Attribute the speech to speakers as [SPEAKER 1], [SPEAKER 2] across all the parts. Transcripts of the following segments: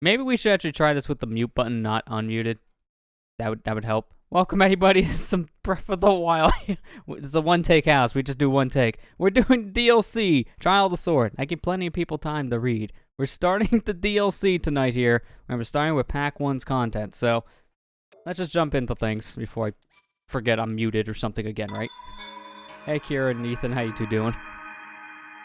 [SPEAKER 1] Maybe we should actually try this with the mute button not unmuted. That would help. Welcome everybody to some Breath of the Wild. It's a one-take house. We just do one take. We're doing DLC, Trial of the Sword. I give plenty of people time to read. We're starting the DLC tonight here, and we're starting with Pack 1's content. So, let's just jump into things before I forget I'm muted or something again, right? Hey Kira and Ethan, how you two doing?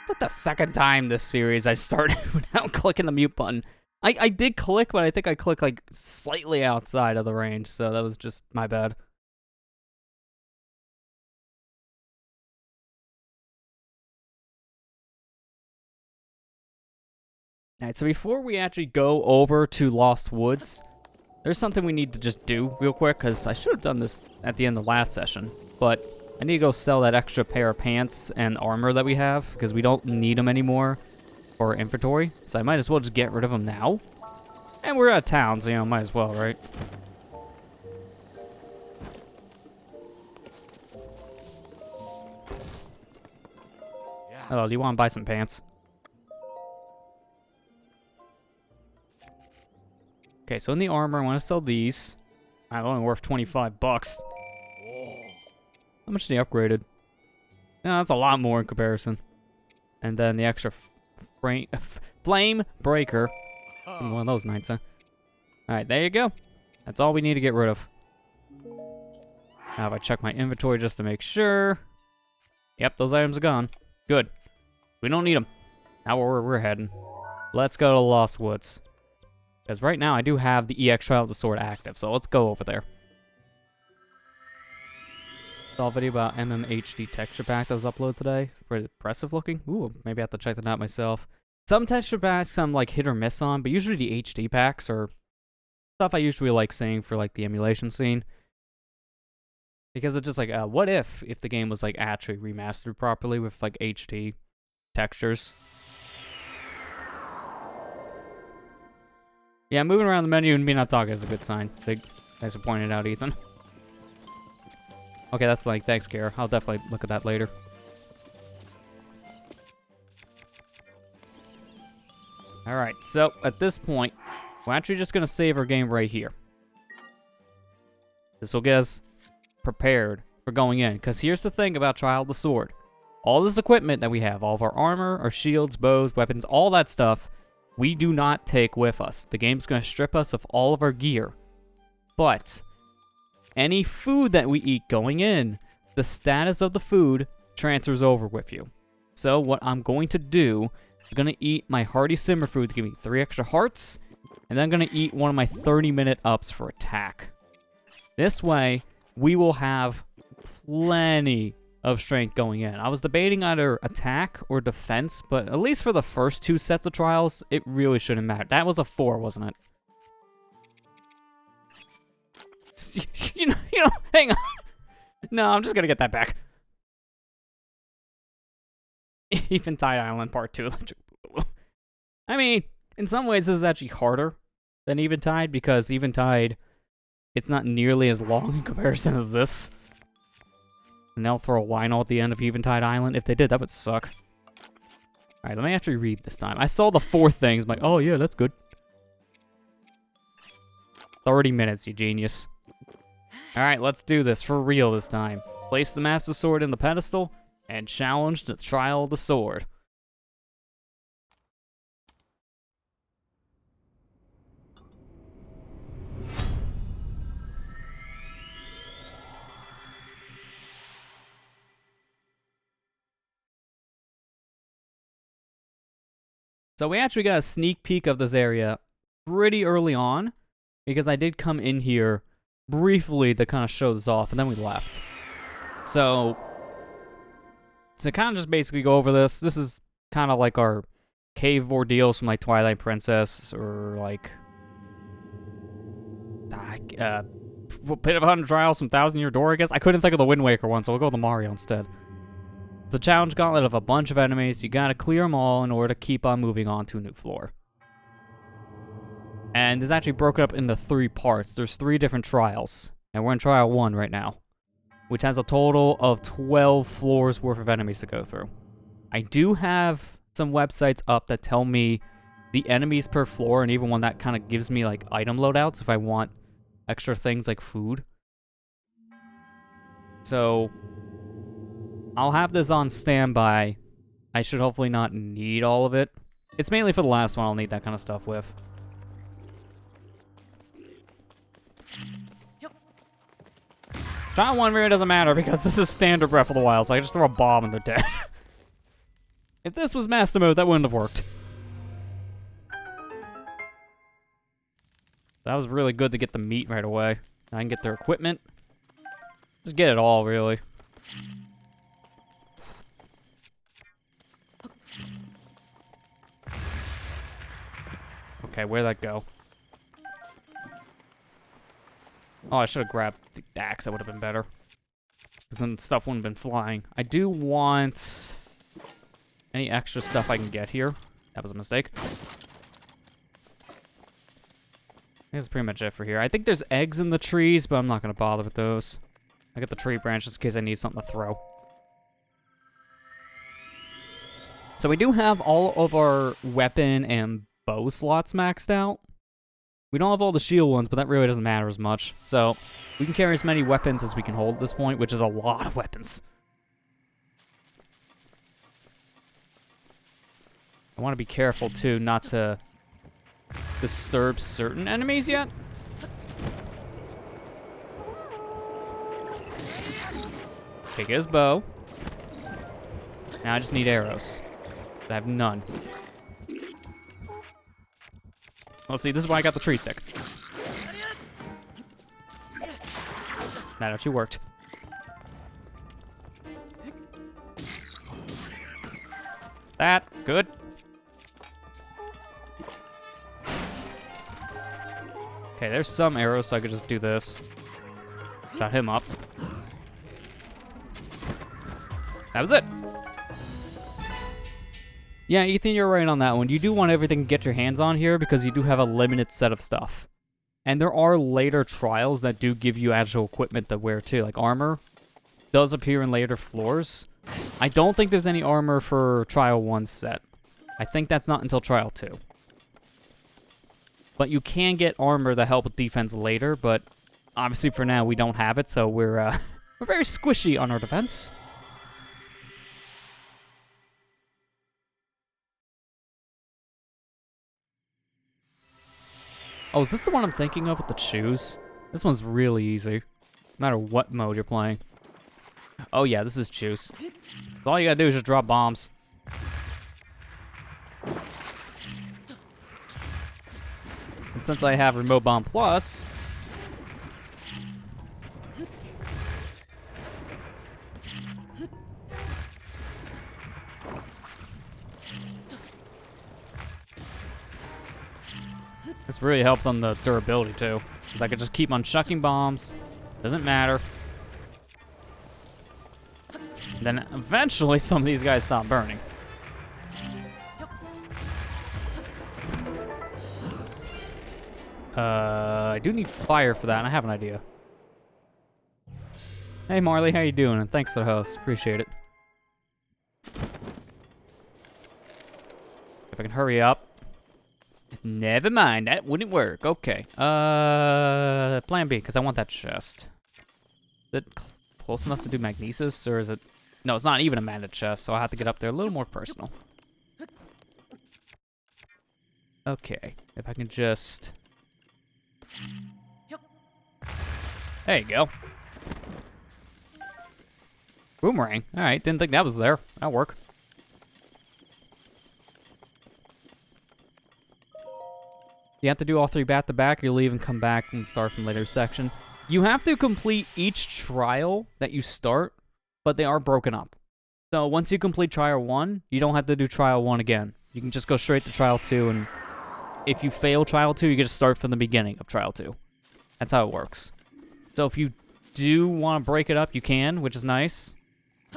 [SPEAKER 1] It's like the second time this series I started without clicking the mute button. I did click, but I think I clicked like slightly outside of the range, so that was just my bad. Alright, so before we actually go over to Lost Woods, there's something we need to just do real quick, because I should have done this at the end of the last session, but I need to go sell that extra pair of pants and armor that we have, because we don't need them anymore for our inventory, so I might as well just get rid of them now. And we're out of town, so, you know, might as well, right? Yeah. Oh, do you want to buy some pants? Okay, so in the armor, I want to sell these. I'm only worth 25 bucks. How much they upgraded? No, that's a lot more in comparison. And then the extra flame breaker. One of those nights, huh? Alright, there you go. That's all we need to get rid of. Now if I check my inventory just to make sure. Yep, those items are gone. Good. We don't need them. Now we're heading. Let's go to Lost Woods. Because right now I do have the EX Trial of the Sword active, so let's go over there. Saw a video about MMHD texture pack that was uploaded today. Pretty impressive looking. Ooh, maybe I have to check that out myself. Some texture packs I'm like hit or miss on, but usually the HD packs are stuff I usually like seeing for like the emulation scene. Because it's just like, what if the game was like actually remastered properly with like HD textures? Yeah, moving around the menu and me not talking is a good sign. So, thanks for pointing it out, Ethan. Okay, that's like, thanks, Kara. I'll definitely look at that later. Alright, so at this point, we're actually just going to save our game right here. This will get us prepared for going in. Because here's the thing about Trial of the Sword. All this equipment that we have, all of our armor, our shields, bows, weapons, all that stuff, we do not take with us. The game's going to strip us of all of our gear. But any food that we eat going in, the status of the food transfers over with you. So what I'm going to do, I'm going to eat my hearty simmer food to give me 3 extra hearts, and then I'm going to eat one of my 30-minute ups for attack. This way, we will have plenty of strength going in. I was debating either attack or defense, but at least for the first 2 sets of trials, it really shouldn't matter. That was a 4, wasn't it? You know, hang on. No, I'm just going to get that back. Eventide Island Part 2. I mean, in some ways this is actually harder than Eventide, because Eventide, it's not nearly as long in comparison as this. And they'll throw a Lionel at the end of Eventide Island. If they did, that would suck. Alright, let me actually read this time. I saw the 4 things, I'm like, oh yeah, that's good. 30 minutes, you genius. Alright, let's do this for real this time. Place the Master Sword in the pedestal, and challenge the Trial of the Sword. So we actually got a sneak peek of this area pretty early on, because I did come in here briefly to kind of show this off, and then we left. So to kind of just basically go over this, this is kind of like our cave ordeals from like Twilight Princess, or like Pit of 100 Trials from Thousand Year Door, I guess. I couldn't think of the Wind Waker one, so we'll go with the Mario instead. It's a challenge gauntlet of a bunch of enemies. You gotta clear them all in order to keep on moving on to a new floor. And it's actually broken up into 3 parts. There's 3 different trials, and we're in Trial 1 right now, which has a total of 12 floors worth of enemies to go through. I do have some websites up that tell me the enemies per floor, and even one that kind of gives me like item loadouts if I want extra things like food. So I'll have this on standby. I should hopefully not need all of it. It's mainly for the last one I'll need that kind of stuff with. Trial 1 really doesn't matter because this is standard Breath of the Wild, so I just throw a bomb and they're dead. If this was Master Mode, that wouldn't have worked. That was really good to get the meat right away. I can get their equipment. Just get it all, really. Okay, where'd that go? Oh, I should have grabbed the axe. That would have been better. Because then the stuff wouldn't have been flying. I do want any extra stuff I can get here. That was a mistake. I think that's pretty much it for here. I think there's eggs in the trees, but I'm not going to bother with those. I got the tree branches in case I need something to throw. So we do have all of our weapon and bow slots maxed out. We don't have all the shield ones, but that really doesn't matter as much. So we can carry as many weapons as we can hold at this point, which is a lot of weapons. I want to be careful, too, not to disturb certain enemies yet. Take his bow. Now I just need arrows. I have none. Well, see, this is why I got the tree stick. That actually worked. That, good. Okay, there's some arrows, so I could just do this. Shot him up. That was it. Yeah, Ethan, you're right on that one. You do want everything to get your hands on here because you do have a limited set of stuff. And there are later trials that do give you actual equipment to wear too, like armor does appear in later floors. I don't think there's any armor for Trial 1 set. I think that's not until Trial 2. But you can get armor that help with defense later, but obviously for now we don't have it, so we're very squishy on our defense. Oh, is this the one I'm thinking of with the shoes? This one's really easy, no matter what mode you're playing. Oh yeah, this is choose. All you gotta do is just drop bombs. And since I have Remote Bomb Plus, this really helps on the durability too. Because I can just keep on chucking bombs. Doesn't matter. Then eventually some of these guys stop burning. I do need fire for that, and I have an idea. Hey Marley, how you doing? And thanks for the host. Appreciate it. If I can hurry up. Never mind, that wouldn't work. Okay. Plan B, because I want that chest. Is it close enough to do magnesis, or is it... No, it's not even a mana chest, so I'll have to get up there a little more personal. Okay, if I can just... There you go. Boomerang. Alright, didn't think that was there. That'll work. You have to do all three back to back, or you leave and come back and start from later section. You have to complete each trial that you start, but they are broken up. So once you complete Trial 1, you don't have to do Trial 1 again. You can just go straight to Trial 2, and if you fail Trial 2, you get to start from the beginning of Trial 2. That's how it works. So if you do want to break it up, you can, which is nice.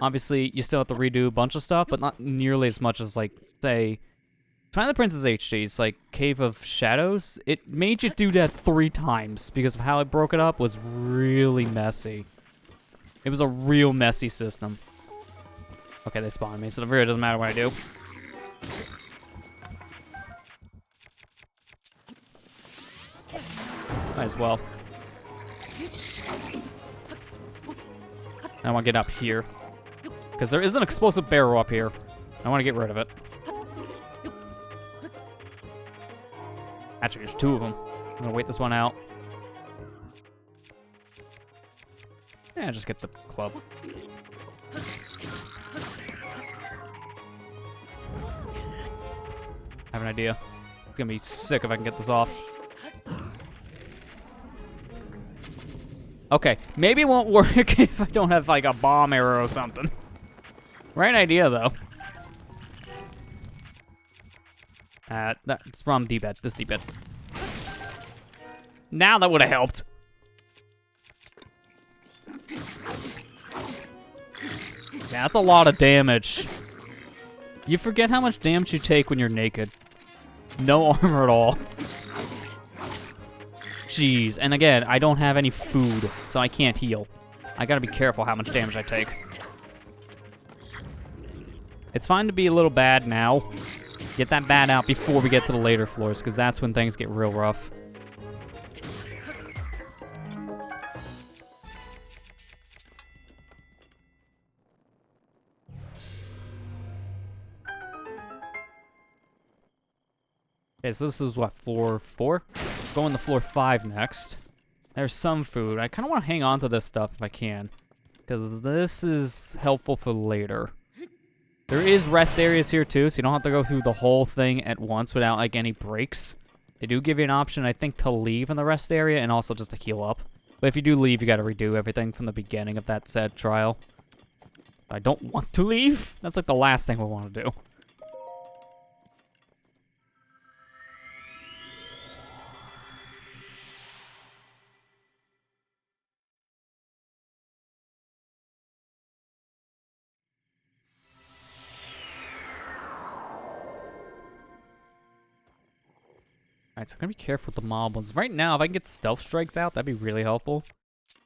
[SPEAKER 1] Obviously, you still have to redo a bunch of stuff, but not nearly as much as, like, say... Twilight Princess HD's, like, Cave of Shadows, it made you do that 3 times because of how it broke it up was really messy. It was a real messy system. Okay, they spawned me, so it really doesn't matter what I do. Might as well. I want to get up here. Because there is an explosive barrel up here. I want to get rid of it. Actually, there's two of them. I'm going to wait this one out. Yeah, just get the club. I have an idea. It's going to be sick if I can get this off. Okay, maybe it won't work if I don't have, like, a bomb arrow or something. Right idea, though. That's wrong D-pad. This D-pad. Now that would have helped. Yeah, that's a lot of damage. You forget how much damage you take when you're naked. No armor at all. Jeez, and again, I don't have any food, so I can't heal. I gotta be careful how much damage I take. It's fine to be a little bad now. Get that bad out before we get to the later floors, because that's when things get real rough. Okay, so this is what, floor 4? Going to floor 5 next. There's some food. I kind of want to hang on to this stuff if I can, because this is helpful for later. There is rest areas here too, so you don't have to go through the whole thing at once without like any breaks. They do give you an option, I think, to leave in the rest area and also just to heal up. But if you do leave, you got to redo everything from the beginning of that said trial. I don't want to leave. That's like the last thing we want to do. Alright, so I'm going to be careful with the moblins. Right now, if I can get stealth strikes out, that'd be really helpful.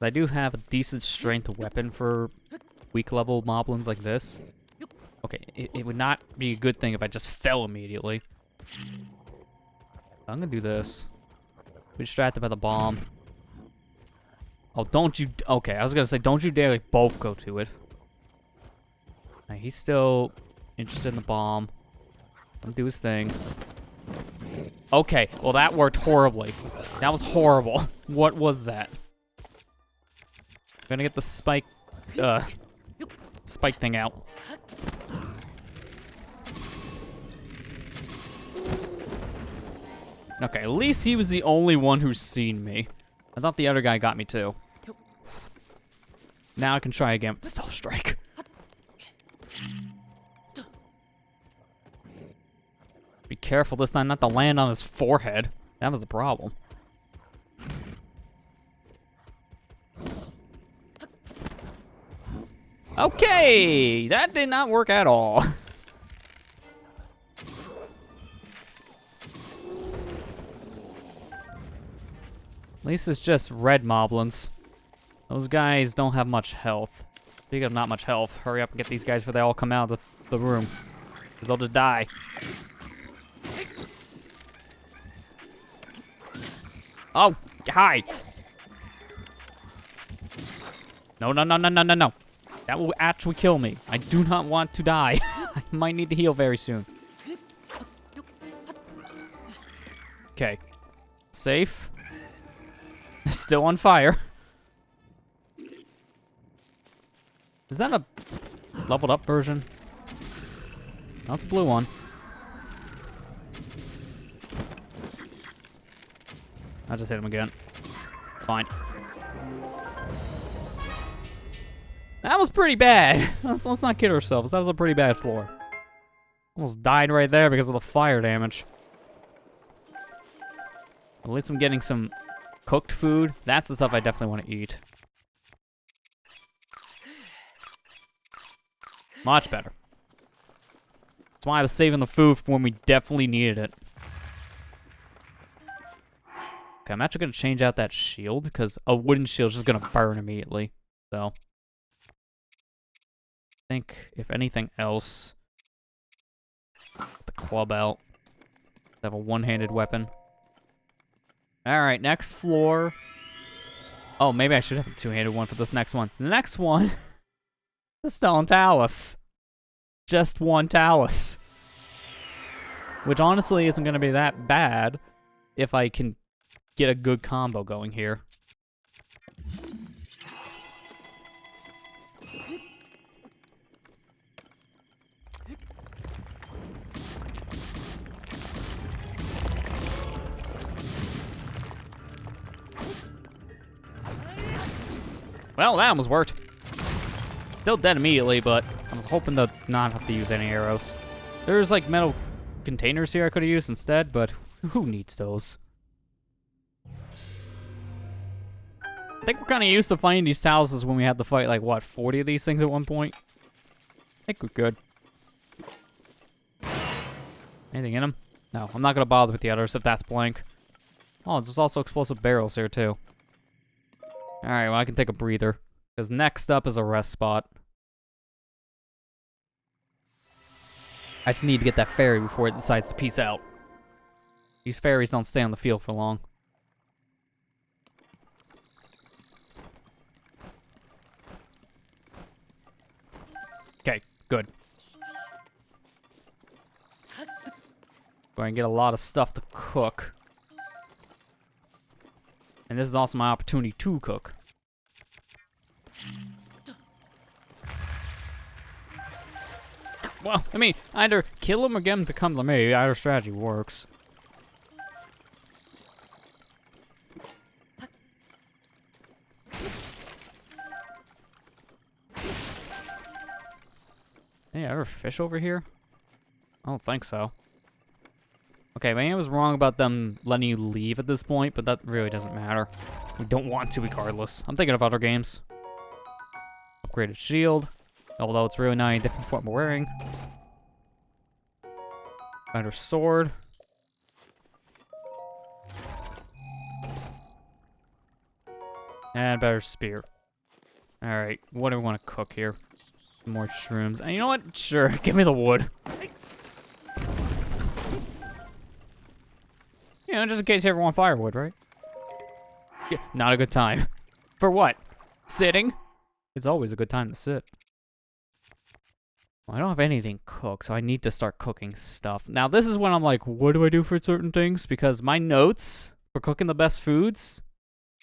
[SPEAKER 1] I do have a decent strength weapon for weak level moblins like this. Okay, it would not be a good thing if I just fell immediately. I'm going to do this. Be distracted by the bomb. Oh, don't you... Okay, I was going to say, don't you dare like both go to it. Right, he's still interested in the bomb. Let him do his thing. Okay, well that worked horribly. That was horrible. What was that? I'm gonna get the spike thing out. Okay, at least he was the only one who's seen me. I thought the other guy got me too. Now I can try again with the stealth strike. Be careful this time not to land on his forehead. That was the problem. Okay, that did not work at all. At least it's just red moblins. Those guys don't have much health. They got not much health. Hurry up and get these guys before they all come out of the room. Because they'll just die. Oh, hi. No, no, no, no, no, no, no. That will actually kill me. I do not want to die. I might need to heal very soon. Okay. Safe. They're still on fire. Is that a leveled up version? No, it's a blue one. I'll just hit him again. Fine. That was pretty bad. Let's not kid ourselves. That was a pretty bad floor. Almost died right there because of the fire damage. At least I'm getting some cooked food. That's the stuff I definitely want to eat. Much better. That's why I was saving the food for when we definitely needed it. Okay, I'm actually going to change out that shield, because a wooden shield is just going to burn immediately. So, I think, if anything else, the club out. I have a one-handed weapon. All right, next floor. Oh, maybe I should have a two-handed one for this next one. The next one, the stone talus. Just one talus. Which honestly isn't going to be that bad if I can get a good combo going here. Well, that almost worked. Still dead immediately, but I was hoping to not have to use any arrows. There's like metal containers here I could have used instead, but who needs those? I think we're kind of used to fighting these taluses when we had to fight like, what, 40 of these things at one point? I think we're good. Anything in them? No, I'm not going to bother with the others if that's blank. Oh, there's also explosive barrels here too. Alright, well I can take a breather. Because next up is a rest spot. I just need to get that ferry before it decides to peace out. These ferries don't stay on the field for long. Okay, good. Going to get a lot of stuff to cook. And this is also my opportunity to cook. Well, I mean, either kill him or get him to come to me. Either strategy works. Hey, are there fish over here? I don't think so. Okay, maybe I was wrong about them letting you leave at this point, but that really doesn't matter. We don't want to regardless. I'm thinking of other games. Upgraded shield. Although it's really not any different from what we're wearing. Better sword. And better spear. Alright, what do we want to cook here? More shrooms. And you know what? Sure, give me the wood. You know, just in case you ever want firewood, right? Yeah, not a good time. For what? Sitting? It's always a good time to sit. Well, I don't have anything cooked, so I need to start cooking stuff. Now, this is when I'm like, what do I do for certain things? Because my notes for cooking the best foods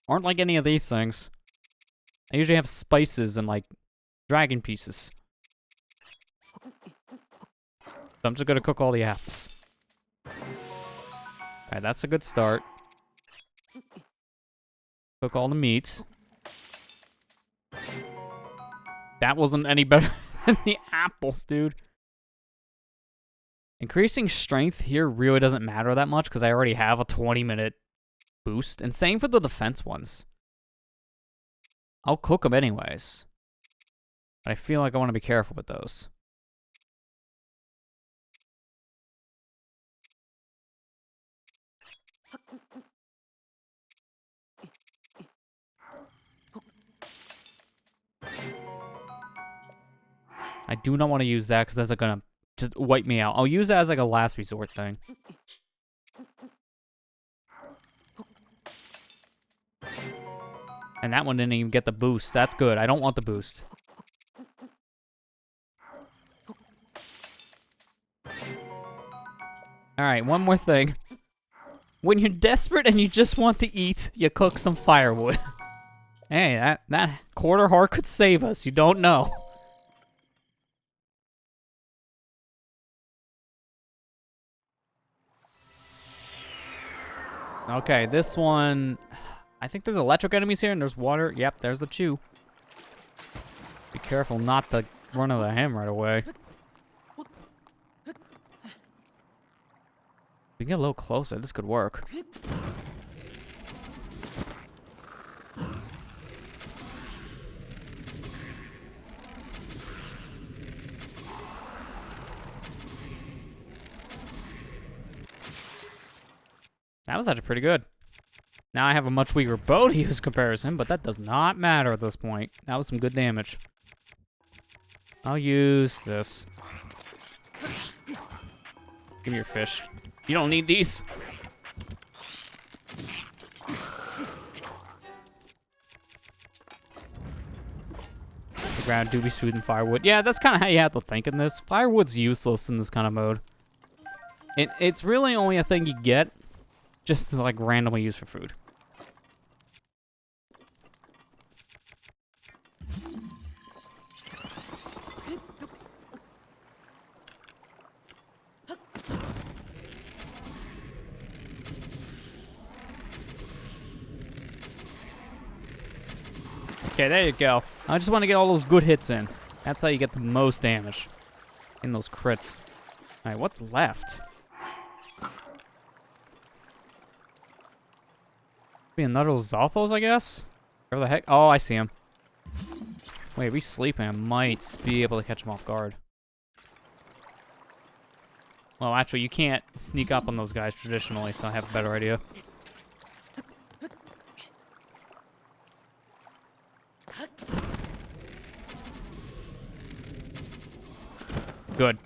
[SPEAKER 1] aren't like any of these things. I usually have spices and, like, dragon pieces. So I'm just gonna cook all the apples. Alright, that's a good start. Cook all the meat. That wasn't any better than the apples, dude. Increasing strength here really doesn't matter that much because I already have a 20-minute boost. And same for the defense ones. I'll cook them anyways. But I feel like I want to be careful with those. I do not want to use that because that's gonna just wipe me out. I'll use that as like a last resort thing. And that one didn't even get the boost. That's good. I don't want the boost. Alright, one more thing. When you're desperate and you just want to eat, you cook some firewood. Hey, that quarter heart could save us. You don't know. Okay, this one... I think there's electric enemies here and there's water. Yep, there's the chew. Be careful not to run into him right away. We get a little closer. This could work. That was actually pretty good. Now I have a much weaker bow to use comparison, but that does not matter at this point. That was some good damage. I'll use this. Give me your fish. You don't need these. The ground do be smoothed than firewood. Yeah, that's kind of how you have to think in this. Firewood's useless in this kind of mode. It's really only a thing you get just to, like, randomly use for food. Okay, there you go. I just want to get all those good hits in. That's how you get the most damage in those crits. All right, what's left? Be another Zolfos, I guess? Where the heck? Oh, I see him. Wait, are we sleeping? I might be able to catch him off guard. Well, actually, you can't sneak up on those guys traditionally, so I have a better idea. Good.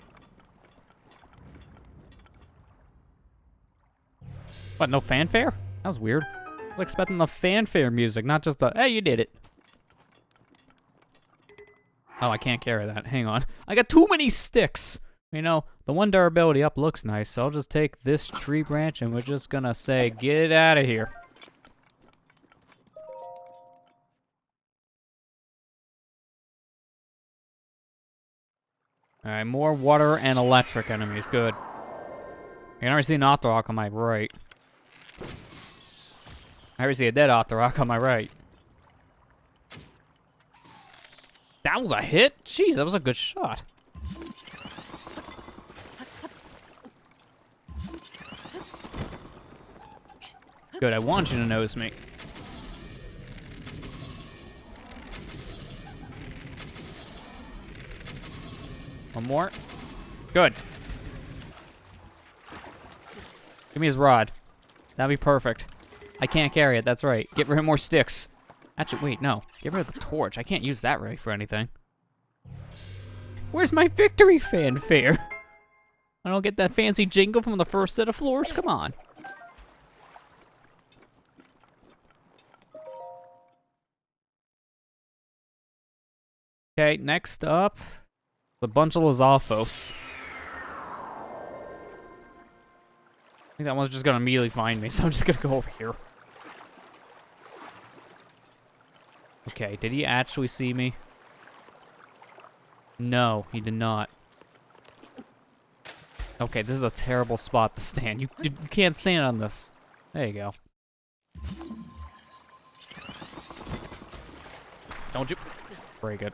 [SPEAKER 1] What, no fanfare? That was weird. I was expecting the fanfare music, not just a, hey, you did it. Oh, I can't carry that. Hang on. I got too many sticks. You know, the one durability up looks nice, so I'll just take this tree branch and we're just gonna say, get out of here. Alright, more water and electric enemies. Good. I can already see an Octorok on my right. I already see a dead Octorok on my right. That was a hit? Jeez, that was a good shot. Good, I want you to notice me. One more. Good. Give me his rod. That'd be perfect. I can't carry it, that's right. Get rid of more sticks. Actually, wait, no. Get rid of the torch. I can't use that really for anything. Where's my victory fanfare? I don't get that fancy jingle from the first set of floors? Come on. Okay, next up, a bunch of Lizalfos. I think that one's just gonna immediately find me, so I'm just gonna go over here. Okay, did he actually see me? No, he did not. Okay, this is a terrible spot to stand. You can't stand on this. There you go. Don't you break it.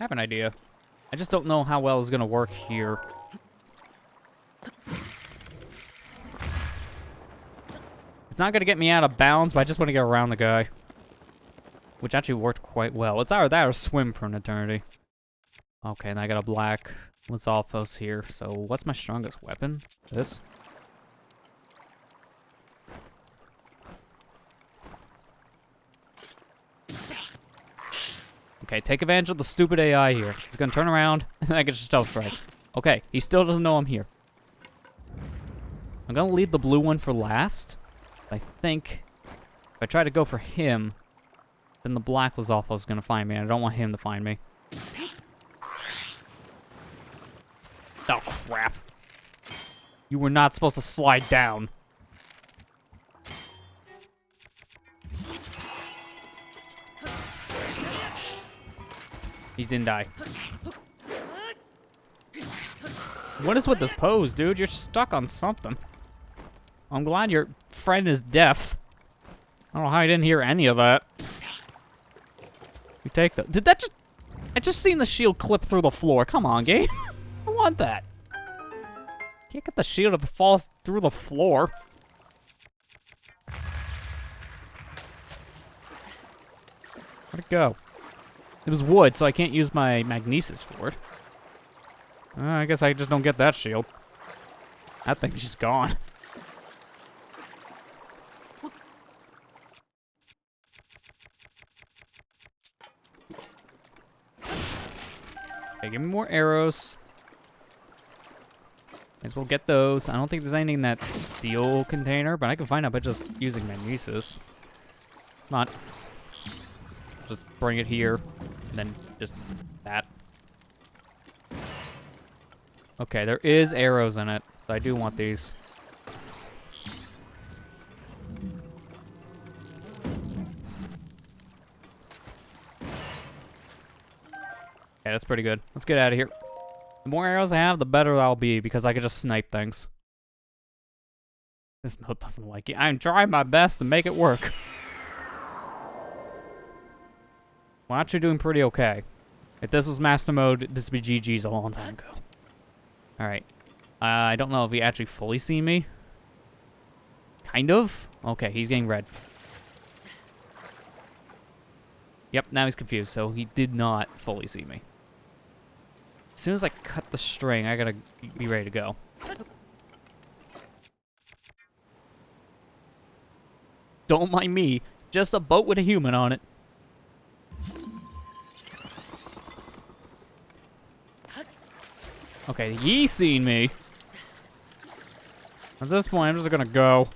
[SPEAKER 1] I have an idea. I just don't know how well it's gonna work here. It's not gonna get me out of bounds, but I just want to get around the guy. Which actually worked quite well. It's either that or swim for an eternity. Okay, and I got a black Lizalfos here. So what's my strongest weapon? This? Okay, take advantage of the stupid AI here. He's gonna turn around, and I can just stealth strike. Okay, he still doesn't know I'm here. I'm gonna leave the blue one for last. I think if I try to go for him, then the black Lizalfos is gonna find me, and I don't want him to find me. Oh, crap. You were not supposed to slide down. He didn't die. What is with this pose, dude? You're stuck on something. I'm glad your friend is deaf. I don't know how I didn't hear any of that. You take the... Did that just... I just seen the shield clip through the floor. Come on, game. I want that. Can't get the shield if it falls through the floor. Where'd it go? It was wood, so I can't use my magnesis for it. I guess I just don't get that shield. That thing's just gone. Okay, give me more arrows. Might as well get those. I don't think there's anything in that steel container, but I can find out by just using magnesis. Not. Just bring it here, and then just that. Okay, there is arrows in it, so I do want these. Okay, that's pretty good. Let's get out of here. The more arrows I have, the better I'll be, because I can just snipe things. This mode doesn't like it. I'm trying my best to make it work. We're actually doing pretty okay. If this was master mode, this would be GG's a long time ago. Alright. I don't know if he actually fully see me. Kind of? Okay, he's getting red. Yep, now he's confused, so he did not fully see me. As soon as I cut the string, I gotta be ready to go. Don't mind me, just a boat with a human on it. Okay, he's seen me. At this point, I'm just gonna go.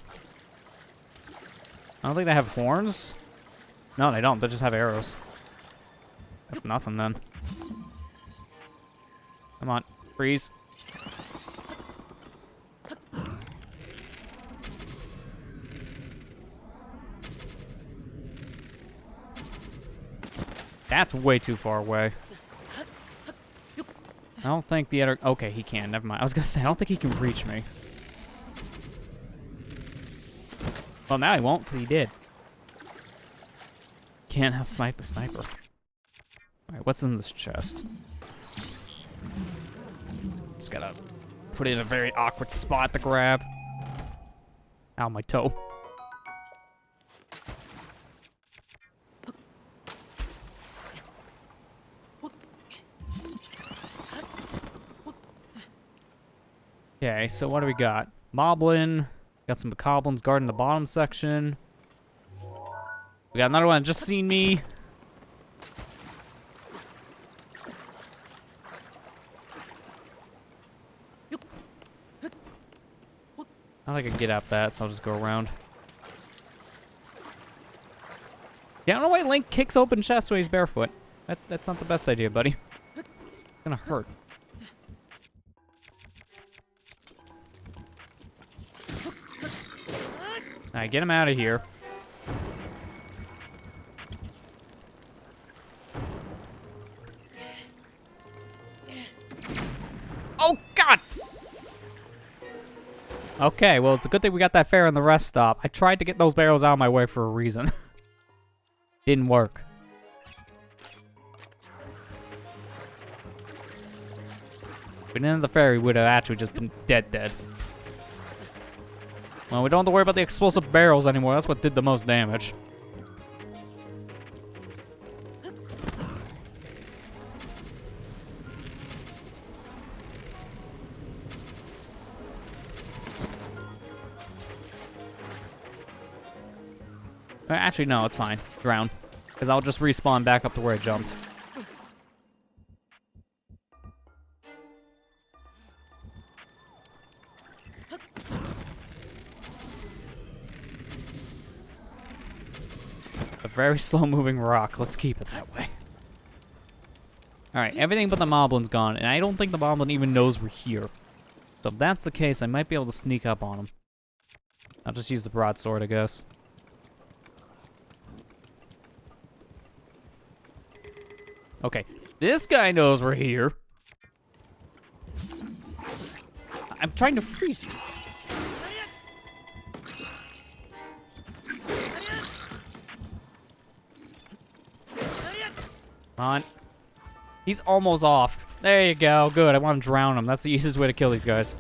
[SPEAKER 1] I don't think they have horns. No, they don't. They just have arrows. That's nothing then. Come on, freeze. That's way too far away. I don't think the other... Okay, he can. Never mind. I was gonna say, I don't think he can reach me. Well, now he won't, because he did. Can't snipe the sniper. Alright, what's in this chest? Just gotta put it in a very awkward spot to grab. Ow, my toe. Okay, so what do we got? Moblin. Got some bokoblins guarding the bottom section. We got another one that just seen me. I think I can get out that, so I'll just go around. Yeah, I don't know why Link kicks open chests when he's barefoot. That's not the best idea, buddy. It's gonna hurt. Alright, get him out of here. Oh, God! Okay, well, it's a good thing we got that fair on the rest stop. I tried to get those barrels out of my way for a reason. Didn't work. If we didn't have the ferry, we would have actually just been dead. Well, we don't have to worry about the explosive barrels anymore. That's what did the most damage. Actually, no, it's fine. Drown. Because I'll just respawn back up to where I jumped. A very slow-moving rock. Let's keep it that way. Alright, everything but the moblin's gone, and I don't think the moblin even knows we're here. So if that's the case, I might be able to sneak up on him. I'll just use the broadsword, I guess. Okay, this guy knows we're here. I'm trying to freeze you. Come on. He's almost off. There you go. Good. I want to drown him. That's the easiest way to kill these guys.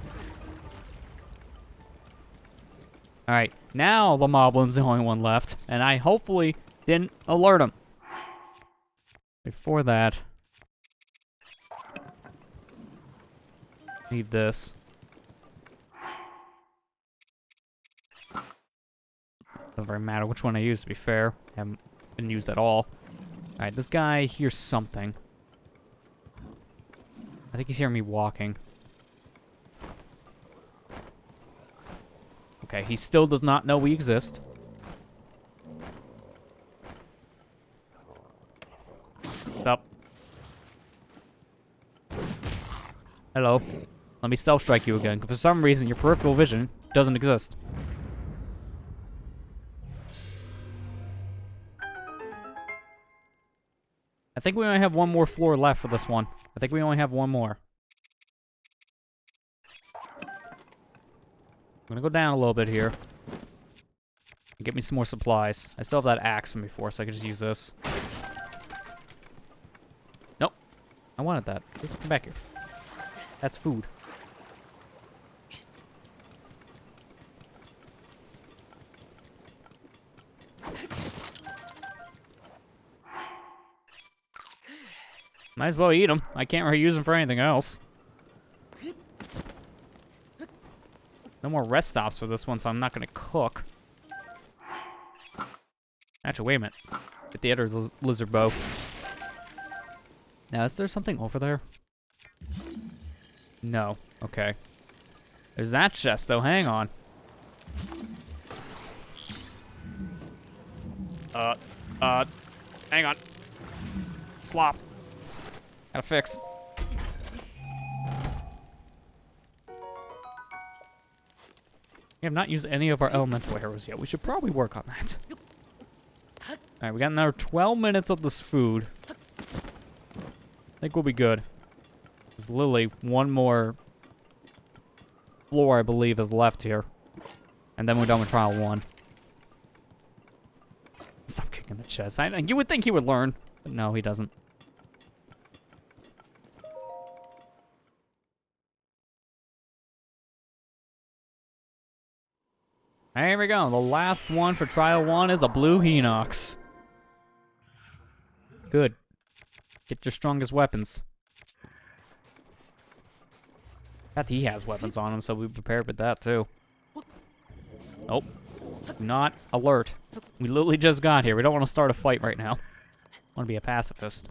[SPEAKER 1] Alright, now the moblin's the only one left, and I hopefully didn't alert him. Before that, need this. Doesn't very matter which one I use, to be fair. Haven't been used at all. Alright, this guy hears something. I think he's hearing me walking. Okay, he still does not know we exist. Stop. Hello. Let me stealth strike you again. For some reason, your peripheral vision doesn't exist. I think we only have one more floor left for this one. I think we only have one more. I'm gonna go down a little bit here. And get me some more supplies. I still have that axe from before, so I can just use this. Nope. I wanted that. Come back here. That's food. Might as well eat them. I can't really use them for anything else. No more rest stops for this one, so I'm not gonna cook. Actually, wait a minute. Get the other lizard bow. Now, is there something over there? No. Okay. There's that chest, though. Hang on. Hang on. Slop. Gotta fix. We have not used any of our elemental arrows yet. We should probably work on that. Alright, we got another 12 minutes of this food. I think we'll be good. There's literally one more floor, I believe, is left here. And then we're done with trial 1. Stop kicking the chest. You would think he would learn, but no, he doesn't. Here we go. The last one for trial 1 is a blue Hinox. Good. Get your strongest weapons. Bet he has weapons on him, so we prepared with that too. Nope. Not alert. We literally just got here. We don't want to start a fight right now. I want to be a pacifist.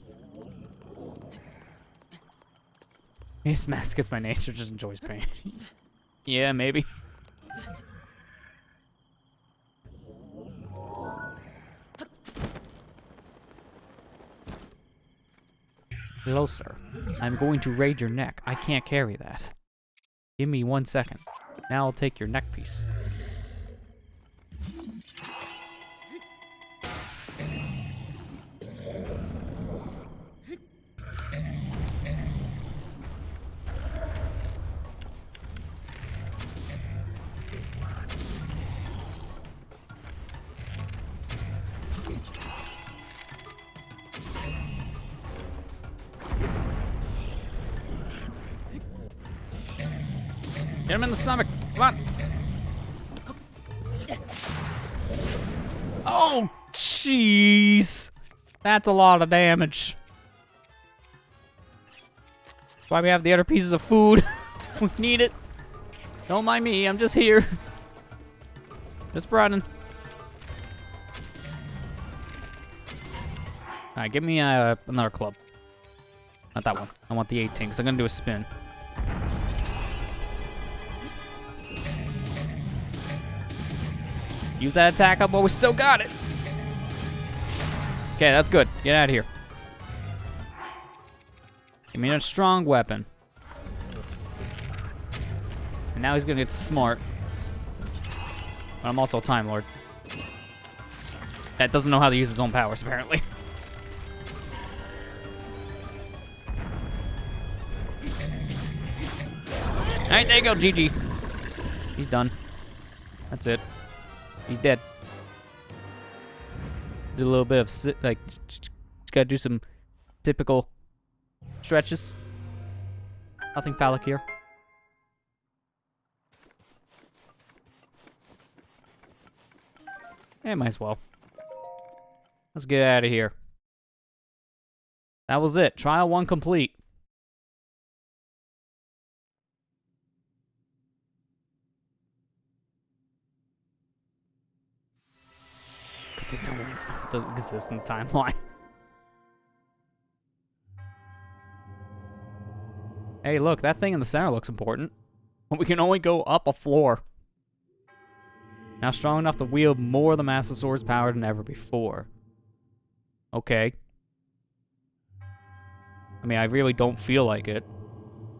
[SPEAKER 1] His mask is by nature, just enjoys pain. Yeah, maybe. Hello, sir. I'm going to raid your neck. I can't carry that. Give me 1 second. Now I'll take your neck piece. Get him in the stomach. Come on. Oh, jeez. That's a lot of damage. That's why we have the other pieces of food. We need it. Don't mind me. I'm just here. Just running. Alright, give me another club. Not that one. I want the 18 because I'm going to do a spin. Use that attack up while we still got it. Okay, that's good. Get out of here. Give me a strong weapon. And now he's gonna get smart. But I'm also a Time Lord. That doesn't know how to use his own powers, apparently. Alright, there you go, GG. He's done. That's it. He's dead. Do a little bit of, like, just gotta do some typical stretches. Nothing phallic here. Yeah, might as well. Let's get out of here. That was it. Trial 1 complete. They don't exist in the timeline. Hey, look, that thing in the center looks important. But we can only go up a floor. Now strong enough to wield more of the Master Sword's power than ever before. Okay. I mean, I really don't feel like it.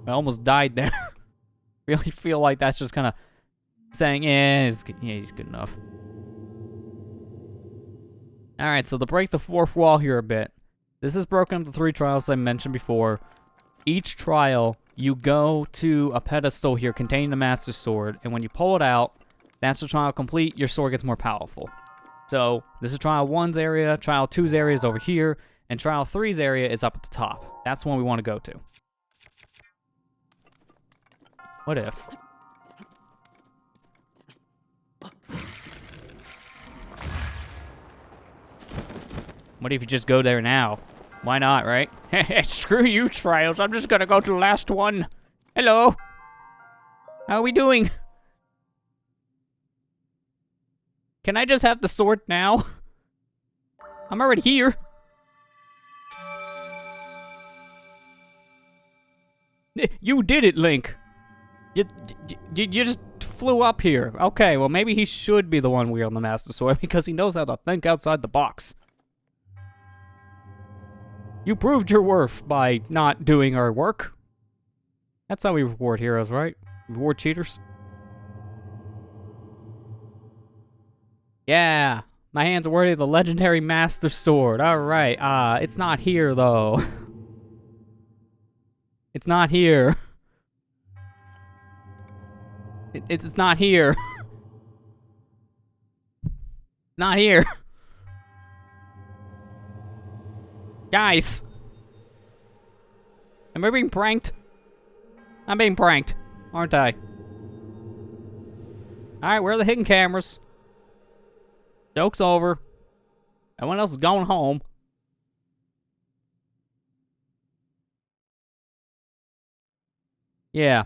[SPEAKER 1] I almost died there. Really feel like that's just kind of saying, yeah, he's good enough. Alright, so to break the fourth wall here a bit, this is broken into 3 trials I mentioned before. Each trial, you go to a pedestal here containing the Master Sword, and when you pull it out, that's the trial complete, your sword gets more powerful. So, this is Trial 1's area, Trial 2's area is over here, and Trial 3's area is up at the top. That's the one we want to go to. What if? What if you just go there now? Why not, right? Screw you, Trials. I'm just gonna go to the last one. Hello. How are we doing? Can I just have the sword now? I'm already here. You did it, Link. You just flew up here. Okay, well maybe he should be the one wielding the Master Sword because he knows how to think outside the box. You proved your worth by not doing our work. That's how we reward heroes, right? Reward cheaters. Yeah, my hands are worthy of the legendary Master Sword. Alright, it's not here though. It's not here. It's not here. Not here. Guys! Am I being pranked? I'm being pranked, aren't I? Alright, where are the hidden cameras? Joke's over. Everyone else is going home. Yeah.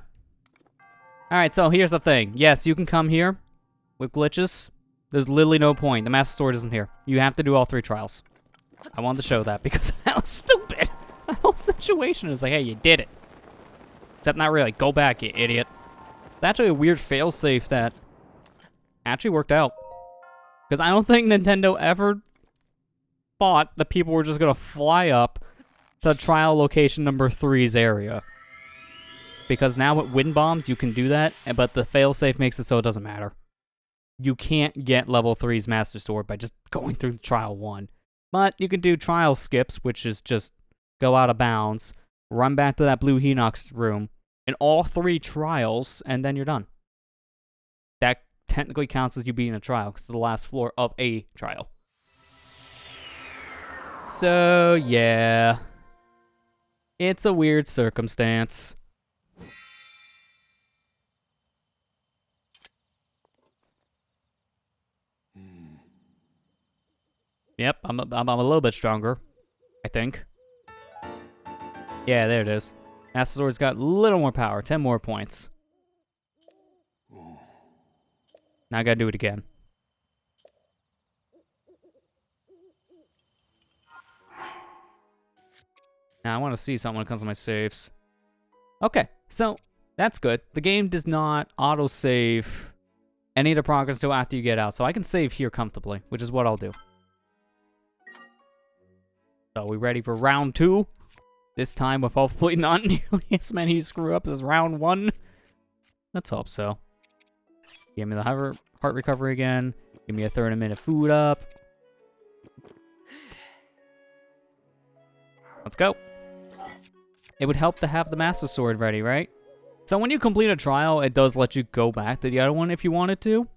[SPEAKER 1] Alright, so here's the thing. Yes, you can come here with glitches. There's literally no point. The Master Sword isn't here. You have to do all 3 trials. I wanted to show that because that was stupid. The whole situation is like, hey, you did it. Except not really. Go back, you idiot. It's actually a weird failsafe that actually worked out. Because I don't think Nintendo ever thought that people were just going to fly up to trial location number 3's area. Because now with wind bombs, you can do that, but the failsafe makes it so it doesn't matter. You can't get level 3's Master Sword by just going through trial 1. But you can do trial skips, which is just go out of bounds, run back to that blue Hinox room, in all 3 trials, and then you're done. That technically counts as you being a trial, because it's the last floor of a trial. So, yeah. It's a weird circumstance. Yep, I'm a little bit stronger, I think. Yeah, there it is. Master Sword's got a little more power, 10 more points. Now I gotta do it again. Now I want to see something when it comes to my saves. Okay, so that's good. The game does not auto-save any of the progress until after you get out, so I can save here comfortably, which is what I'll do. So, we ready for round 2? This time with hopefully not nearly as many screw-ups as round 1. Let's hope so. Give me the heart recovery again. Give me a 30-minute food up. Let's go. It would help to have the Master Sword ready, right? So when you complete a trial, it does let you go back to the other one if you wanted to.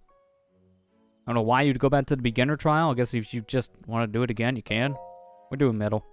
[SPEAKER 1] I don't know why you'd go back to the beginner trial. I guess if you just want to do it again, you can. We're doing middle.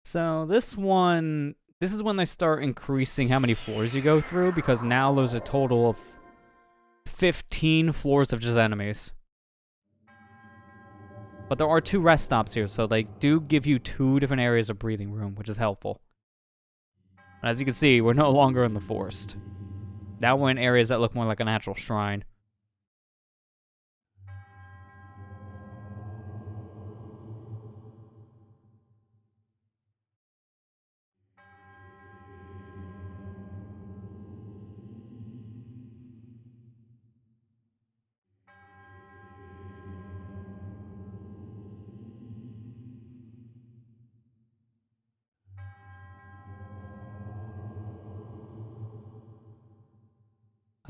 [SPEAKER 1] So this one, this is when they start increasing how many floors you go through, because now there's a total of 15 floors of just enemies. But there are 2 rest stops here, so they do give you 2 different areas of breathing room, which is helpful. And as you can see, we're no longer in the forest. Now we're in areas that look more like a natural shrine.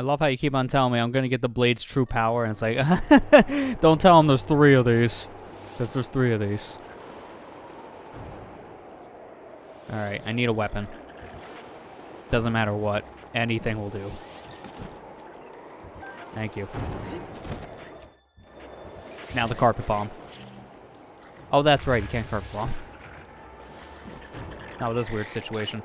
[SPEAKER 1] I love how you keep on telling me I'm gonna get the blade's true power, and it's like, don't tell him there's 3 of these. Because there's 3 of these. Alright, I need a weapon. Doesn't matter what. Anything will do. Thank you. Now the carpet bomb. Oh, that's right, you can't carpet bomb. Now this weird situation.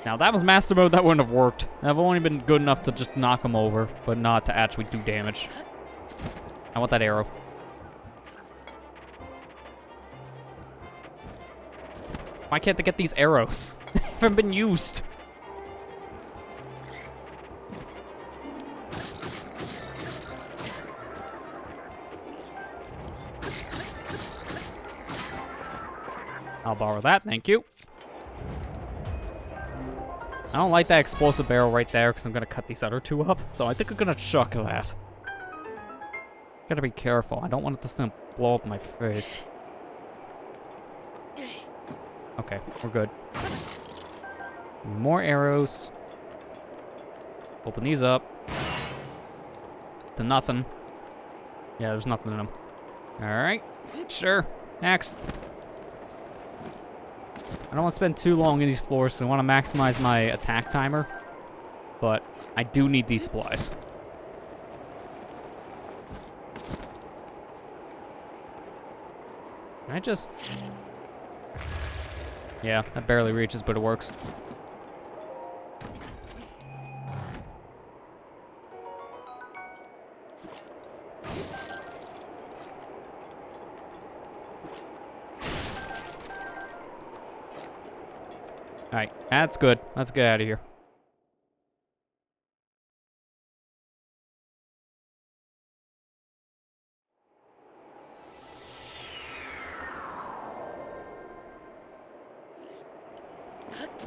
[SPEAKER 1] Now that was master mode, that wouldn't have worked. I've only been good enough to just knock him over, but not to actually do damage. I want that arrow. Why can't they get these arrows? They haven't been used. I'll borrow that, thank you. I don't like that explosive barrel right there because I'm going to cut these other 2 up. So I think I'm going to chuck that. Gotta be careful. I don't want this thing to blow up in my face. Okay, we're good. More arrows. Open these up. To nothing. Yeah, there's nothing in them. Alright. Sure. Next. I don't want to spend too long in these floors, so I want to maximize my attack timer. But I do need these supplies. Can I just... Yeah, that barely reaches, but it works. Alright, that's good. Let's get out of here.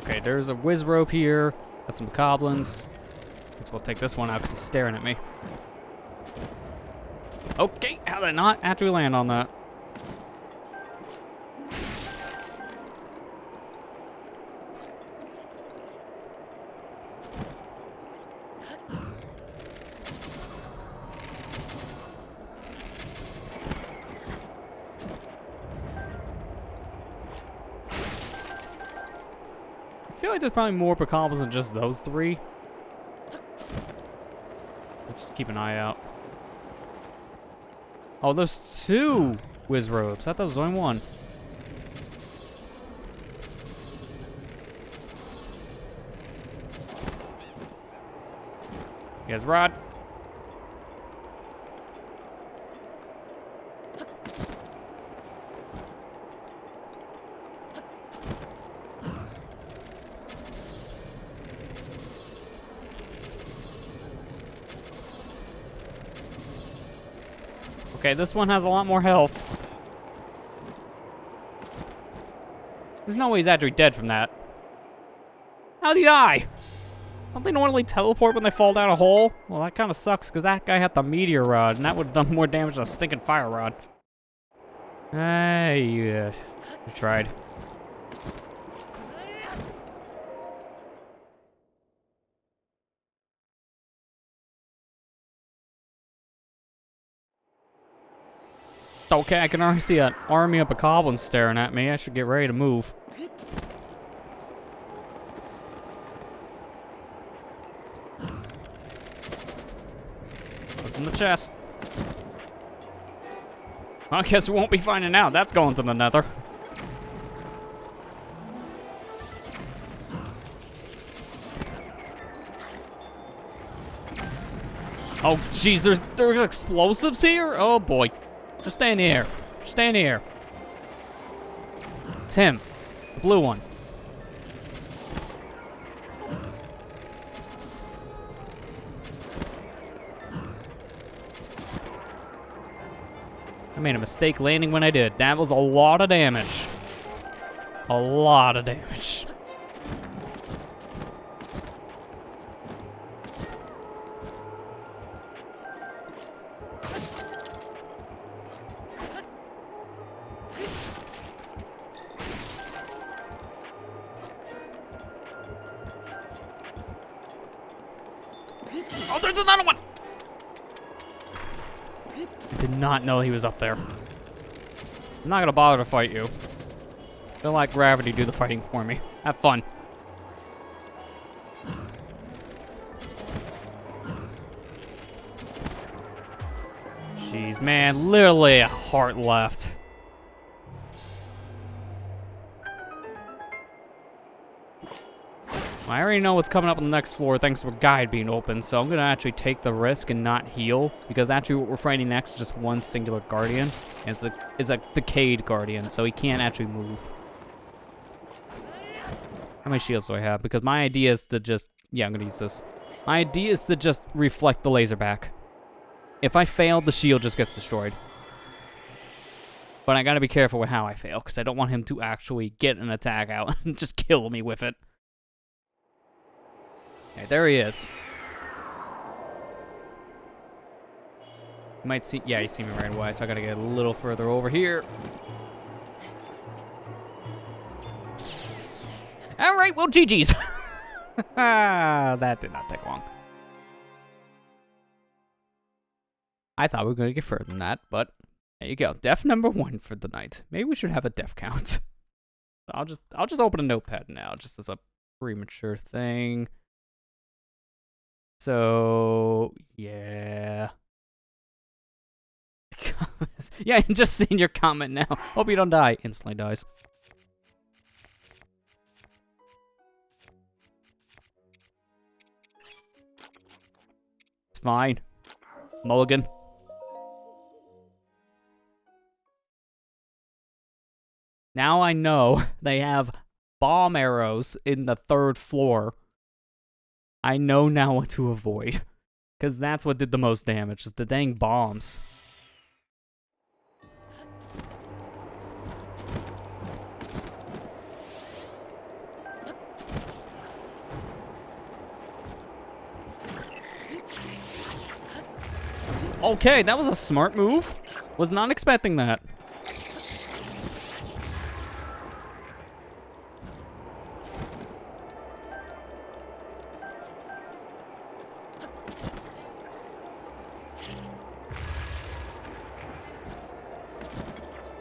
[SPEAKER 1] Okay, there's a whiz rope here. Got some goblins. Guess we'll take this one out because he's staring at me. Okay, how did I not actually land on that? I feel like there's probably more goblins than just those 3. Let's just keep an eye out. Oh, there's 2 whiz robes. I thought there was only 1. Yes, Rod. Okay, this one has a lot more health. There's no way he's actually dead from that. How'd he die? Don't they normally teleport when they fall down a hole? Well, that kind of sucks, because that guy had the meteor rod, and that would have done more damage than a stinking fire rod. Hey, you tried. Okay, I can already see an army of goblins staring at me. I should get ready to move. What's in the chest? I guess we won't be finding out. That's going to the nether. Oh, jeez, there's explosives here? Oh, boy. Just stand here. Stand here. It's him. The blue one. I made a mistake landing when I did. That was a lot of damage. A lot of damage. Oh, there's another one! I did not know he was up there. I'm not gonna bother to fight you. Don't let gravity do the fighting for me. Have fun. Jeez, man, literally a heart left. I already know what's coming up on the next floor thanks to a guide being open, so I'm gonna actually take the risk and not heal, because actually what we're fighting next is just one singular guardian, and it's a decayed guardian, so he can't actually move. How many shields do I have? Because my idea is to just... Yeah, I'm gonna use this. My idea is to just reflect the laser back. If I fail, the shield just gets destroyed. But I gotta be careful with how I fail, because I don't want him to actually get an attack out and just kill me with it. Okay, there he is. You might see... Yeah, you see me right away, so I gotta get a little further over here. Alright, well, GG's. That did not take long. I thought we were gonna get further than that, but there you go. Death number 1 for the night. Maybe we should have a death count. I'll just open a notepad now, just as a premature thing. So, yeah. Yeah, I'm just seeing your comment now. Hope you don't die. Instantly dies. It's fine. Mulligan. Now I know they have bomb arrows in the 3rd floor. I know now what to avoid. Because that's what did the most damage, is the dang bombs. Okay, that was a smart move. Was not expecting that.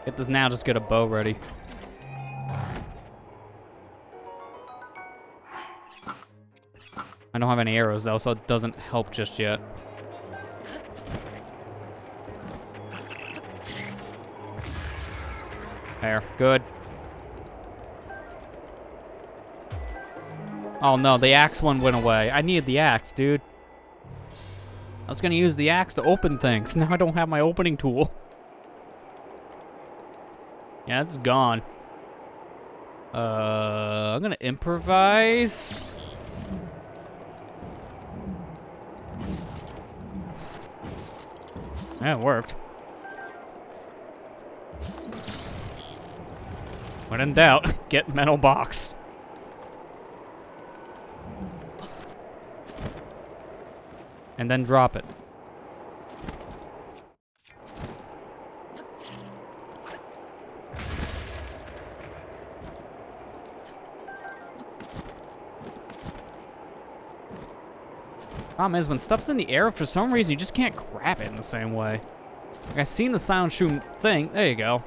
[SPEAKER 1] Get this now, just get a bow ready. I don't have any arrows though, so it doesn't help just yet. There, good. Oh no, the axe one went away. I needed the axe, dude. I was gonna use the axe to open things. Now I don't have my opening tool. Yeah, it's gone. I'm gonna improvise. Yeah, it worked. When in doubt, get metal box. And then drop it. Problem is, when stuff's in the air, for some reason, you just can't grab it in the same way. Like, I've seen the silent shoot thing. There you go.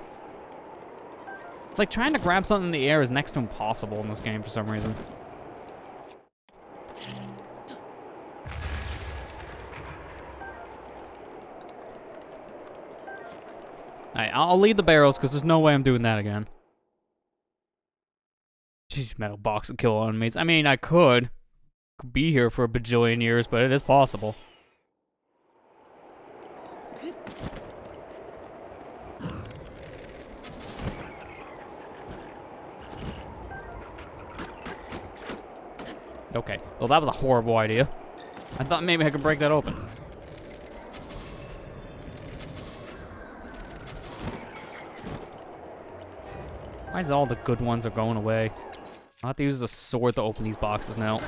[SPEAKER 1] Like, trying to grab something in the air is next to impossible in this game for some reason. Alright, I'll lead the barrels, because there's no way I'm doing that again. Jeez, metal box would kill enemies. I mean, I could be here for a bajillion years, but it is possible. Okay, well that was a horrible idea. I thought maybe I could break that open. Why is all the good ones are going away? I'll have to use the sword to open these boxes now.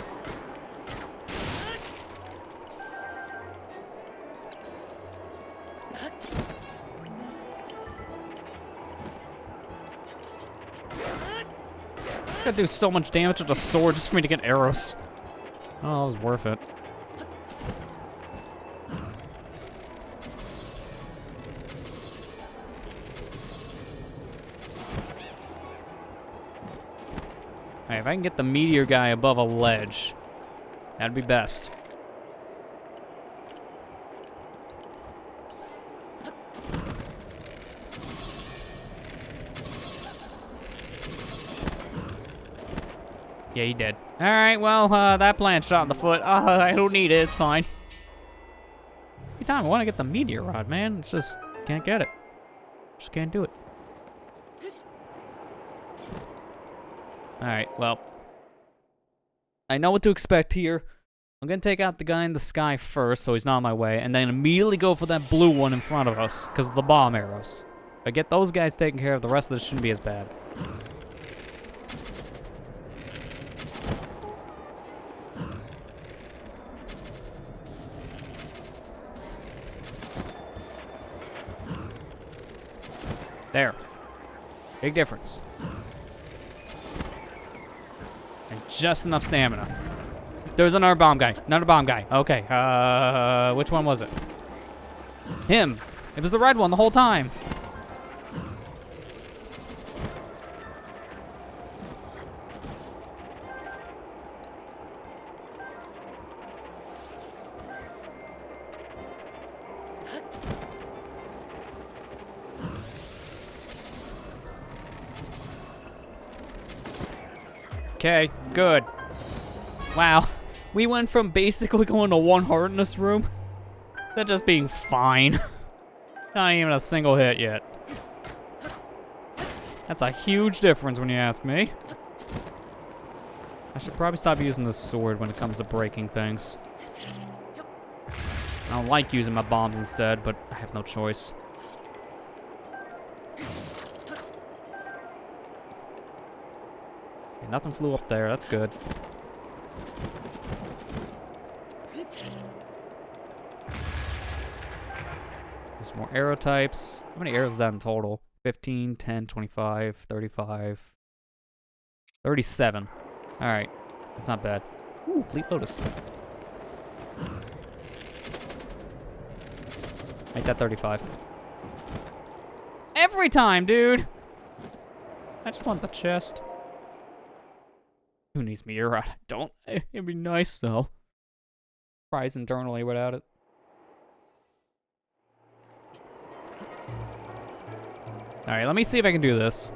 [SPEAKER 1] Gotta do so much damage with a sword just for me to get arrows. Oh, it was worth it. Alright, if I can get the meteor guy above a ledge, that'd be best. Yeah, he did. Alright, well, that plan shot in the foot. I don't need it, it's fine. Every time I want to get the meteor rod, man, it's just, can't get it. Just can't do it. Alright, well. I know what to expect here. I'm gonna take out the guy in the sky first, so he's not in my way, and then immediately go for that blue one in front of us, because of the bomb arrows. If I get those guys taken care of, the rest of this shouldn't be as bad. There. Big difference. And just enough stamina. There's another bomb guy. Another bomb guy. Okay. Which one was it? Him. It was the red one the whole time. Okay, good. Wow. We went from basically going to 1 heart in this room to just being fine. Not even a single hit yet. That's a huge difference when you ask me. I should probably stop using the sword when it comes to breaking things. I don't like using my bombs instead, but I have no choice. Okay, nothing flew up there, that's good. There's more arrow types. How many arrows is that in total? 15, 10, 25, 35, 37. Alright, that's not bad. Ooh, Fleet Lotus. Make that 35. Every time, dude! I just want the chest. Who needs me? You're right. Don't. It'd be nice, though. Prize internally without it. Alright, let me see if I can do this.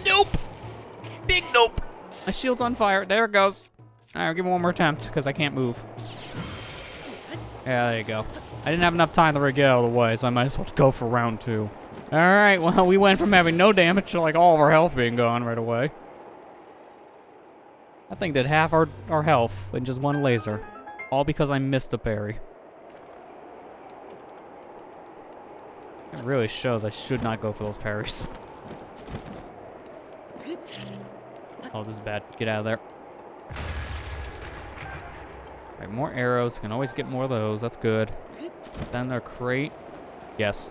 [SPEAKER 1] Nope! Big nope! My shield's on fire. There it goes. Alright, I'll give it one more attempt, because I can't move. Yeah, there you go. I didn't have enough time to get out of the way, so I might as well go for round 2. Alright, well, we went from having no damage to, like, all of our health being gone right away. That thing did half our health in just one laser. All because I missed a parry. It really shows I should not go for those parries. Oh, this is bad. Get out of there. Alright, more arrows. Can always get more of those. That's good. Then their crate. Yes.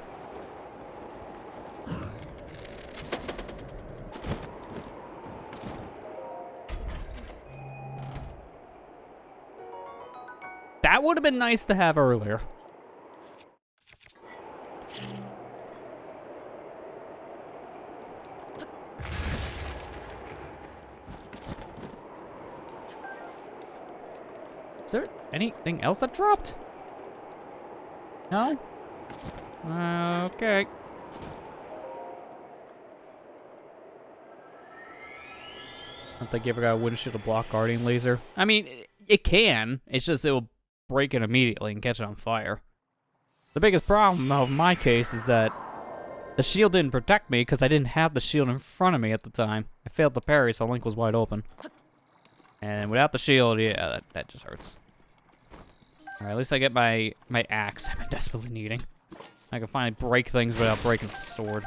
[SPEAKER 1] That would have been nice to have earlier. Is there anything else that dropped? No? Okay. I don't think you ever got a wooden shield to block guardian laser. I mean, it can. It's just it'll break it immediately and catch it on fire. The biggest problem of my case is that the shield didn't protect me because I didn't have the shield in front of me at the time. I failed to parry, so Link was wide open. And without the shield, yeah, that just hurts. Alright, at least I get my axe I've been desperately needing. I can finally break things without breaking the sword.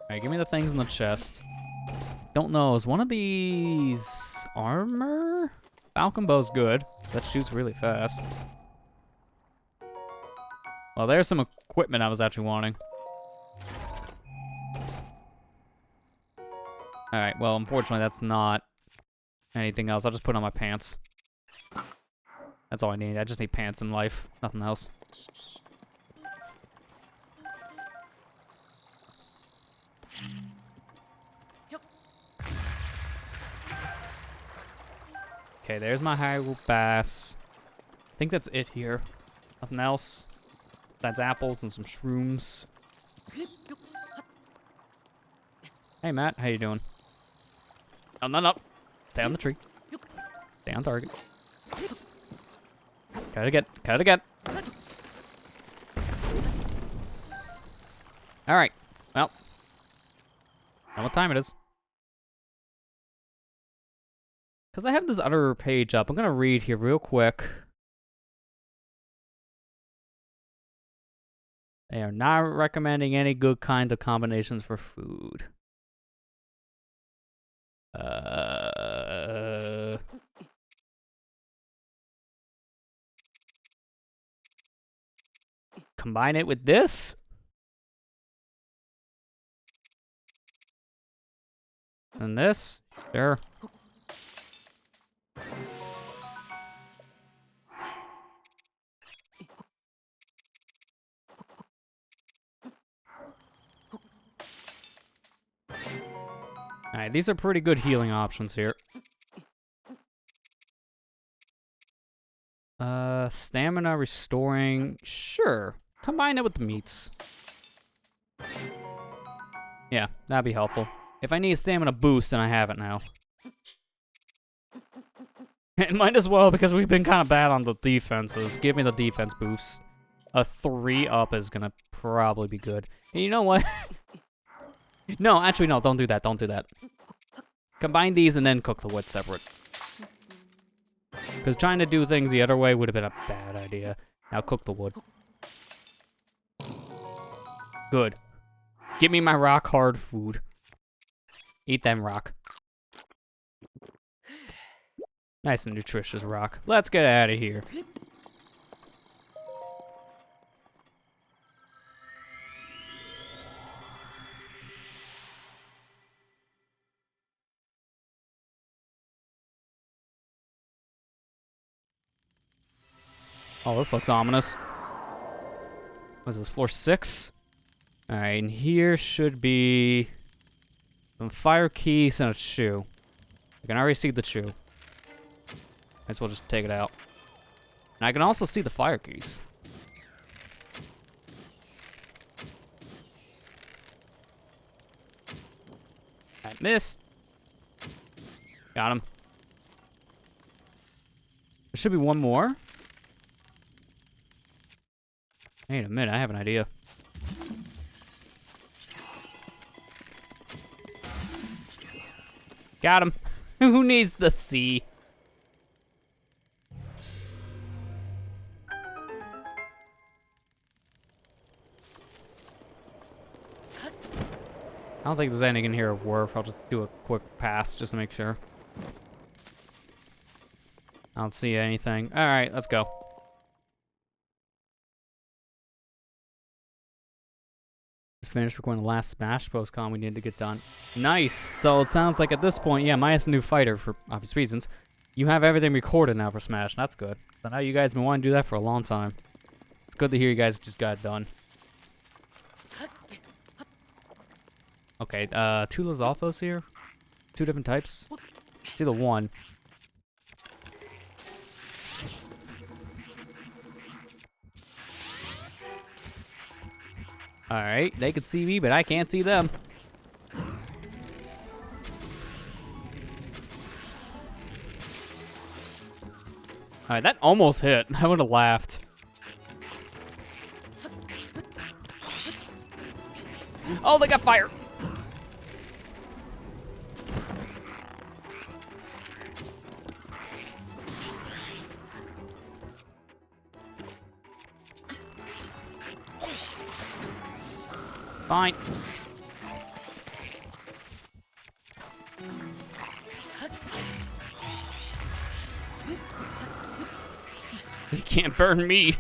[SPEAKER 1] Alright, give me the things in the chest. Don't know, is one of these armor? Falcon bow's good. That shoots really fast. Well, there's some equipment I was actually wanting. Alright, well, unfortunately, that's not anything else. I'll just put on my pants. That's all I need. I just need pants in life. Nothing else. Okay, there's my Hyrule Bass. I think that's it here. Nothing else. That's apples and some shrooms. Hey, Matt. How you doing? Oh, no. Stay on the tree. Stay on target. Cut it again. Alright. Well. I know what time it is. Because I have this other page up. I'm going to read here real quick. They are not recommending any good kinds of combinations for food. Combine it with this? And this? Sure. Alright, these are pretty good healing options here. Stamina restoring. Sure. Combine it with the meats. Yeah, that'd be helpful. If I need a stamina boost, then I have it now. It might as well, because we've been kind of bad on the defenses. Give me the defense boost. A 3-up is gonna probably be good. And you know what? No, actually, no, don't do that, don't do that. Combine these and then cook the wood separate. Because trying to do things the other way would have been a bad idea. Now cook the wood. Good. Give me my rock hard food. Eat them rock. Nice and nutritious rock. Let's get out of here. Oh, this looks ominous. What is this, floor 6? Alright, and here should be some fire keys and a shoe. I can already see the shoe. Might as well just take it out. And I can also see the fire keys. I missed. Got him. There should be one more. Wait a minute, I have an idea. Got him. Who needs the sea? I don't think there's anything in here worth. I'll just do a quick pass just to make sure. I don't see anything. Alright, let's go. Just finished recording the last Smash post-con we needed to get done. Nice! So it sounds like at this point, yeah, minus a new fighter for obvious reasons, you have everything recorded now for Smash, and that's good. So now you guys have been wanting to do that for a long time. It's good to hear you guys just got it done. Okay, 2 Lizalfos here. 2 different types. It's either one. Alright, they can see me, but I can't see them. Alright, that almost hit. I would have laughed. Oh, they got fire. Fine. You can't burn me.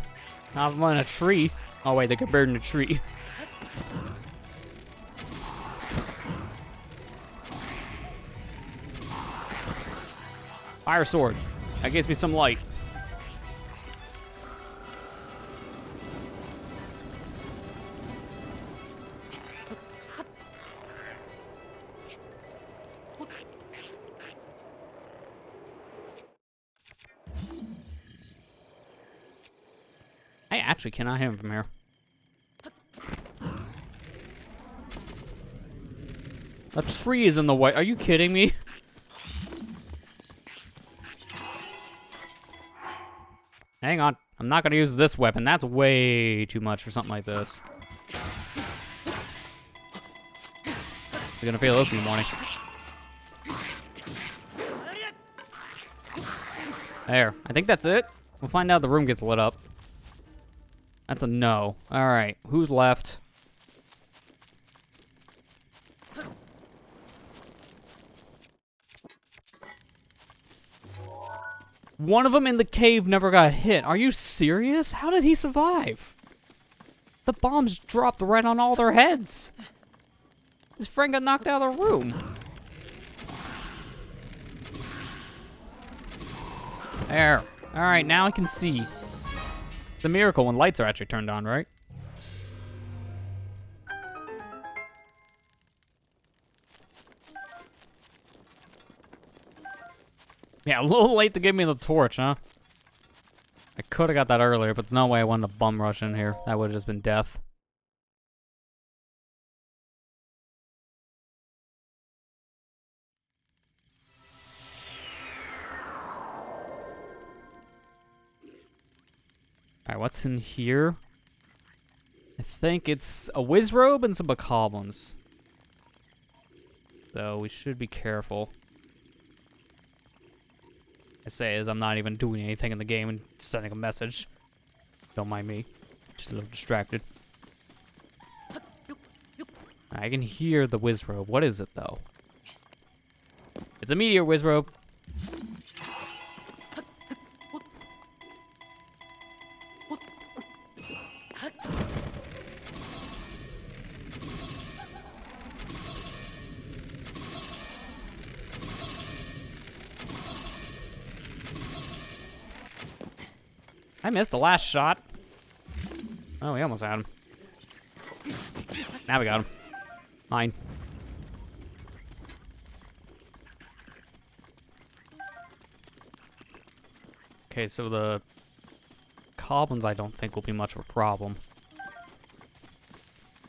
[SPEAKER 1] I'm on a tree. Oh wait, they could burn a tree. Fire sword. That gives me some light. I actually cannot hit him from here. A tree is in the way. Are you kidding me? Hang on. I'm not gonna use this weapon. That's way too much for something like this. You're gonna feel this in the morning. There. I think that's it. We'll find out the room gets lit up. That's a no. Alright. Who's left? One of them in the cave never got hit. Are you serious? How did he survive? The bombs dropped right on all their heads. His friend got knocked out of the room. There. Alright, now I can see. It's a miracle when lights are actually turned on, right? Yeah, a little late to give me the torch, huh? I could have got that earlier, but no way I wanted to bum rush in here. That would have just been death. Alright, what's in here? I think it's a whiz robe and some bokoblins. So we should be careful. I say as I'm not even doing anything in the game and sending a message. Don't mind me. Just a little distracted. I can hear the whiz robe. What is it though? It's a meteor whiz robe. I missed the last shot. Oh, we almost had him. Now we got him. Mine. Okay, so the goblins I don't think will be much of a problem.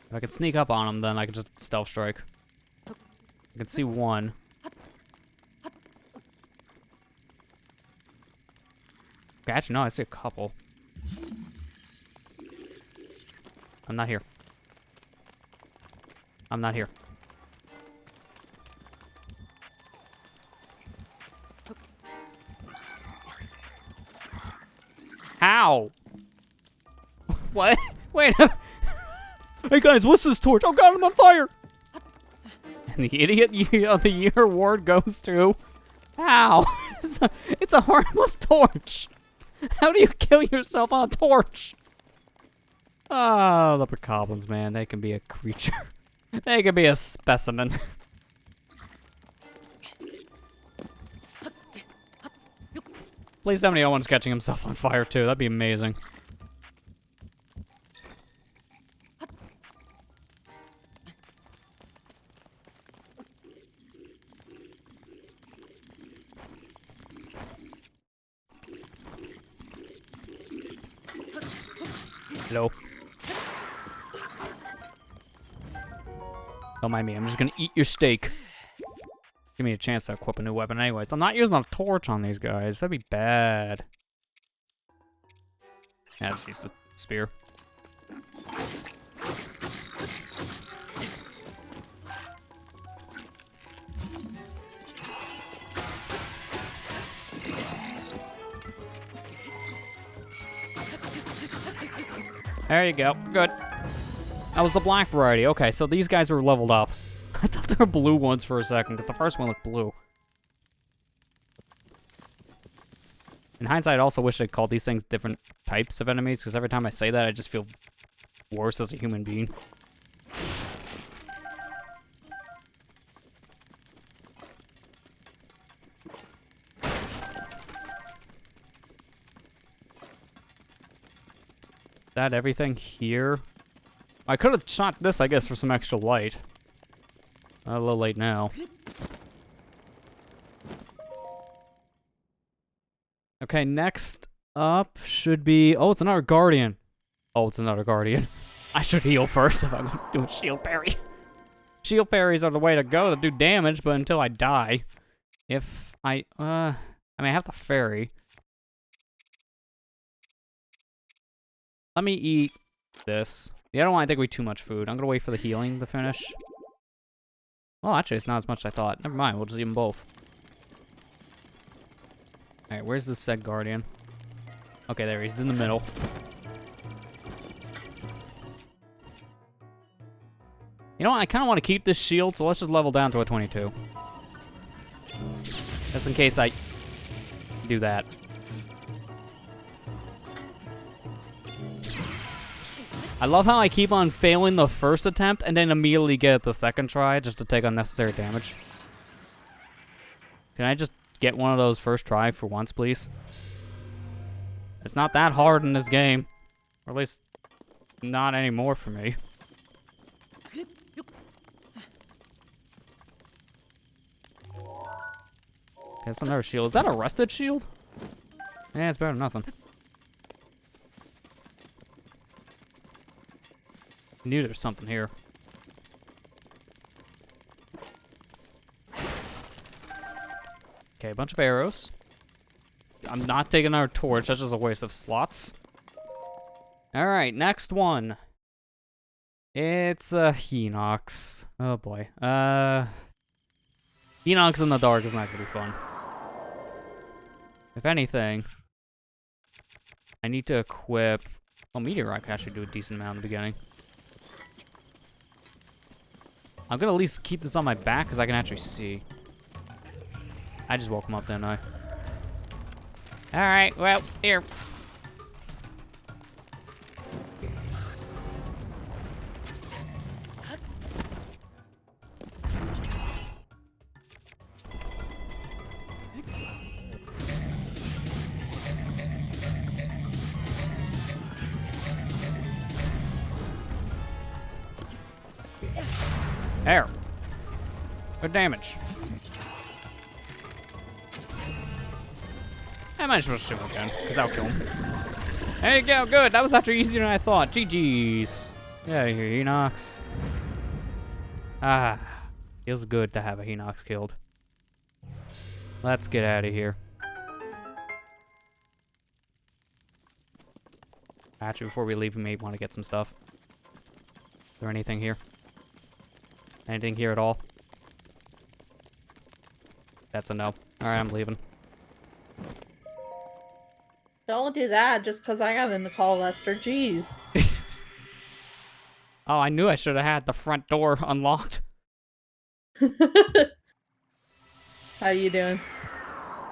[SPEAKER 1] If I could sneak up on them, then I could just stealth strike. I can see one. Actually, no, I see a couple. I'm not here. I'm not here. How? What? Wait. Hey guys, what's this torch? Oh god, I'm on fire! And the idiot of the year award goes to... How? It's a harmless torch. How do you kill yourself on a torch? Oh, the bokoblins, man. They can be a creature. They can be a specimen. Please tell me no one's catching himself on fire, too. That'd be amazing. Hello. Don't mind me, I'm just gonna eat your steak. Give me a chance to equip a new weapon anyways. I'm not using a torch on these guys. That'd be bad. Yeah, just use the spear. There you go. Good. That was the black variety. Okay, so these guys were leveled up. I thought they were blue ones for a second, because the first one looked blue. In hindsight, I also wish I'd called these things different types of enemies, because every time I say that, I just feel worse as a human being. Is that everything here? I could have shot this, I guess, for some extra light. A little late now. Okay, next up should be... Oh, it's another Guardian. Oh, it's another Guardian. I should heal first if I'm going to do a shield parry. Shield parries are the way to go to do damage, but until I die. If I... I mean, I have the fairy. Let me eat this. Yeah, I don't want to take away too much food. I'm going to wait for the healing to finish. Oh, actually, it's not as much as I thought. Never mind, we'll just eat them both. Alright, where's the said Guardian? Okay, there he's in the middle. You know what? I kind of want to keep this shield, so let's just level down to a 22. Just in case I do that. I love how I keep on failing the first attempt and then immediately get it the second try just to take unnecessary damage. Can I just get one of those first try for once, please? It's not that hard in this game. Or at least, not anymore for me. Okay, that's another shield. Is that a rusted shield? Yeah, it's better than nothing. I knew there was something here. Okay, a bunch of arrows. I'm not taking our torch. That's just a waste of slots. Alright, next one. It's Hinox. Oh boy. Hinox in the dark is not gonna be fun. If anything, I need to equip... Oh, Meteorite can actually do a decent amount in the beginning. I'm gonna at least keep this on my back because I can actually see. I just woke him up, didn't I? Alright, well, here. There. Good damage. I might as well shoot him again, because I'll kill him. There you go, good. That was actually easier than I thought. GG's. Yeah, here, Hinox. Ah, feels good to have a Hinox killed. Let's get out of here. Actually, before we leave, we may want to get some stuff. Is there anything here? Anything here at all? That's a no. Alright, I'm leaving.
[SPEAKER 2] Don't do that just because I got in the call, Lester. Jeez.
[SPEAKER 1] Oh, I knew I should have had the front door unlocked.
[SPEAKER 2] How you doing?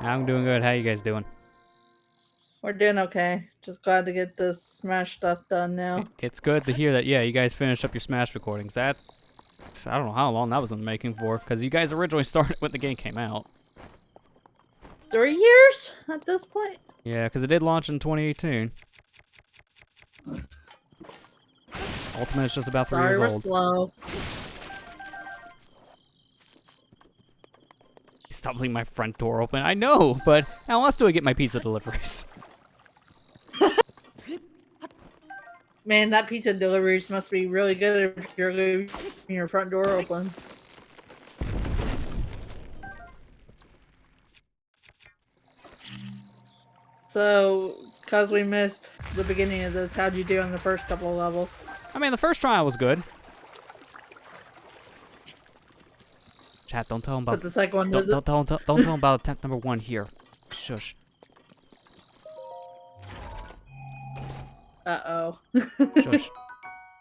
[SPEAKER 1] I'm doing good. How you guys doing?
[SPEAKER 2] We're doing okay. Just glad to get this Smash stuff done now.
[SPEAKER 1] It's good to hear that, yeah, you guys finished up your Smash recordings. That... I don't know how long that was in the making for, because you guys originally started when the game came out.
[SPEAKER 2] 3 years at this point?
[SPEAKER 1] Yeah, because it did launch in 2018. Ultimate is just about 3
[SPEAKER 2] Sorry,
[SPEAKER 1] years
[SPEAKER 2] we're
[SPEAKER 1] old.
[SPEAKER 2] slow.
[SPEAKER 1] Stop leaving my front door open. I know, but how else do I get my pizza deliveries?
[SPEAKER 2] Man, that pizza deliveries must be really good if you're leaving your front door open. So, Because we missed the beginning of this. How'd you do on the first couple of levels?
[SPEAKER 1] I mean, the first trial was good. Chat, don't tell him
[SPEAKER 2] But
[SPEAKER 1] about.
[SPEAKER 2] the second one
[SPEAKER 1] Don't
[SPEAKER 2] doesn't.
[SPEAKER 1] tell him about attempt number 1 here. Shush.
[SPEAKER 2] Uh-oh.
[SPEAKER 1] Shush.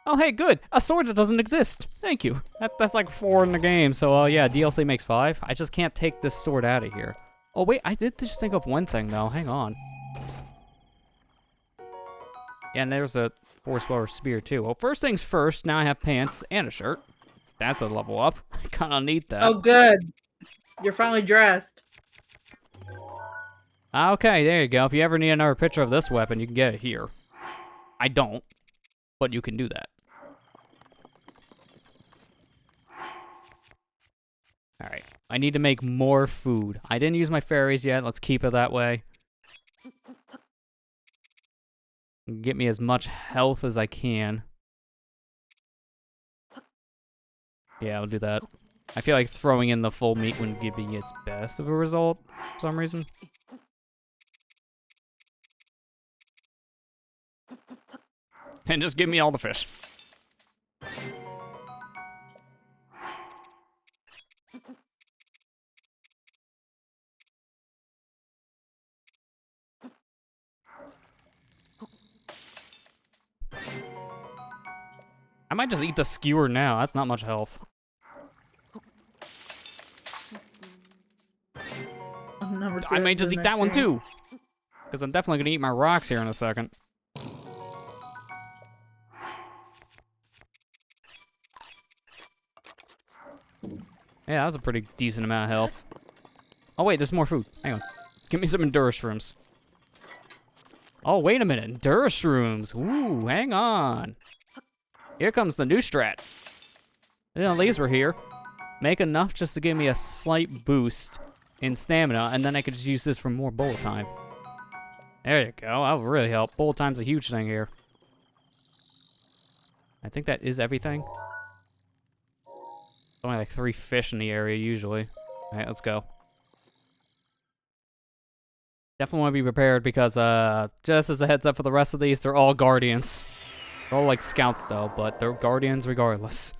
[SPEAKER 1] Oh, hey, good. A sword that doesn't exist. Thank you. That's like 4 in the game, so yeah, DLC makes 5. I just can't take this sword out of here. Oh, wait, I did just think of one thing, though. Hang on. Yeah, and there's a Force Welder Spear, too. Well, first things first, now I have pants and a shirt. That's a level up. I kind of need that.
[SPEAKER 2] Oh, good. You're finally dressed.
[SPEAKER 1] Okay, there you go. If you ever need another picture of this weapon, you can get it here. I don't, but you can do that. Alright, I need to make more food. I didn't use my fairies yet. Let's keep it that way. Get me as much health as I can. Yeah, I'll do that. I feel like throwing in the full meat wouldn't give me its best of a result for some reason. And just give me all the fish. I might just eat the skewer now. That's not much health.
[SPEAKER 2] Number 2
[SPEAKER 1] I may
[SPEAKER 2] is
[SPEAKER 1] just
[SPEAKER 2] the
[SPEAKER 1] eat that
[SPEAKER 2] next
[SPEAKER 1] one
[SPEAKER 2] room.
[SPEAKER 1] too. Because I'm definitely going to eat my rocks here in a second. Yeah, that was a pretty decent amount of health. Oh wait, there's more food. Hang on. Give me some Endurance shrooms. Oh, wait a minute. Endurance shrooms. Ooh, hang on. Here comes the new strat. You know, these were here. Make enough just to give me a slight boost in stamina, and then I could just use this for more bullet time. There you go. That would really help. Bullet time's a huge thing here. I think that is everything. Only like 3 fish in the area usually. Alright, let's go. Definitely want to be prepared because, just as a heads up for the rest of these, they're all guardians. They're all like scouts though, but they're guardians regardless.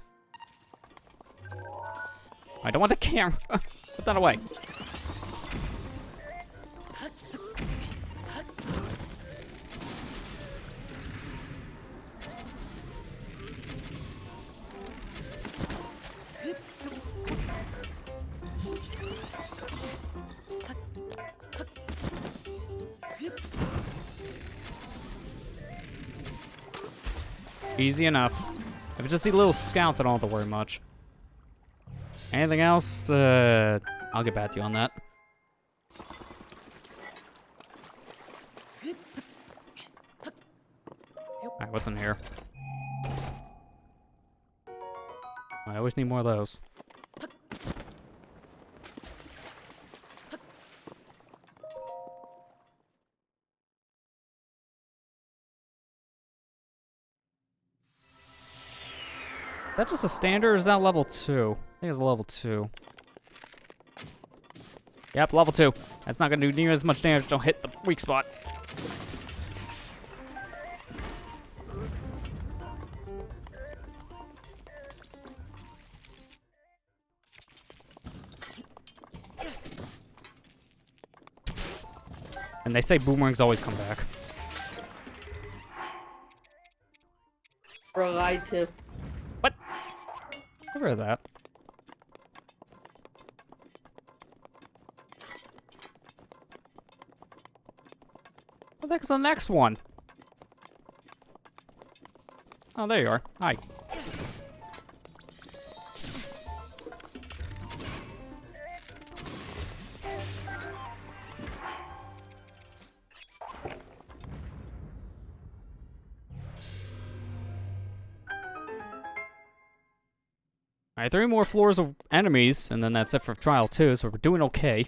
[SPEAKER 1] I don't want the camera. Put that away. Easy enough. If I just see little scouts, I don't have to worry much. Anything else? I'll get back to you on that. Alright, what's in here? I always need more of those. Is that just a standard or is that level 2? I think it's level 2. Yep, level 2. That's not gonna do near as much damage. Don't hit the weak spot. And they say boomerangs always come back.
[SPEAKER 2] We're lied to.
[SPEAKER 1] What? Get rid of that. What the heck's the next one? Oh, there you are. Hi. Alright, 3 more floors of enemies, and then that's it for Trial 2, so we're doing okay.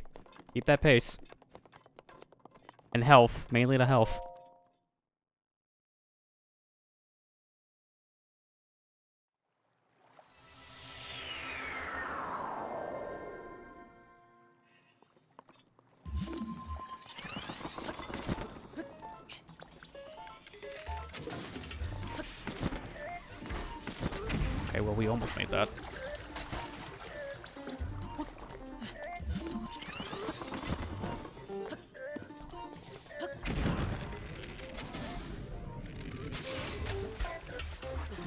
[SPEAKER 1] Keep that pace. And health, mainly the health. we almost made that.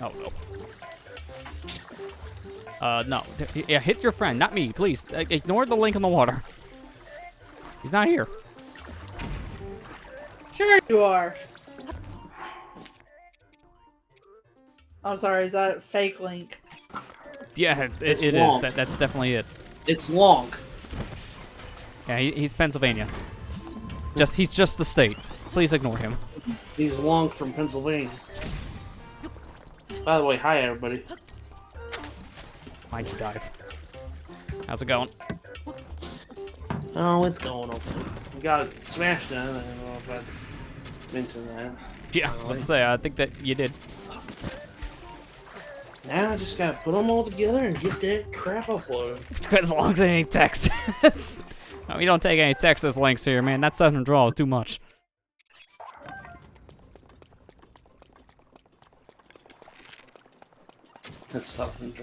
[SPEAKER 1] Oh, no. No. Yeah, hit your friend, not me, please. Ignore the link in the water. He's not here.
[SPEAKER 2] Sure you are. I'm sorry, is that a fake link?
[SPEAKER 1] Yeah, it is. That's definitely it.
[SPEAKER 3] It's long.
[SPEAKER 1] Yeah, he's Pennsylvania. He's just the state. Please ignore him.
[SPEAKER 3] He's long from Pennsylvania. By the way, hi everybody.
[SPEAKER 1] Mind you dive. How's it going?
[SPEAKER 3] Oh, it's going okay. We got it smashed done. I don't know if I mentioned that.
[SPEAKER 1] Yeah, let's say, I think that you did.
[SPEAKER 3] Now I just gotta put them all together and get that crap uploaded.
[SPEAKER 1] As long as it ain't Texas. No, we don't take any Texas links here, man. That Southern drawl is too much.
[SPEAKER 3] That's something.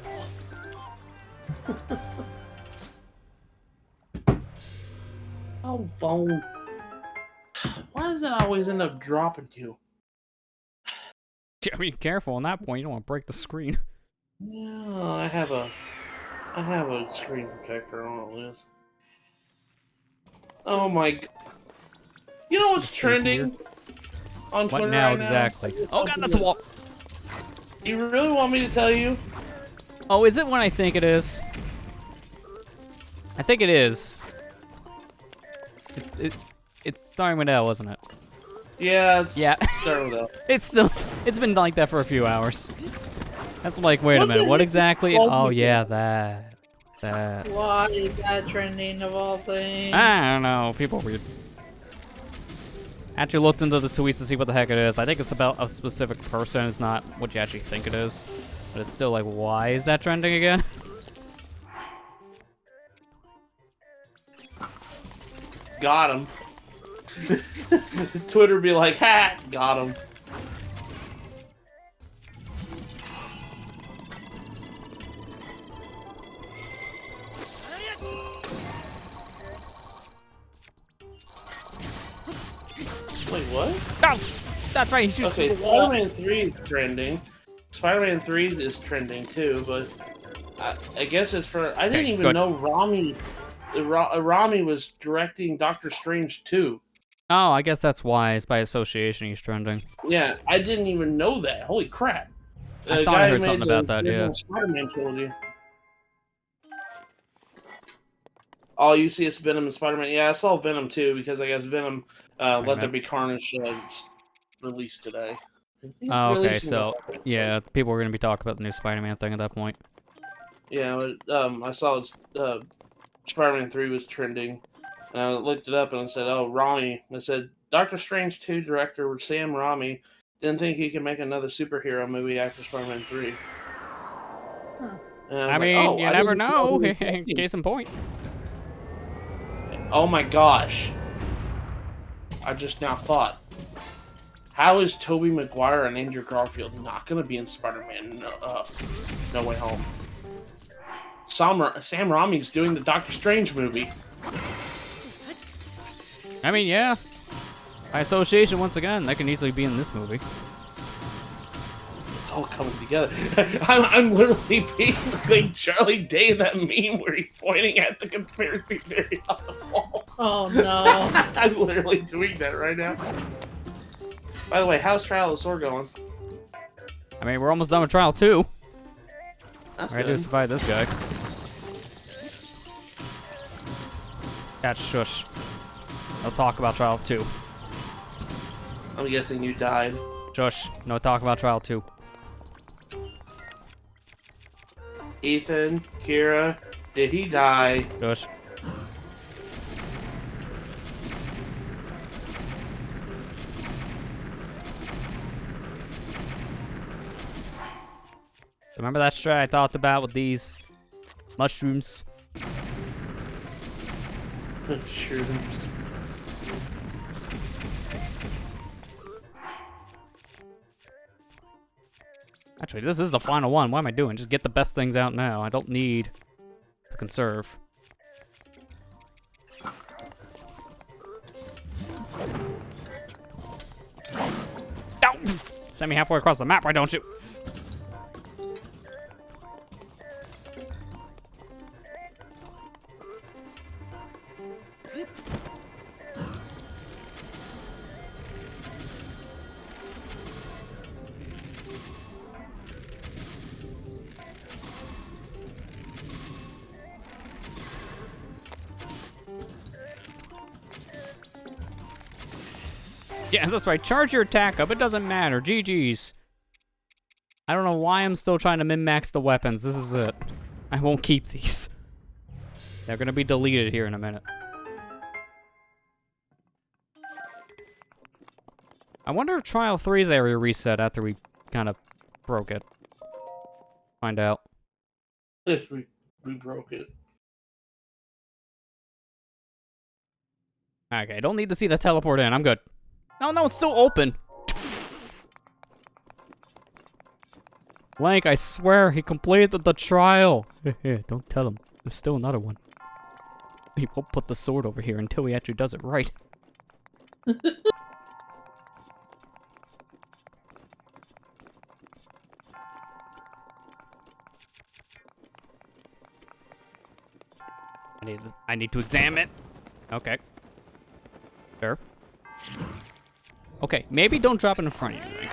[SPEAKER 3] Oh, phone. Why does it always end up dropping you?
[SPEAKER 1] I mean, careful on that point. You don't want to break the screen.
[SPEAKER 3] Yeah, I have a screen protector on all this. Oh my god. You know what's trending on Twitter
[SPEAKER 1] What now
[SPEAKER 3] right
[SPEAKER 1] exactly?
[SPEAKER 3] now?
[SPEAKER 1] Oh god, that's a wall.
[SPEAKER 3] You really want me to tell you?
[SPEAKER 1] Oh, is it when I think it is? I think it is. It's starting with L, isn't it?
[SPEAKER 3] Yeah, it's
[SPEAKER 1] Yeah.
[SPEAKER 3] starting with that.
[SPEAKER 1] It's been like that for a few hours. That's like, wait a minute, what exactly? Oh yeah, that.
[SPEAKER 2] Why is that trending of all things?
[SPEAKER 1] I don't know, people are weird. Actually looked into the tweets to see what the heck it is. I think it's about a specific person, it's not what you actually think it is. But it's still like, why is that trending again?
[SPEAKER 3] Got him. Twitter be like, ha, got him. Wait, what?
[SPEAKER 1] Oh, that's right, he shoots
[SPEAKER 3] Okay,
[SPEAKER 1] through the wall.
[SPEAKER 3] Spider-Man 3 is trending. Spider-Man 3 is trending too, but I guess it's for... I didn't even know Rami was directing Doctor Strange 2.
[SPEAKER 1] Oh, I guess that's why. It's by association he's trending.
[SPEAKER 3] Yeah, I didn't even know that. Holy crap.
[SPEAKER 1] I thought I heard something about that, yeah.
[SPEAKER 3] Spider-Man trilogy. Oh, you see it's Venom and Spider-Man. Yeah, I saw Venom too, because I guess Venom Let There Be Carnage released today.
[SPEAKER 1] Oh, okay, so, yeah, people were going to be talking about the new Spider-Man thing at that point.
[SPEAKER 3] Yeah, I saw Spider-Man 3 was trending, and I looked it up and it said, oh, Rami. It said, Doctor Strange 2 director Sam Raimi didn't think he could make another superhero movie after Spider-Man 3.
[SPEAKER 2] Huh.
[SPEAKER 1] I mean, you never know. Case in point.
[SPEAKER 3] Oh my gosh. I just now thought. How is Tobey Maguire and Andrew Garfield not going to be in Spider-Man No Way Home? Sam Raimi's doing the Doctor Strange movie.
[SPEAKER 1] I mean, yeah. By association, once again, they can easily be in this movie.
[SPEAKER 3] It's all coming together. I'm literally being like Charlie Day in that meme where he's pointing at the conspiracy theory on the wall.
[SPEAKER 2] Oh no.
[SPEAKER 3] I'm literally doing that right now. By the way, how's Trial of the Sword going?
[SPEAKER 1] I mean, we're almost done with Trial 2.
[SPEAKER 3] That's
[SPEAKER 1] Ready to
[SPEAKER 3] good.
[SPEAKER 1] survive this guy. That's shush. No talk about Trial 2.
[SPEAKER 3] I'm guessing you died.
[SPEAKER 1] Shush. No talk about Trial 2.
[SPEAKER 3] Ethan, Kira, did he die?
[SPEAKER 1] Shush. Remember that strat I talked about with these mushrooms?
[SPEAKER 3] Shrooms.
[SPEAKER 1] Actually, this is the final one. What am I doing? Just get the best things out now. I don't need to conserve. Ow! Send me halfway across the map, why don't you? Yeah, that's right. Charge your attack up. It doesn't matter. GG's. I don't know why I'm still trying to min-max the weapons. This is it. I won't keep these. They're gonna be deleted here in a minute. I wonder if Trial 3's area reset after we kind of broke it. Find out.
[SPEAKER 3] If we broke it.
[SPEAKER 1] Okay, don't need to see the teleport in. I'm good. No, it's still open. Link, I swear, he completed the trial. Don't tell him. There's still another one. He won't put the sword over here until he actually does it right. I need to examine. Okay. Sure. Okay, maybe don't drop it in front of you, Link.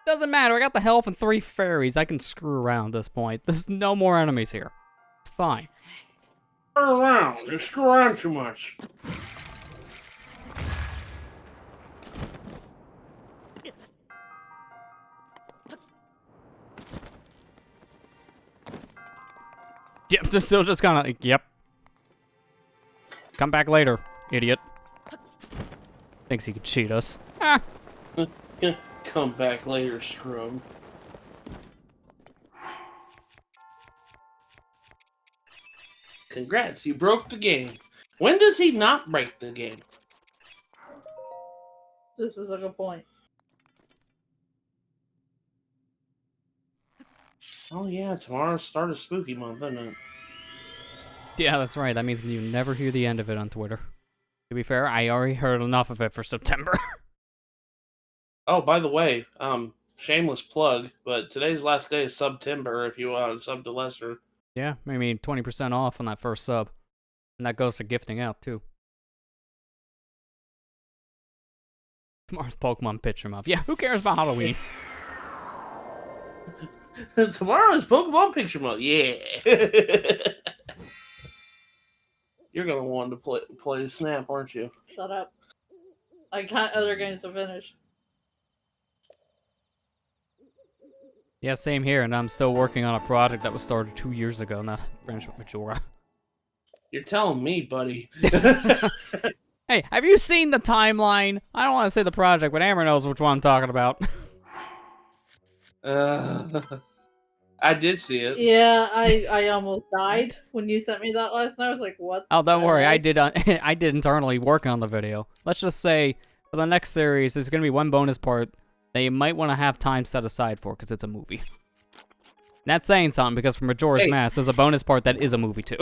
[SPEAKER 1] Doesn't matter, I got the health and 3 fairies. I can screw around at this point. There's no more enemies here. It's fine.
[SPEAKER 3] Screw around. You screw around too much.
[SPEAKER 1] Yep, they're still just kind of like, yep. Come back later, idiot. Thinks he could cheat us. Ah.
[SPEAKER 3] Come back later, scrub. Congrats, you broke the game. When does he not break the game?
[SPEAKER 2] This is a good point.
[SPEAKER 3] Oh yeah, tomorrow's start of spooky month, isn't it?
[SPEAKER 1] Yeah, that's right. That means you never hear the end of it on Twitter. To be fair, I already heard enough of it for September.
[SPEAKER 3] Oh, by the way, shameless plug, but today's last day is September if you want to sub to Lester.
[SPEAKER 1] Yeah, I mean 20% off on that first sub. And that goes to gifting out, too. Tomorrow's Pokemon Picture Month. Yeah, who cares about Halloween?
[SPEAKER 3] Tomorrow is Pokemon Picture Month. Yeah. You're gonna want to play Snap, aren't you?
[SPEAKER 2] Shut up. I got other games to finish.
[SPEAKER 1] Yeah, same here, and I'm still working on a project that was started 2 years ago, not finished with Majora.
[SPEAKER 3] You're telling me, buddy.
[SPEAKER 1] Hey, have you seen the timeline? I don't want to say the project, but Amber knows which one I'm talking about.
[SPEAKER 3] I did see it.
[SPEAKER 2] Yeah, I almost died when you sent me that last night. I was like, what?
[SPEAKER 1] Oh, don't worry, I
[SPEAKER 2] heck?
[SPEAKER 1] I did internally working on the video. Let's just say, for the next series, there's going to be one bonus part that you might want to have time set aside for, because it's a movie. That's saying something, because for Majora's Mask, there's a bonus part that is a movie, too.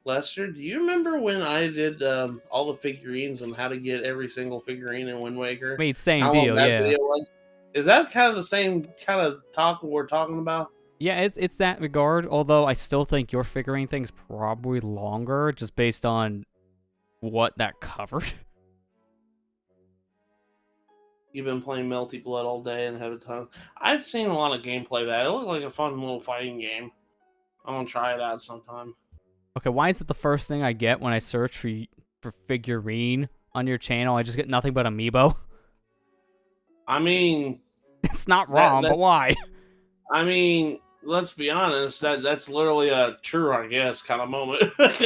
[SPEAKER 3] Lester, do you remember when I did all the figurines and how to get every single figurine in Wind Waker?
[SPEAKER 1] I mean, same
[SPEAKER 3] How long
[SPEAKER 1] deal,
[SPEAKER 3] that
[SPEAKER 1] yeah.
[SPEAKER 3] video was? Is that kind of the same kind of talk we're talking about?
[SPEAKER 1] Yeah, it's that regard, although I still think your figurine thing's probably longer, just based on what that covered.
[SPEAKER 3] You've been playing Melty Blood all day and have a ton. I've seen a lot of gameplay of that. It looked like a fun little fighting game. I'm gonna try it out sometime.
[SPEAKER 1] Okay, why is it the first thing I get when I search for figurine on your channel? I just get nothing but amiibo.
[SPEAKER 3] I mean,
[SPEAKER 1] It's not wrong, but why?
[SPEAKER 3] I mean, let's be honest. That's literally a true, I guess, kind of moment.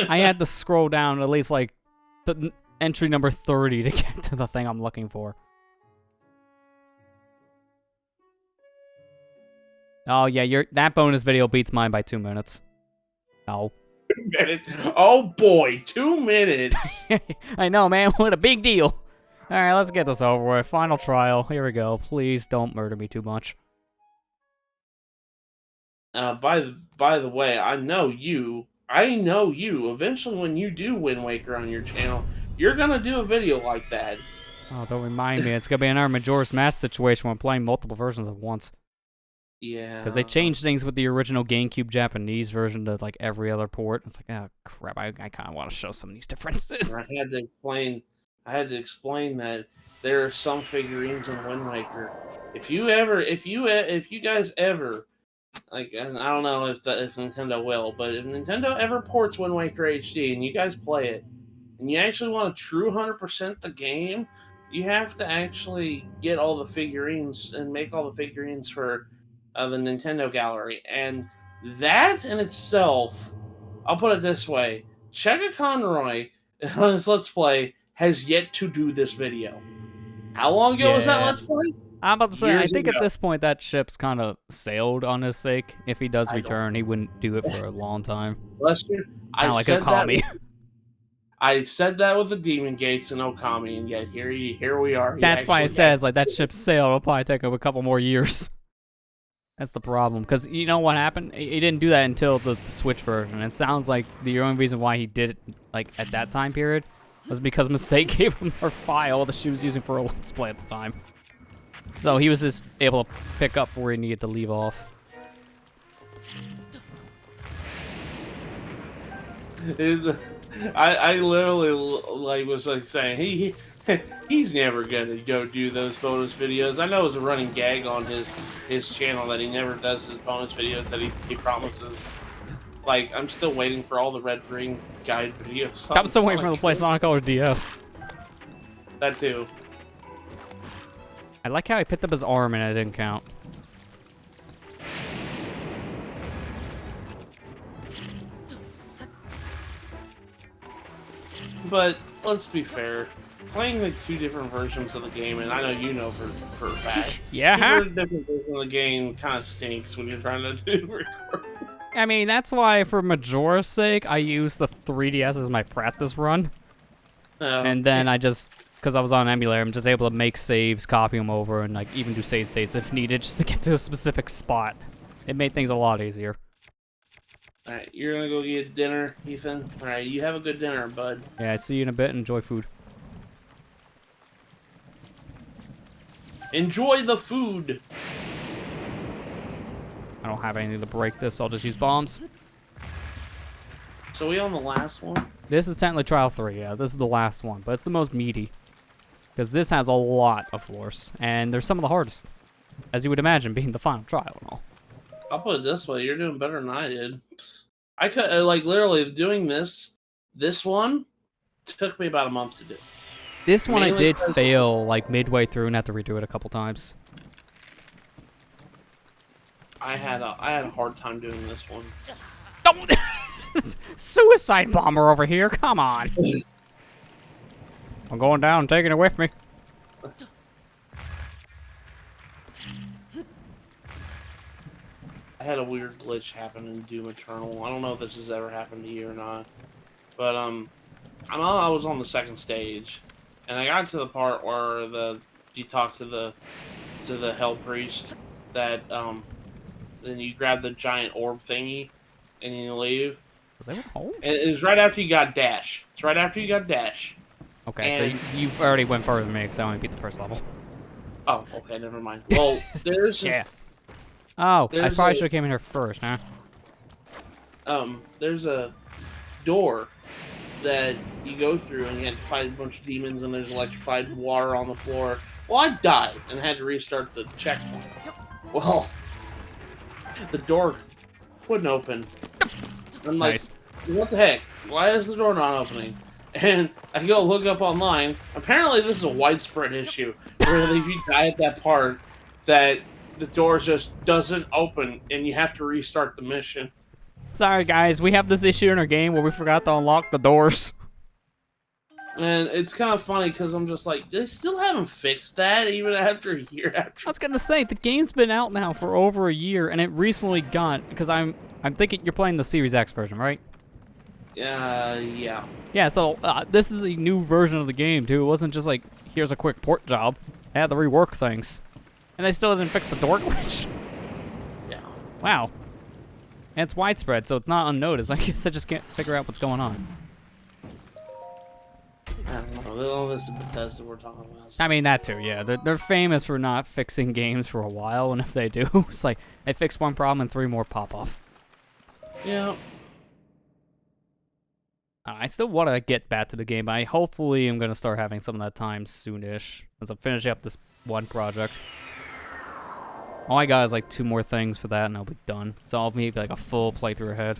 [SPEAKER 1] I had to scroll down at least like the entry number 30 to get to the thing I'm looking for. Oh yeah, that bonus video beats mine by 2 minutes. No.
[SPEAKER 3] 2 minutes. Oh boy, 2 minutes.
[SPEAKER 1] I know, man. What a big deal. Alright, let's get this over with. Final trial. Here we go. Please don't murder me too much.
[SPEAKER 3] By the way, I know you. Eventually, when you do Wind Waker on your channel, you're gonna do a video like that.
[SPEAKER 1] Oh, don't remind me. It's gonna be another Majora's Mask situation when I'm playing multiple versions at once.
[SPEAKER 3] Yeah.
[SPEAKER 1] Because they changed things with the original GameCube Japanese version to like every other port. It's like, oh crap! I kind of want to show some of these differences.
[SPEAKER 3] I had to explain that there are some figurines in Wind Waker. If you guys ever, like, and I don't know if Nintendo will, but if Nintendo ever ports Wind Waker HD and you guys play it, and you actually want to true 100% the game, you have to actually get all the figurines and make all the figurines for the Nintendo gallery. And that in itself, I'll put it this way, Chega Conroy on his Let's Play has yet to do this video. How long ago was that
[SPEAKER 1] Yeah.
[SPEAKER 3] Let's Play?
[SPEAKER 1] I'm about to say, I
[SPEAKER 3] Years
[SPEAKER 1] think
[SPEAKER 3] ago.
[SPEAKER 1] at this point that ship's kind of sailed on his sake. If he does
[SPEAKER 3] I don't-
[SPEAKER 1] return, he wouldn't do it for a long time.
[SPEAKER 3] Lester,
[SPEAKER 1] Kind of like Okami.
[SPEAKER 3] I said that with the Demon Gates and Okami, and yet here we are. He
[SPEAKER 1] That's why it
[SPEAKER 3] actually
[SPEAKER 1] says, like, that ship's sailed. It'll probably take him a couple more years. That's the problem. Because you know what happened? He didn't do that until the Switch version. It sounds like the only reason why he did it, like, at that time period was because Mistake gave him her file that she was using for a Let's Play at the time. So he was just able to pick up where he needed to leave off.
[SPEAKER 3] I literally like was like saying he's never gonna go do those bonus videos. I know it's a running gag on his channel that he never does his bonus videos that he promises. Like, I'm still waiting for all the red ring guide videos.
[SPEAKER 1] I'm still waiting for him to play Sonic Colors DS.
[SPEAKER 3] That too.
[SPEAKER 1] I like how he picked up his arm and it didn't count.
[SPEAKER 3] But let's be fair. Playing like two different versions of the game, and I know you know for a fact.
[SPEAKER 1] Yeah,
[SPEAKER 3] Two different versions of the game kind of stinks when you're trying to do recordings.
[SPEAKER 1] I mean, that's why, for Majora's sake, I use the 3DS as my practice run. And then I just, because I was on emulator, I'm just able to make saves, copy them over, and like even do save states if needed, just to get to a specific spot. It made things a lot easier.
[SPEAKER 3] Alright, you're gonna go get dinner, Ethan. Alright, you have a good dinner, bud.
[SPEAKER 1] Yeah, I see you in a bit. Enjoy food.
[SPEAKER 3] Enjoy the food!
[SPEAKER 1] I don't have anything to break this, so I'll just use bombs.
[SPEAKER 3] So we on the last one?
[SPEAKER 1] This is technically Trial 3, yeah. This is the last one, but it's the most meaty. Because this has a lot of floors, and they're some of the hardest. As you would imagine, being the final trial and all.
[SPEAKER 3] I'll put it this way, you're doing better than I did. I could, like, literally, doing this one took me about a month to do.
[SPEAKER 1] This one I
[SPEAKER 3] Mainly
[SPEAKER 1] did
[SPEAKER 3] because-
[SPEAKER 1] fail, like, midway through and had to redo it a couple times.
[SPEAKER 3] I had a hard time doing this one.
[SPEAKER 1] Oh! Suicide bomber over here, come on! I'm going down, taking it with me.
[SPEAKER 3] I had a weird glitch happen in Doom Eternal. I don't know if this has ever happened to you or not, but I was on the second stage, and I got to the part where you talk to the Hell Priest, that then you grab the giant orb thingy, and then you leave.
[SPEAKER 1] Was that home?
[SPEAKER 3] And it was right after you got Dash. It's right after you got Dash.
[SPEAKER 1] Okay,
[SPEAKER 3] And-
[SPEAKER 1] so you already went further than me because I only beat the first level.
[SPEAKER 3] Oh, okay, never mind. Well, there's
[SPEAKER 1] Yeah. Oh, I
[SPEAKER 3] There's
[SPEAKER 1] probably
[SPEAKER 3] a-
[SPEAKER 1] should have came in here first, huh?
[SPEAKER 3] there's a door that you go through, and you had to fight a bunch of demons, and there's electrified water on the floor. Well, I died and had to restart the checkpoint. Well, the door wouldn't open. I'm like,
[SPEAKER 1] Nice.
[SPEAKER 3] what the heck? Why is the door not opening? And I go look up online. Apparently, this is a widespread issue where if you die at that part, that the door just doesn't open, and you have to restart the mission.
[SPEAKER 1] Sorry, guys, we have this issue in our game where we forgot to unlock the doors.
[SPEAKER 3] And it's kind of funny because I'm just like, they still haven't fixed that even after a year after.
[SPEAKER 1] I was gonna say, the game's been out now for over a year, and it recently got, because I'm thinking you're playing the Series X version, right?
[SPEAKER 3] Yeah.
[SPEAKER 1] Yeah, so this is a new version of the game, too. It wasn't just like, here's a quick port job. They had to rework things. And they still didn't fix the door glitch.
[SPEAKER 3] Yeah.
[SPEAKER 1] Wow. And it's widespread, so it's not unnoticed. I guess I just can't figure out what's going on.
[SPEAKER 3] I don't know. All this is Bethesda we're talking about.
[SPEAKER 1] I mean, that too, yeah. They're famous for not fixing games for a while, and if they do, it's like, they fix one problem and 3 more pop off.
[SPEAKER 3] Yeah.
[SPEAKER 1] I still want to get back to the game, but I hopefully am going to start having some of that time soonish, since I'm finishing up this one project. All I got is like 2 more things for that, and I'll be done. So I'll maybe like a full playthrough ahead.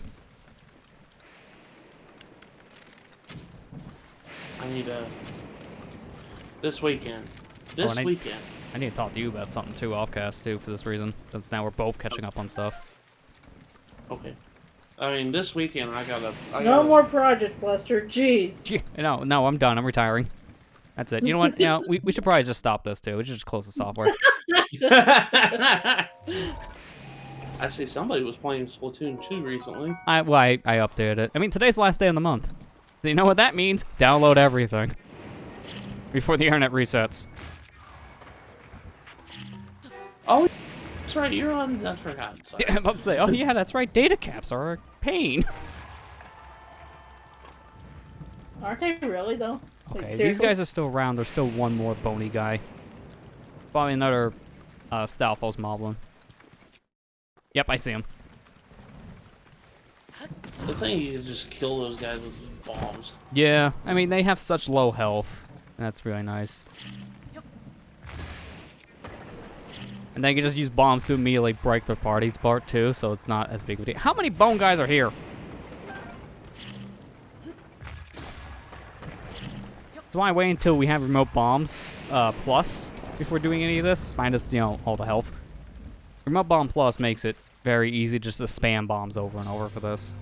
[SPEAKER 3] I need this weekend. This weekend.
[SPEAKER 1] I need to talk to you about something too, offcast too, for this reason, since now we're both catching up on stuff.
[SPEAKER 3] Okay. I mean, this weekend I gotta.
[SPEAKER 2] No more projects, Lester. Jeez.
[SPEAKER 1] No, I'm done. I'm retiring. That's it. You know what? We should probably just stop this too. We should just close the software.
[SPEAKER 3] I see somebody was playing Splatoon 2 recently.
[SPEAKER 1] I updated it. I mean, today's the last day of the month. So you know what that means? Download everything before the internet resets.
[SPEAKER 3] Oh, that's right. You're on. I forgot. Sorry.
[SPEAKER 1] I'm about to say, oh yeah, that's right. Data caps are a pain.
[SPEAKER 2] Aren't they really, though?
[SPEAKER 1] Okay,
[SPEAKER 2] Like,
[SPEAKER 1] these
[SPEAKER 2] seriously?
[SPEAKER 1] guys are still around. There's still one more bony guy. Probably another Stalfos moblin. Yep, I see him.
[SPEAKER 3] The thing you can just kill those guys with bombs.
[SPEAKER 1] Yeah, I mean, they have such low health. That's really nice. And they can just use bombs to immediately break their parties apart too, so it's not as big of a deal. How many bone guys are here? So why wait until we have remote bombs plus before doing any of this? Minus, all the health. Remote bomb plus makes it very easy just to spam bombs over and over for this.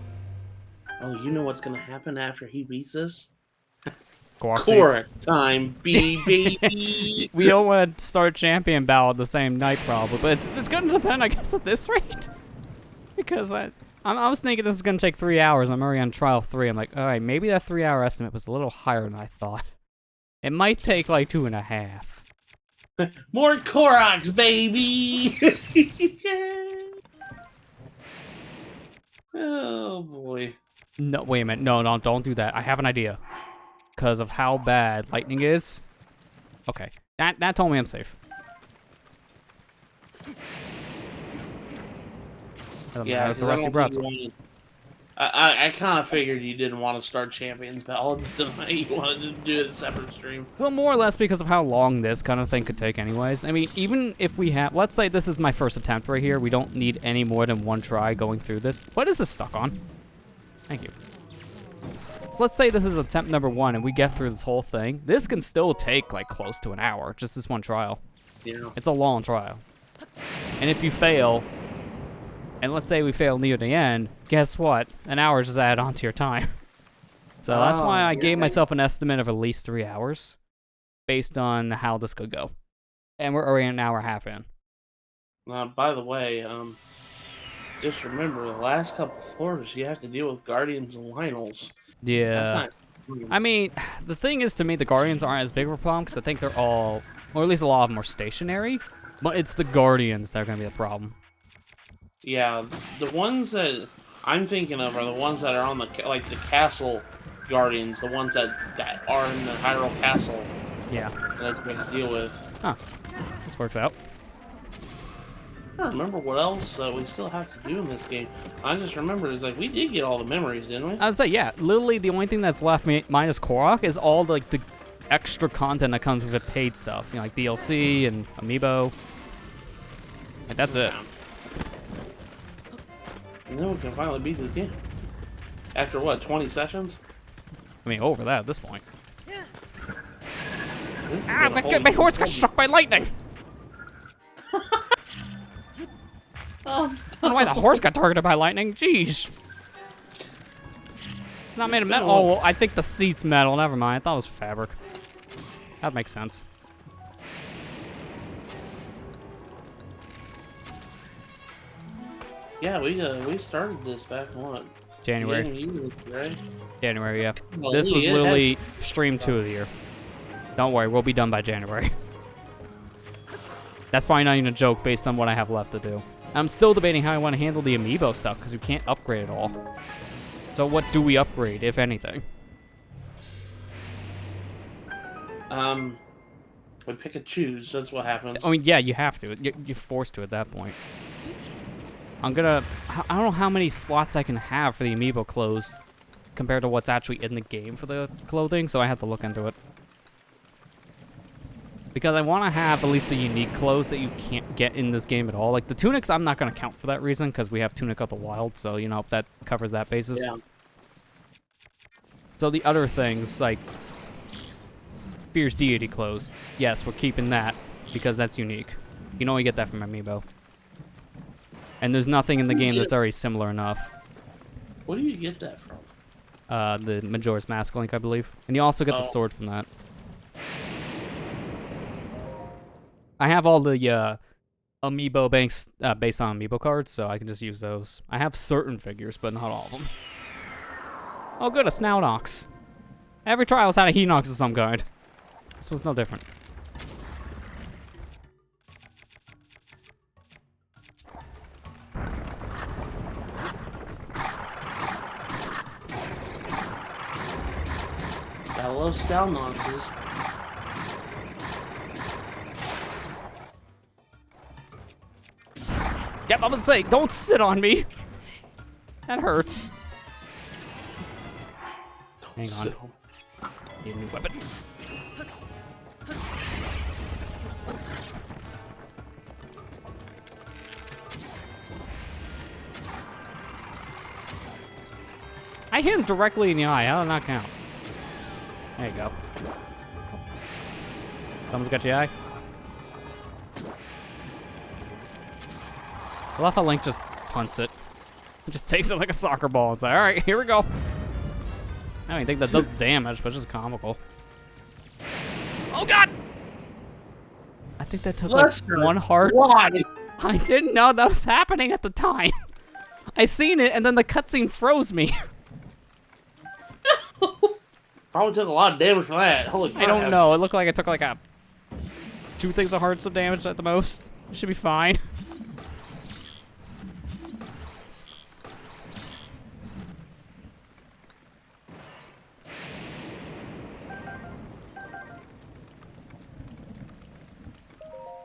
[SPEAKER 3] Oh, you know what's gonna happen after he beats us?
[SPEAKER 1] Korok
[SPEAKER 3] Korok time, baby.
[SPEAKER 1] We don't want to start champion battle at the same night, probably, but it's going to depend, I guess, at this rate. Because I was thinking this is going to take 3 hours. I'm already on trial 3. I'm like, all right, maybe that 3-hour estimate was a little higher than I thought. It might take like 2.5.
[SPEAKER 3] More Koroks, baby. Oh boy.
[SPEAKER 1] No, wait a minute. No, don't do that. I have an idea. Because of how bad lightning is. Okay, that told me I'm safe.
[SPEAKER 3] Yeah,
[SPEAKER 1] it's a rusty pretzel.
[SPEAKER 3] I kind of figured you didn't want to start Champions Ballad tonight. You wanted to do it a separate stream.
[SPEAKER 1] Well, more or less because of how long this kind of thing could take anyways. I mean, even if we have... Let's say this is my first attempt right here. We don't need any more than 1 try going through this. What is this stuck on? Thank you. So let's say this is attempt number 1 and we get through this whole thing. This can still take like close to an hour, just this one trial.
[SPEAKER 3] Yeah.
[SPEAKER 1] It's a long trial. And if you fail, and let's say we fail near the end, guess what? An hour just added onto your time. So that's why I gave myself an estimate of at least 3 hours based on how this could go. And we're already an hour and a half in.
[SPEAKER 3] By the way, just remember the last couple floors you have to deal with Guardians and Lionels.
[SPEAKER 1] Yeah. I mean, the thing is, to me, the Guardians aren't as big of a problem because I think they're all, or at least a lot of them are stationary. But it's the Guardians that are going to be the problem.
[SPEAKER 3] Yeah, the ones that I'm thinking of are the ones that are on the the castle Guardians, the ones that are in the Hyrule Castle.
[SPEAKER 1] Yeah.
[SPEAKER 3] That's going to deal with.
[SPEAKER 1] Huh. This works out.
[SPEAKER 3] I don't remember what else we still have to do in this game. I just remember it's like we did get all the memories, didn't we?
[SPEAKER 1] I would say, yeah. Literally, the only thing that's left minus Korok is all the extra content that comes with the paid stuff. Like DLC and Amiibo. Like, that's it.
[SPEAKER 3] And then we can finally beat this game. After what, 20 sessions?
[SPEAKER 1] I mean, over that at this point.
[SPEAKER 3] This is
[SPEAKER 1] My horse got struck by lightning!
[SPEAKER 2] Oh,
[SPEAKER 1] I don't know why the horse got targeted by lightning. Jeez. Not made of metal. Oh, well, I think the seat's metal. Never mind. I thought it was fabric. That makes sense.
[SPEAKER 3] Yeah, we started this back in what,
[SPEAKER 1] January.
[SPEAKER 3] Yeah, you, right?
[SPEAKER 1] January, yeah.
[SPEAKER 3] Well,
[SPEAKER 1] This was
[SPEAKER 3] yeah,
[SPEAKER 1] literally stream 2 of the year. Don't worry, we'll be done by January. That's probably not even a joke based on what I have left to do. I'm still debating how I want to handle the amiibo stuff because we can't upgrade it all. So what do we upgrade, if anything?
[SPEAKER 3] We pick and choose. That's what happens.
[SPEAKER 1] I mean, yeah, you have to. You're forced to at that point. I'm gonna... I don't know how many slots I can have for the amiibo clothes compared to what's actually in the game for the clothing, so I have to look into it. Because I want to have at least the unique clothes that you can't get in this game at all. Like, the tunics, I'm not going to count for that reason, because we have Tunic of the Wild, so, you know, that covers that basis.
[SPEAKER 3] Yeah.
[SPEAKER 1] So the other things, like Fierce Deity clothes, yes, we're keeping that, because that's unique. You can only get that from Amiibo. And there's nothing in the game that's already similar enough.
[SPEAKER 3] Where do you get that from?
[SPEAKER 1] The Majora's Mask link, I believe. And you also get the sword from that. I have all the Amiibo banks based on Amiibo cards, so I can just use those. I have certain figures, but not all of them. Oh good, a Snoutox. Every trial's had a Hinox of some kind. This one's no different.
[SPEAKER 3] I love Snoutoxes.
[SPEAKER 1] Yep, I'm gonna say, don't sit on me. That hurts. Hang on. Need a new weapon. I hit him directly in the eye. How did that not count? There you go. Someone's got your eye. I love how Link just punts it. He just takes it like a soccer ball. It's like, alright, here we go. I don't even think that does damage, but it's just comical. Oh god! I think that took like one heart.
[SPEAKER 3] Why?
[SPEAKER 1] I didn't know that was happening at the time. I seen it, and then the cutscene froze me.
[SPEAKER 3] Probably took a lot of damage from that. Holy crap.
[SPEAKER 1] I don't know. It looked like I took like a 2 things of hearts of damage at the most. It should be fine.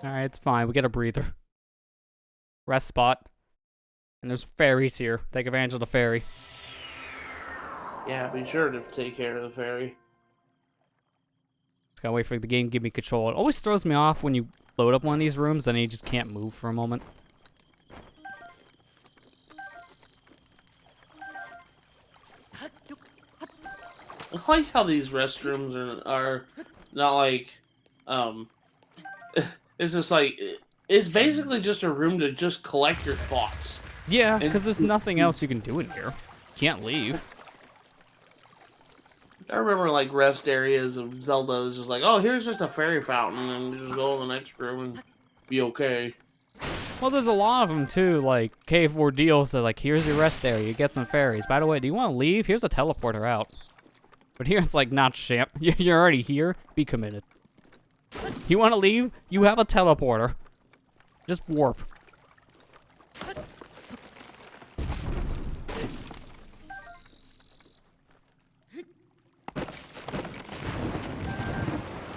[SPEAKER 1] Alright, it's fine. We get a breather. Rest spot. And there's fairies here. Take advantage of the fairy.
[SPEAKER 3] Yeah, be sure to take care of the fairy.
[SPEAKER 1] Just gotta wait for the game to give me control. It always throws me off when you load up one of these rooms and you just can't move for a moment.
[SPEAKER 3] I like how these restrooms are not like, it's just like, it's basically just a room to just collect your thoughts.
[SPEAKER 1] Yeah, because there's nothing else you can do in here. You can't leave.
[SPEAKER 3] I remember like rest areas of Zelda is just like, oh, here's just a fairy fountain, and just go to the next room and be okay.
[SPEAKER 1] Well, there's a lot of them too, like Cave Ordeal, so like, here's your rest area, you get some fairies. By the way, do you want to leave? Here's a teleporter out. But here it's like, not champ. You're already here, be committed. You want to leave? You have a teleporter. Just warp.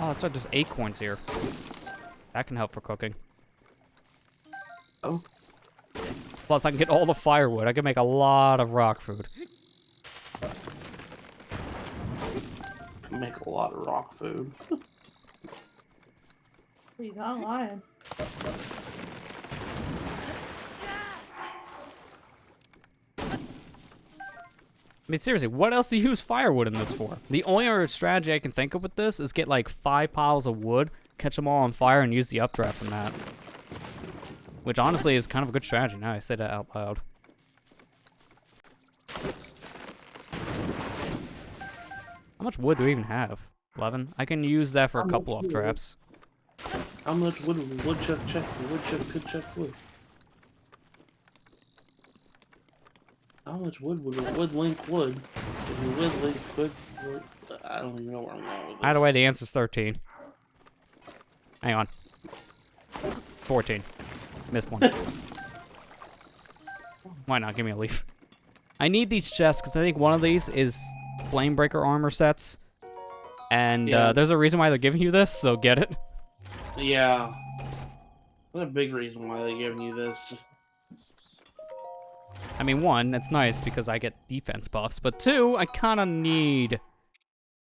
[SPEAKER 1] Oh, that's right, there's acorns here. That can help for cooking.
[SPEAKER 3] Oh.
[SPEAKER 1] Plus, I can get all the firewood. I can make a lot of rock food.
[SPEAKER 3] Make a lot of rock food.
[SPEAKER 2] He's not lying.
[SPEAKER 1] I mean, seriously, what else do you use firewood in this for? The only other strategy I can think of with this is get like 5 piles of wood, catch them all on fire, and use the updraft from that. Which honestly is kind of a good strategy now I say that out loud. How much wood do we even have? 11? I can use that for a couple of traps.
[SPEAKER 3] How much wood will woodchuck check? The woodchuck could check wood. How much wood would a wood link wood? If a wood link could, I don't even know where I'm going with this.
[SPEAKER 1] Either way, the answer's 13. Hang on. 14. Missed one. Why not? Give me a leaf. I need these chests because I think one of these is Flamebreaker armor sets. And
[SPEAKER 3] Yeah.
[SPEAKER 1] there's a reason why they're giving you this, so get it.
[SPEAKER 3] Yeah. That's a big reason why they're giving you this.
[SPEAKER 1] I mean, one, it's nice because I get defense buffs, but two, I kind of need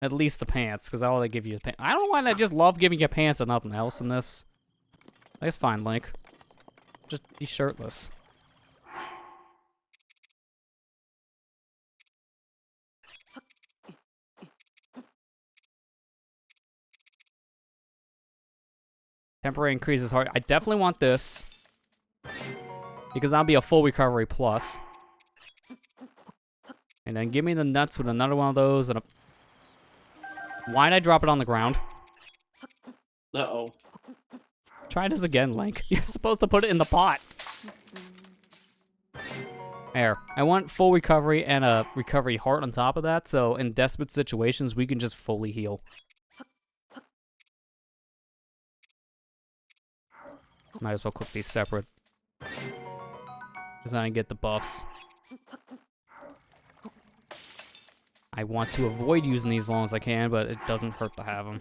[SPEAKER 1] at least the pants because all they give you is pants. I don't know why they just love giving you pants and nothing else in this. That's fine, Link. Just be shirtless. Temporary increases heart. I definitely want this. Because that'll be a full recovery plus. And then give me the nuts with another one of those and a... Why'd I drop it on the ground?
[SPEAKER 3] Uh-oh.
[SPEAKER 1] Try this again, Link. You're supposed to put it in the pot. There. I want full recovery and a recovery heart on top of that, so in desperate situations, we can just fully heal. Might as well cook these separate. Because I can get the buffs. I want to avoid using these as long as I can, but it doesn't hurt to have them.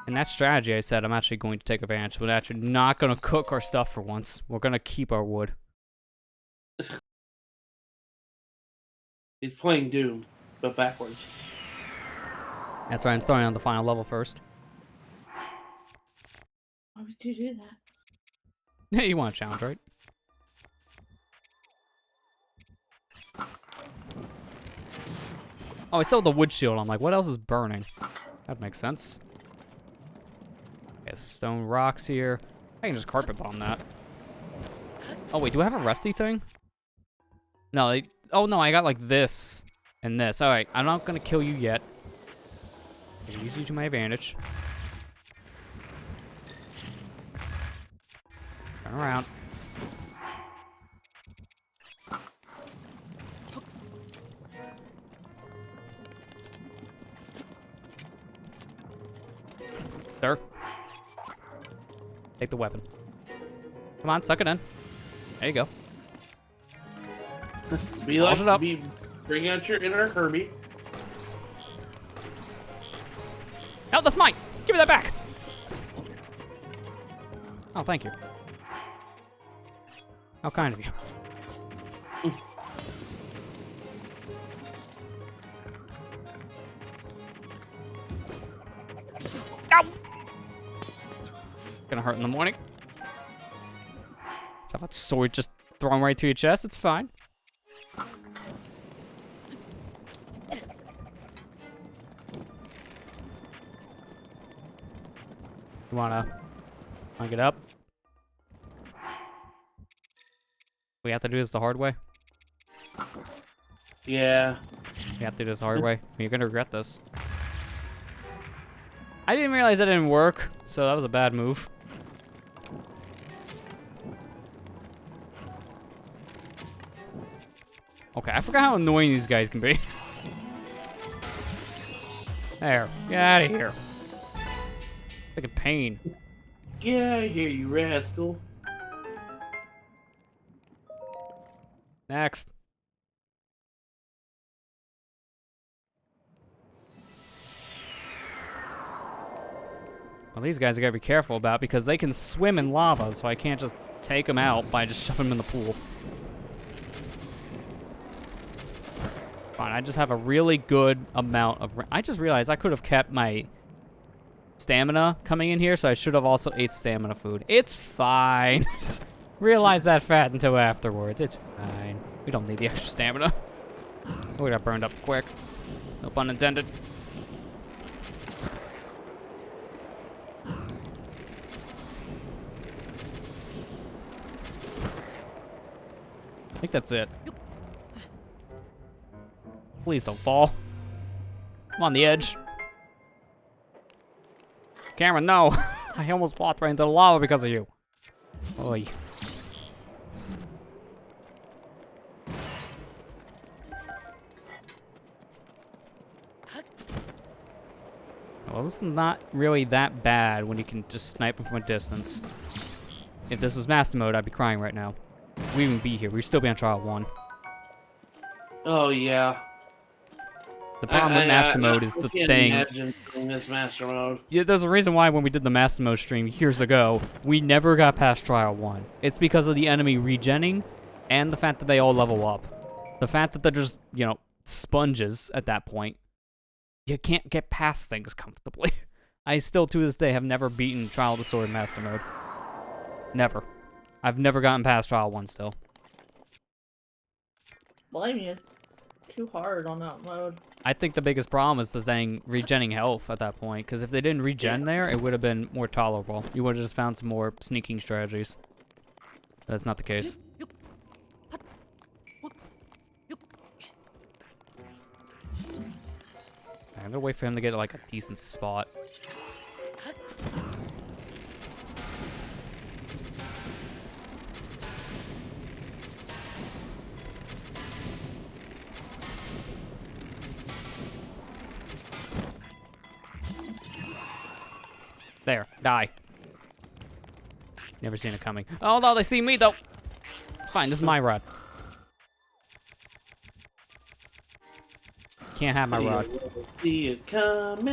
[SPEAKER 1] In that strategy, I said I'm actually going to take advantage, but actually not going to cook our stuff for once. We're going to keep our wood.
[SPEAKER 3] He's playing Doom, but backwards.
[SPEAKER 1] That's why I'm starting on the final level first.
[SPEAKER 2] Why would you do that?
[SPEAKER 1] Yeah, you want a challenge, right? Oh, I still have the wood shield. I'm like, what else is burning? That makes sense. Okay, stone rocks here. I can just carpet bomb that. Oh, wait, do I have a rusty thing? No, oh no, I got like this and this. Alright, I'm not gonna kill you yet. I'll use you to my advantage. Turn around. Sir. Take the weapon. Come on, suck it in. There you go.
[SPEAKER 3] Be
[SPEAKER 1] Hold it up.
[SPEAKER 3] Bring out your inner Kirby.
[SPEAKER 1] No, that's mine! Give me that back! Oh, thank you. How kind of you. Ow! Gonna hurt in the morning. So that sword just thrown right to your chest, it's fine. You wanna get up? We have to do this the hard way?
[SPEAKER 3] Yeah.
[SPEAKER 1] We have to do this the hard way. You're gonna regret this. I didn't realize that didn't work, so that was a bad move. Okay, I forgot how annoying these guys can be. There, get out of here. Freaking pain.
[SPEAKER 3] Get out of here, you rascal.
[SPEAKER 1] Next. Well, these guys I gotta be careful about because they can swim in lava, so I can't just take them out by just shoving them in the pool. Fine, I just have a really good amount of... I just realized I could have kept my stamina coming in here, so I should have also ate stamina food. It's fine. Just realize that fat until afterwards. It's fine. We don't need the extra stamina. Oh, we got burned up quick. No pun intended. I think that's it. Please don't fall. I'm on the edge. Cameron, no. I almost walked right into the lava because of you. Oy. Well, this is not really that bad when you can just snipe him from a distance. If this was Master Mode, I'd be crying right now. We wouldn't be here. We'd still be on Trial 1.
[SPEAKER 3] Oh, yeah.
[SPEAKER 1] The problem with Master Mode is the thing.
[SPEAKER 3] Imagine doing this Master Mode.
[SPEAKER 1] Yeah, there's a reason why when we did the Master Mode stream years ago, we never got past Trial 1. It's because of the enemy regenning and the fact that they all level up. The fact that they're just, you know, sponges at that point. You can't get past things comfortably. I still, to this day, have never beaten Trial of the Sword Master Mode. Never. I've never gotten past Trial 1 still.
[SPEAKER 2] Blame you, it's too hard on that mode.
[SPEAKER 1] I think the biggest problem is the thing regenning health at that point, because if they didn't regen there, it would have been more tolerable. You would have just found some more sneaking strategies. That's not the case. I'm gonna wait for him to get like a decent spot. There, die. Never seen it coming. Oh no, they see me though. It's fine, this is my rod. Can't have my rod.
[SPEAKER 3] See it coming.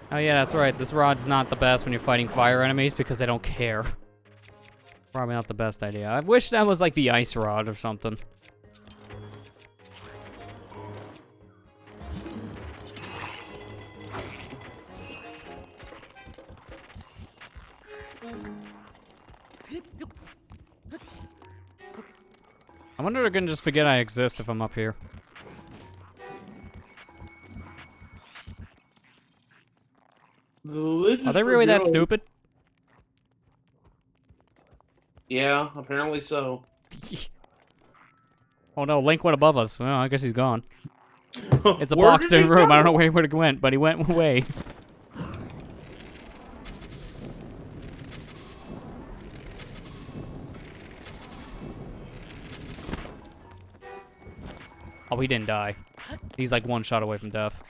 [SPEAKER 1] Oh yeah, that's right. This rod's not the best when you're fighting fire enemies because they don't care. Probably not the best idea. I wish that was like the ice rod or something. I wonder if they're gonna just forget I exist if I'm up here. Are they really that stupid?
[SPEAKER 3] Yeah, apparently so.
[SPEAKER 1] Oh no, Link went above us. Well, I guess he's gone. It's a
[SPEAKER 3] Where
[SPEAKER 1] boxed
[SPEAKER 3] did
[SPEAKER 1] in
[SPEAKER 3] he
[SPEAKER 1] room.
[SPEAKER 3] go?
[SPEAKER 1] I don't know where he would have went, but he went away. Oh, he didn't die. He's like one shot away from death.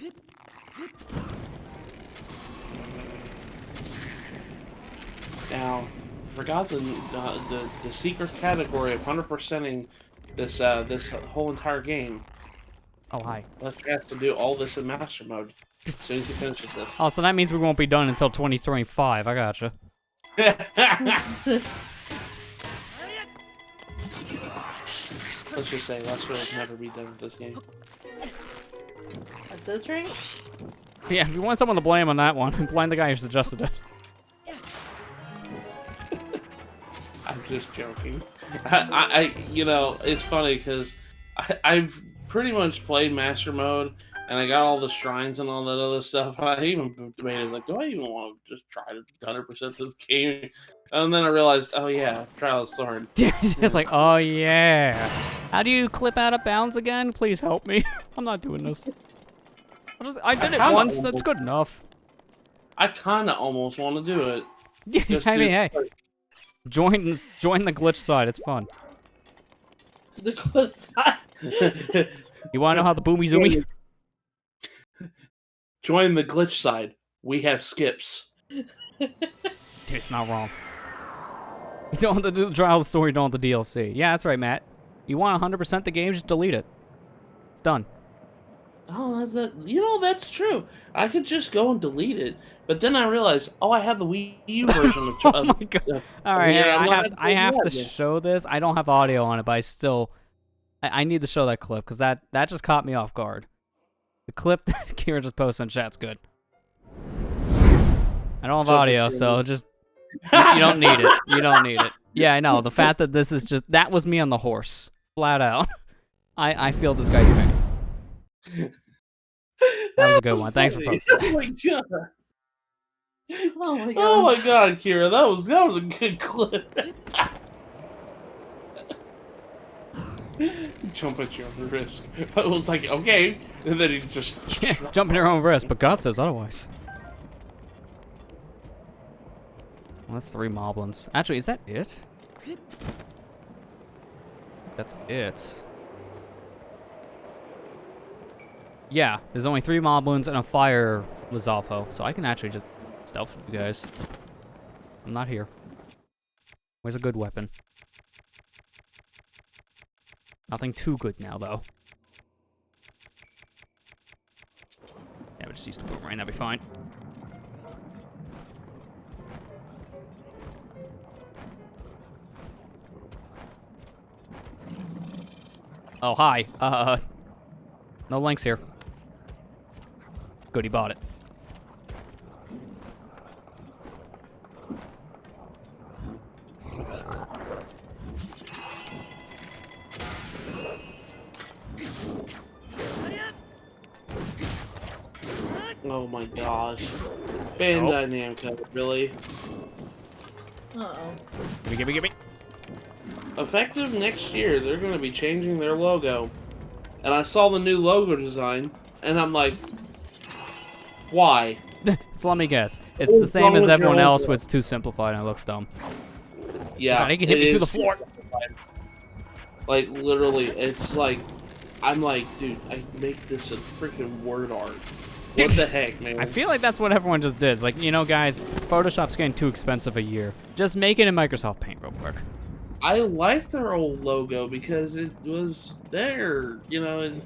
[SPEAKER 3] Now, forgot the secret category of 100%ing this this whole entire game.
[SPEAKER 1] Oh, hi.
[SPEAKER 3] Let's has to do all this in Master Mode as soon as he finishes this.
[SPEAKER 1] Oh, so that means we won't be done until 2025. I gotcha.
[SPEAKER 3] Let's just say Let's Really never be done with this game.
[SPEAKER 2] At this rate?
[SPEAKER 1] Yeah, if you want someone to blame on that one, blame the guy who suggested it.
[SPEAKER 3] I'm just joking. You know, it's funny because I've pretty much played Master Mode, and I got all the shrines and all that other stuff. I even debated, like, do I even want to just try to 100% this game? And then I realized, oh yeah, Trial of the Sword.
[SPEAKER 1] It's like, oh yeah. How do you clip out of bounds again? Please help me. I'm not doing this. I did it once. That's good enough.
[SPEAKER 3] I kind of almost want to do it.
[SPEAKER 1] I mean, hey, join the glitch side. It's fun.
[SPEAKER 2] The close side.
[SPEAKER 1] You want to know how the boomy zoomy?
[SPEAKER 3] Join the glitch side. We have skips.
[SPEAKER 1] Dude, it's not wrong. You don't have to do the trial story, you don't have the DLC. Yeah, that's right, Matt. You want 100% the game, just delete it. It's done.
[SPEAKER 3] Oh, you know, that's true. I could just go and delete it, but then I realized, oh, I have the Wii U version of.
[SPEAKER 1] Oh my god! All right, I have to show this. I don't have audio on it, but I need to show that clip because that just caught me off guard. The clip that Kira just posted in chat's good. I don't have audio, so just you don't need it. You don't need it. Yeah, I know. The fact that this is that was me on the horse, flat out. I feel this guy's pain. That was a good one. Thanks for posting.
[SPEAKER 3] Oh my god!
[SPEAKER 2] Oh my god.
[SPEAKER 3] Oh my god, Kira, that was a good clip. Jump at your own risk. I was like, okay, and then he just
[SPEAKER 1] jump at your own risk, but God says otherwise. Well, that's 3 moblins. Actually, is that it? That's it. Yeah, there's only 3 moblins and a fire Lizalfo, so I can actually just stealth you guys. I'm not here. Where's a good weapon? Nothing too good now, though. Yeah, we just use the boomerang, that'll be fine. Oh, hi. No links here. Good, he bought it.
[SPEAKER 3] Oh my gosh. Bandai Namco, really?
[SPEAKER 2] Uh-oh.
[SPEAKER 1] Gimme.
[SPEAKER 3] Effective next year, they're going to be changing their logo. And I saw the new logo design, and I'm like, why?
[SPEAKER 1] So let me guess. It's the
[SPEAKER 3] What's
[SPEAKER 1] same
[SPEAKER 3] wrong
[SPEAKER 1] as
[SPEAKER 3] with your
[SPEAKER 1] everyone else,
[SPEAKER 3] logo?
[SPEAKER 1] but it's too simplified and it looks dumb.
[SPEAKER 3] Yeah,
[SPEAKER 1] God, he can hit me through the
[SPEAKER 3] is
[SPEAKER 1] floor.
[SPEAKER 3] Like, literally, it's like, I'm like, dude, I make this a freaking word art. What the heck, man?
[SPEAKER 1] I feel like that's what everyone just did. It's like, you know, guys, Photoshop's getting too expensive a year. Just make it in Microsoft Paint real quick.
[SPEAKER 3] I like their old logo because it was there, you know. And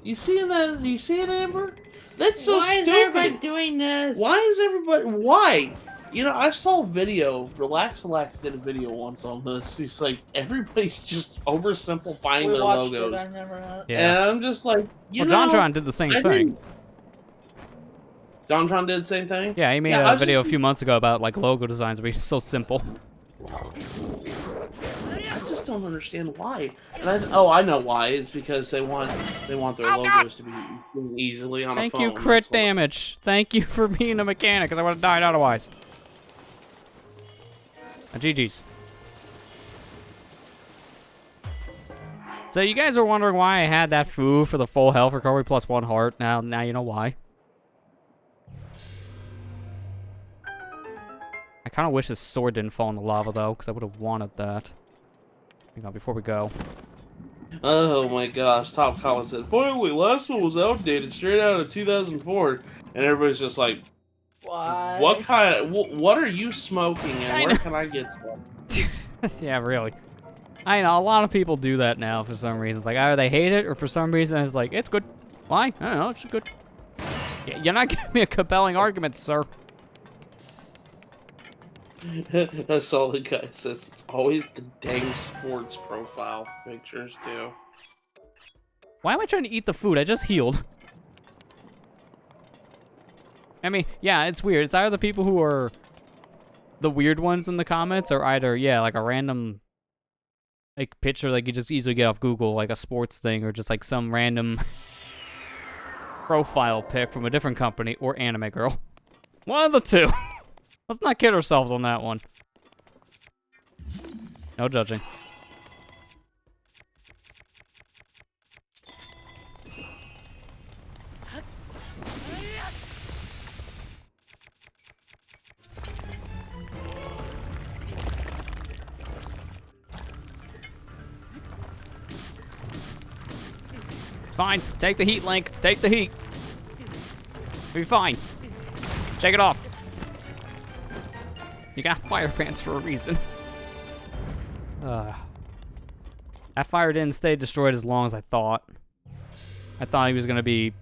[SPEAKER 3] you see that? You see it, Amber? That's so
[SPEAKER 2] Why is
[SPEAKER 3] stupid.
[SPEAKER 2] everybody doing this?
[SPEAKER 3] Why is everybody? Why? You know, I saw a video. Relax did a video once on this. He's like, everybody's just oversimplifying
[SPEAKER 2] We
[SPEAKER 3] their
[SPEAKER 2] watched
[SPEAKER 3] logos,
[SPEAKER 2] it. I never had.
[SPEAKER 1] Yeah.
[SPEAKER 3] and I'm just like, you
[SPEAKER 1] Well,
[SPEAKER 3] know,
[SPEAKER 1] JonTron did the same
[SPEAKER 3] I
[SPEAKER 1] thing.
[SPEAKER 3] didn't- JonTron did the same thing.
[SPEAKER 1] Yeah, he made
[SPEAKER 3] Yeah, I
[SPEAKER 1] a
[SPEAKER 3] was
[SPEAKER 1] video a
[SPEAKER 3] just-
[SPEAKER 1] few months ago about, like, logo designs being so simple.
[SPEAKER 3] I just don't understand why. And I know why. It's because they want their logos to be seen easily on a
[SPEAKER 1] Thank
[SPEAKER 3] phone.
[SPEAKER 1] you, crit
[SPEAKER 3] That's what-
[SPEAKER 1] damage. Thank you for being a mechanic, because I would have died otherwise. GG's. So you guys are wondering why I had that foo for the full health recovery plus 1 heart. Now you know why. I kind of wish his sword didn't fall in the lava, though, because I would have wanted that. Hang on, before we go.
[SPEAKER 3] Oh my gosh! Top comment said, "Finally, last one was outdated, straight out of 2004," and everybody's just like,
[SPEAKER 2] Why?
[SPEAKER 3] "What kind of? What are you smoking?
[SPEAKER 1] I
[SPEAKER 3] And
[SPEAKER 1] know.
[SPEAKER 3] where can I get some?"
[SPEAKER 1] Yeah, really. I know, a lot of people do that now for some reason. It's like, either they hate it, or for some reason it's like, it's good. Why? I don't know, it's good. Yeah, you're not giving me a compelling argument, sir.
[SPEAKER 3] I saw the guy says it's always the dang sports profile pictures too.
[SPEAKER 1] Why am I trying to eat the food? I just healed. I mean, yeah, it's weird. It's either the people who are the weird ones in the comments, or either, yeah, like a random, like, picture, like, you just easily get off Google, like a sports thing, or just, like, some random profile pic from a different company, or anime girl. One of the two. Let's not kid ourselves on that one. No judging. It's fine. Take the heat, Link. Take the heat. We'll be fine. Shake it off. You got fire pants for a reason. That fire didn't stay destroyed as long as I thought. I thought he was going to be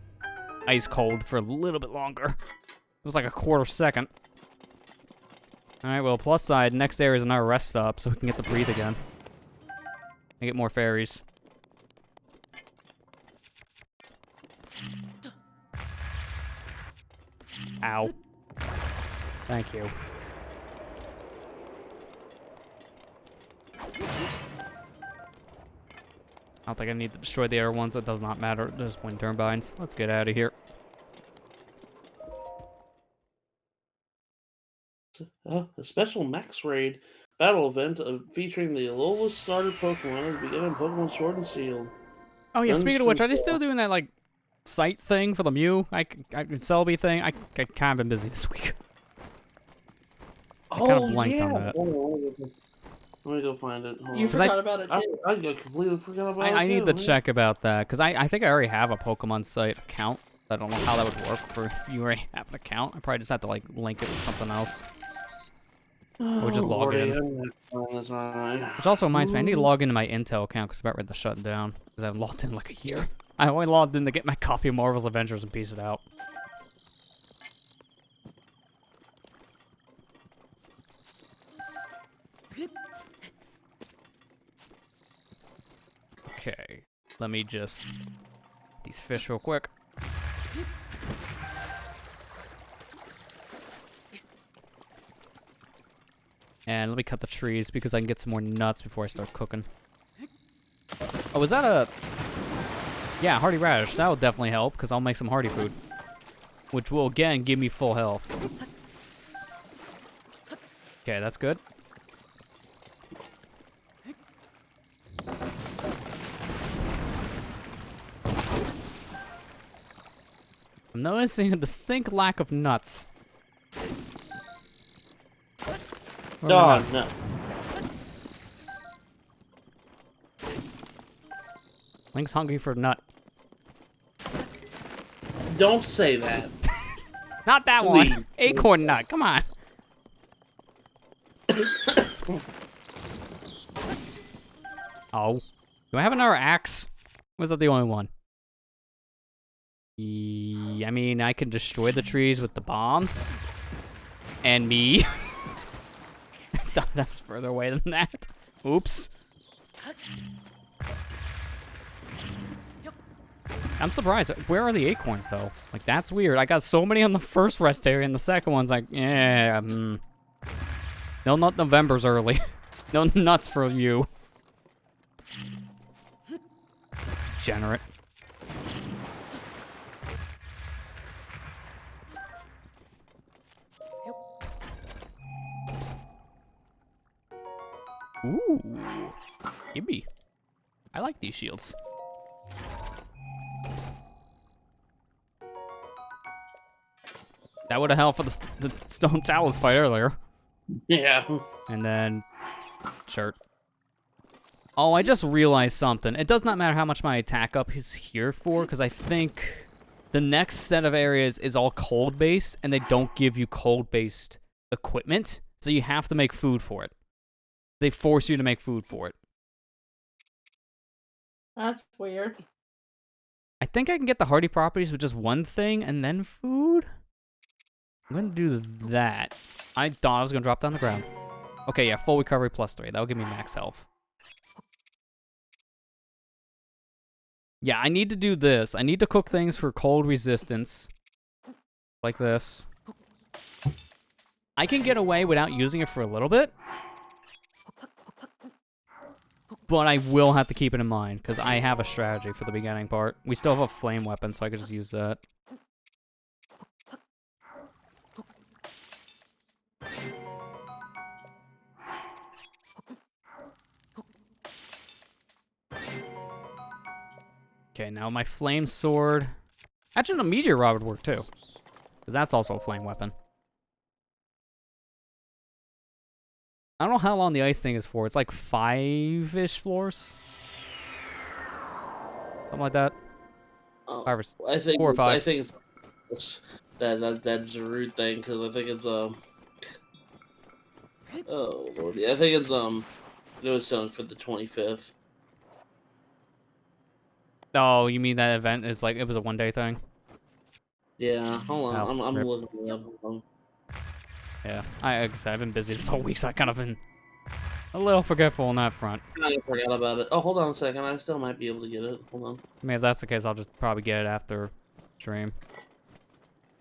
[SPEAKER 1] ice cold for a little bit longer. It was like a quarter second. Alright, well, plus side, next area is another rest stop, so we can get to breathe again. And get more fairies. Ow. Thank you. I don't think I need to destroy the other ones. That does not matter. There's wind turbines. Let's get out of here.
[SPEAKER 3] A special Max Raid battle event featuring the lowest starter Pokemon at the beginning of Pokemon Sword and Shield.
[SPEAKER 1] Oh yeah,
[SPEAKER 3] Guns
[SPEAKER 1] speaking of which,
[SPEAKER 3] from
[SPEAKER 1] are they still doing that, like, site thing for the Mew? Selby thing? I kind of been busy this week. I kind of blanked on that.
[SPEAKER 3] Let me go find it. Hold
[SPEAKER 2] You
[SPEAKER 3] on.
[SPEAKER 2] forgot about it too.
[SPEAKER 3] I completely forgot about it.
[SPEAKER 1] I need to
[SPEAKER 3] too.
[SPEAKER 1] check about that because I think I already have a Pokemon site account. I don't know how that would work for if you already have an account. I probably just have to like link it with something else. Or just log
[SPEAKER 3] Lordy,
[SPEAKER 1] in.
[SPEAKER 3] I'm gonna find this right.
[SPEAKER 1] Which also reminds me, I need to log into my Intel account because I'm about ready to shut it down. Because I haven't logged in like a year. I only logged in to get my copy of Marvel's Avengers and piece it out. Okay, let me just get these fish real quick. And let me cut the trees because I can get some more nuts before I start cooking. Oh, was that a... Yeah, hardy radish. That will definitely help because I'll make some hardy food. Which will, again, give me full health. Okay, that's good. I'm noticing a distinct lack of nuts. Where are my nuts?
[SPEAKER 3] No.
[SPEAKER 1] Link's hungry for a nut.
[SPEAKER 3] Don't say that.
[SPEAKER 1] Not that
[SPEAKER 3] Please.
[SPEAKER 1] one. Acorn nut. Come on. Oh. Do I have another axe? Was that the only one? I mean, I can destroy the trees with the bombs. And me. That's further away than that. Oops. I'm surprised. Where are the acorns, though? Like, that's weird. I got so many on the first rest area, and the second one's like, yeah, No, not November's early. No nuts for you. Degenerate. Ooh. Yippee. I like these shields. That would have helped for the Stone Talus fight earlier.
[SPEAKER 3] Yeah.
[SPEAKER 1] And then... shirt. Oh, I just realized something. It does not matter how much my attack up is here for, because I think the next set of areas is all cold-based, and they don't give you cold-based equipment, so you have to make food for it. They force you to make food for it.
[SPEAKER 2] That's weird.
[SPEAKER 1] I think I can get the hardy properties with just one thing, and then food? I'm going to do that. I thought I was going to drop down the ground. Okay, yeah, full recovery +3. That'll give me max health. Yeah, I need to do this. I need to cook things for cold resistance. Like this. I can get away without using it for a little bit. But I will have to keep it in mind, because I have a strategy for the beginning part. We still have a flame weapon, so I could just use that. Okay, now my flame sword. Actually, the meteor rod would work too. Because that's also a flame weapon. I don't know how long the ice thing is for. It's like 5-ish floors. Something like that. 5 or
[SPEAKER 3] I think
[SPEAKER 1] 4 or 5.
[SPEAKER 3] I think it's that's a rude thing because I think it's oh lordy, I think it's it was done for the 25th.
[SPEAKER 1] Oh, you mean that event is like, it was a 1-day thing?
[SPEAKER 3] Yeah, hold on,
[SPEAKER 1] Oh,
[SPEAKER 3] I'm
[SPEAKER 1] rip.
[SPEAKER 3] looking it up.
[SPEAKER 1] Yeah, like I said, I've been busy this whole week, so I kind of been a little forgetful on that front.
[SPEAKER 3] I forgot about it. Oh, hold on a second, I still might be able to get it. Hold on.
[SPEAKER 1] I mean, if that's the case, I'll just probably get it after stream.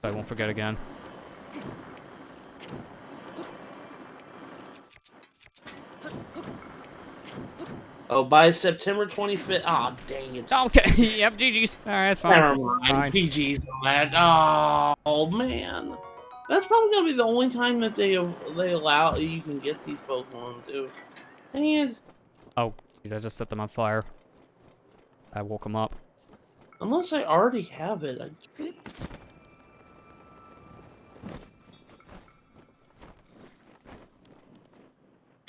[SPEAKER 1] So I won't forget again.
[SPEAKER 3] Oh, by September 25th. Ah, dang it.
[SPEAKER 1] Okay, yep, GG's. Alright, that's fine.
[SPEAKER 3] Never mind.
[SPEAKER 1] Fine.
[SPEAKER 3] PG's on that. Oh man, that's probably gonna be the only time that they allow you can get these Pokemon too. Dang it.
[SPEAKER 1] Oh, geez, I just set them on fire. I woke them up.
[SPEAKER 3] Unless I already have it.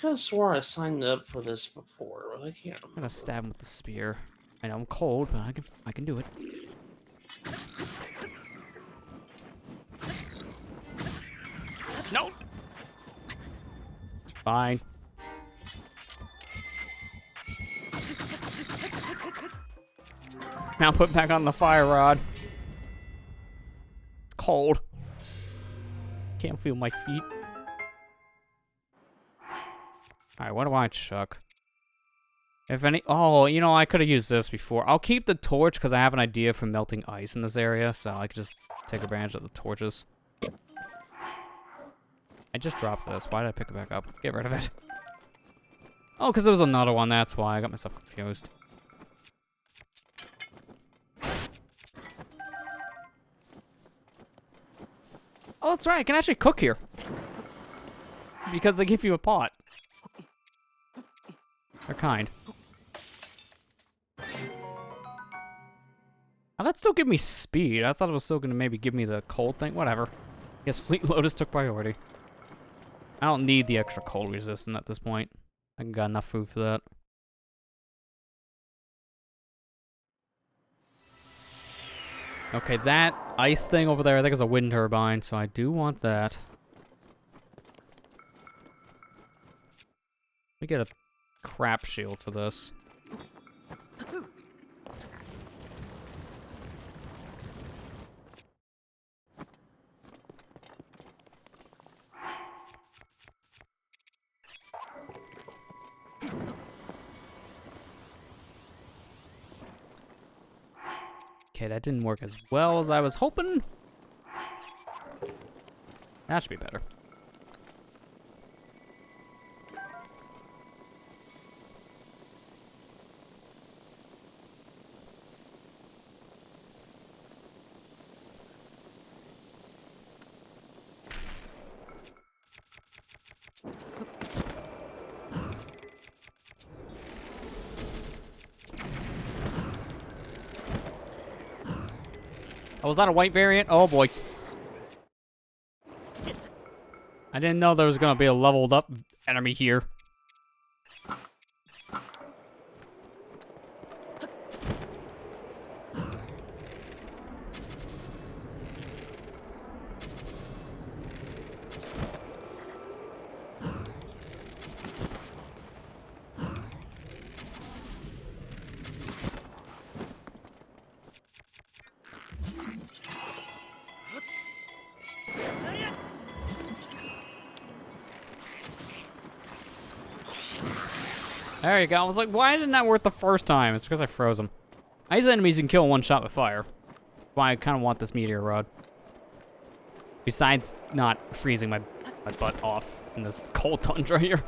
[SPEAKER 3] could have swore I signed up for this before, but I can't
[SPEAKER 1] I'm
[SPEAKER 3] remember.
[SPEAKER 1] gonna stab him with the spear. I know I'm cold, but I can do it. No. Fine. Now put back on the fire rod. It's cold. Can't feel my feet. Alright, what do I chuck? If any... Oh, you know, I could have used this before. I'll keep the torch because I have an idea for melting ice in this area, so I could just take advantage of the torches. I just dropped this. Why did I pick it back up? Get rid of it. Oh, because there was another one. That's why. I got myself confused. Oh, that's right. I can actually cook here. Because they give you a pot. They're kind. Now, that still give me speed. I thought it was still going to maybe give me the cold thing. Whatever. Guess Fleet Lotus took priority. I don't need the extra cold resistant at this point. I got enough food for that. Okay, that ice thing over there, I think is a wind turbine, so I do want that. Let me get a crap shield for this. Okay, that didn't work as well as I was hoping. That should be better. Oh, was that a white variant? Oh boy. I didn't know there was gonna be a leveled up enemy here. There you go. I was like, why didn't that work the first time? It's because I froze them. These enemies you can kill in one shot with fire. That's why I kind of want this meteor rod. Besides not freezing my butt off in this cold tundra here.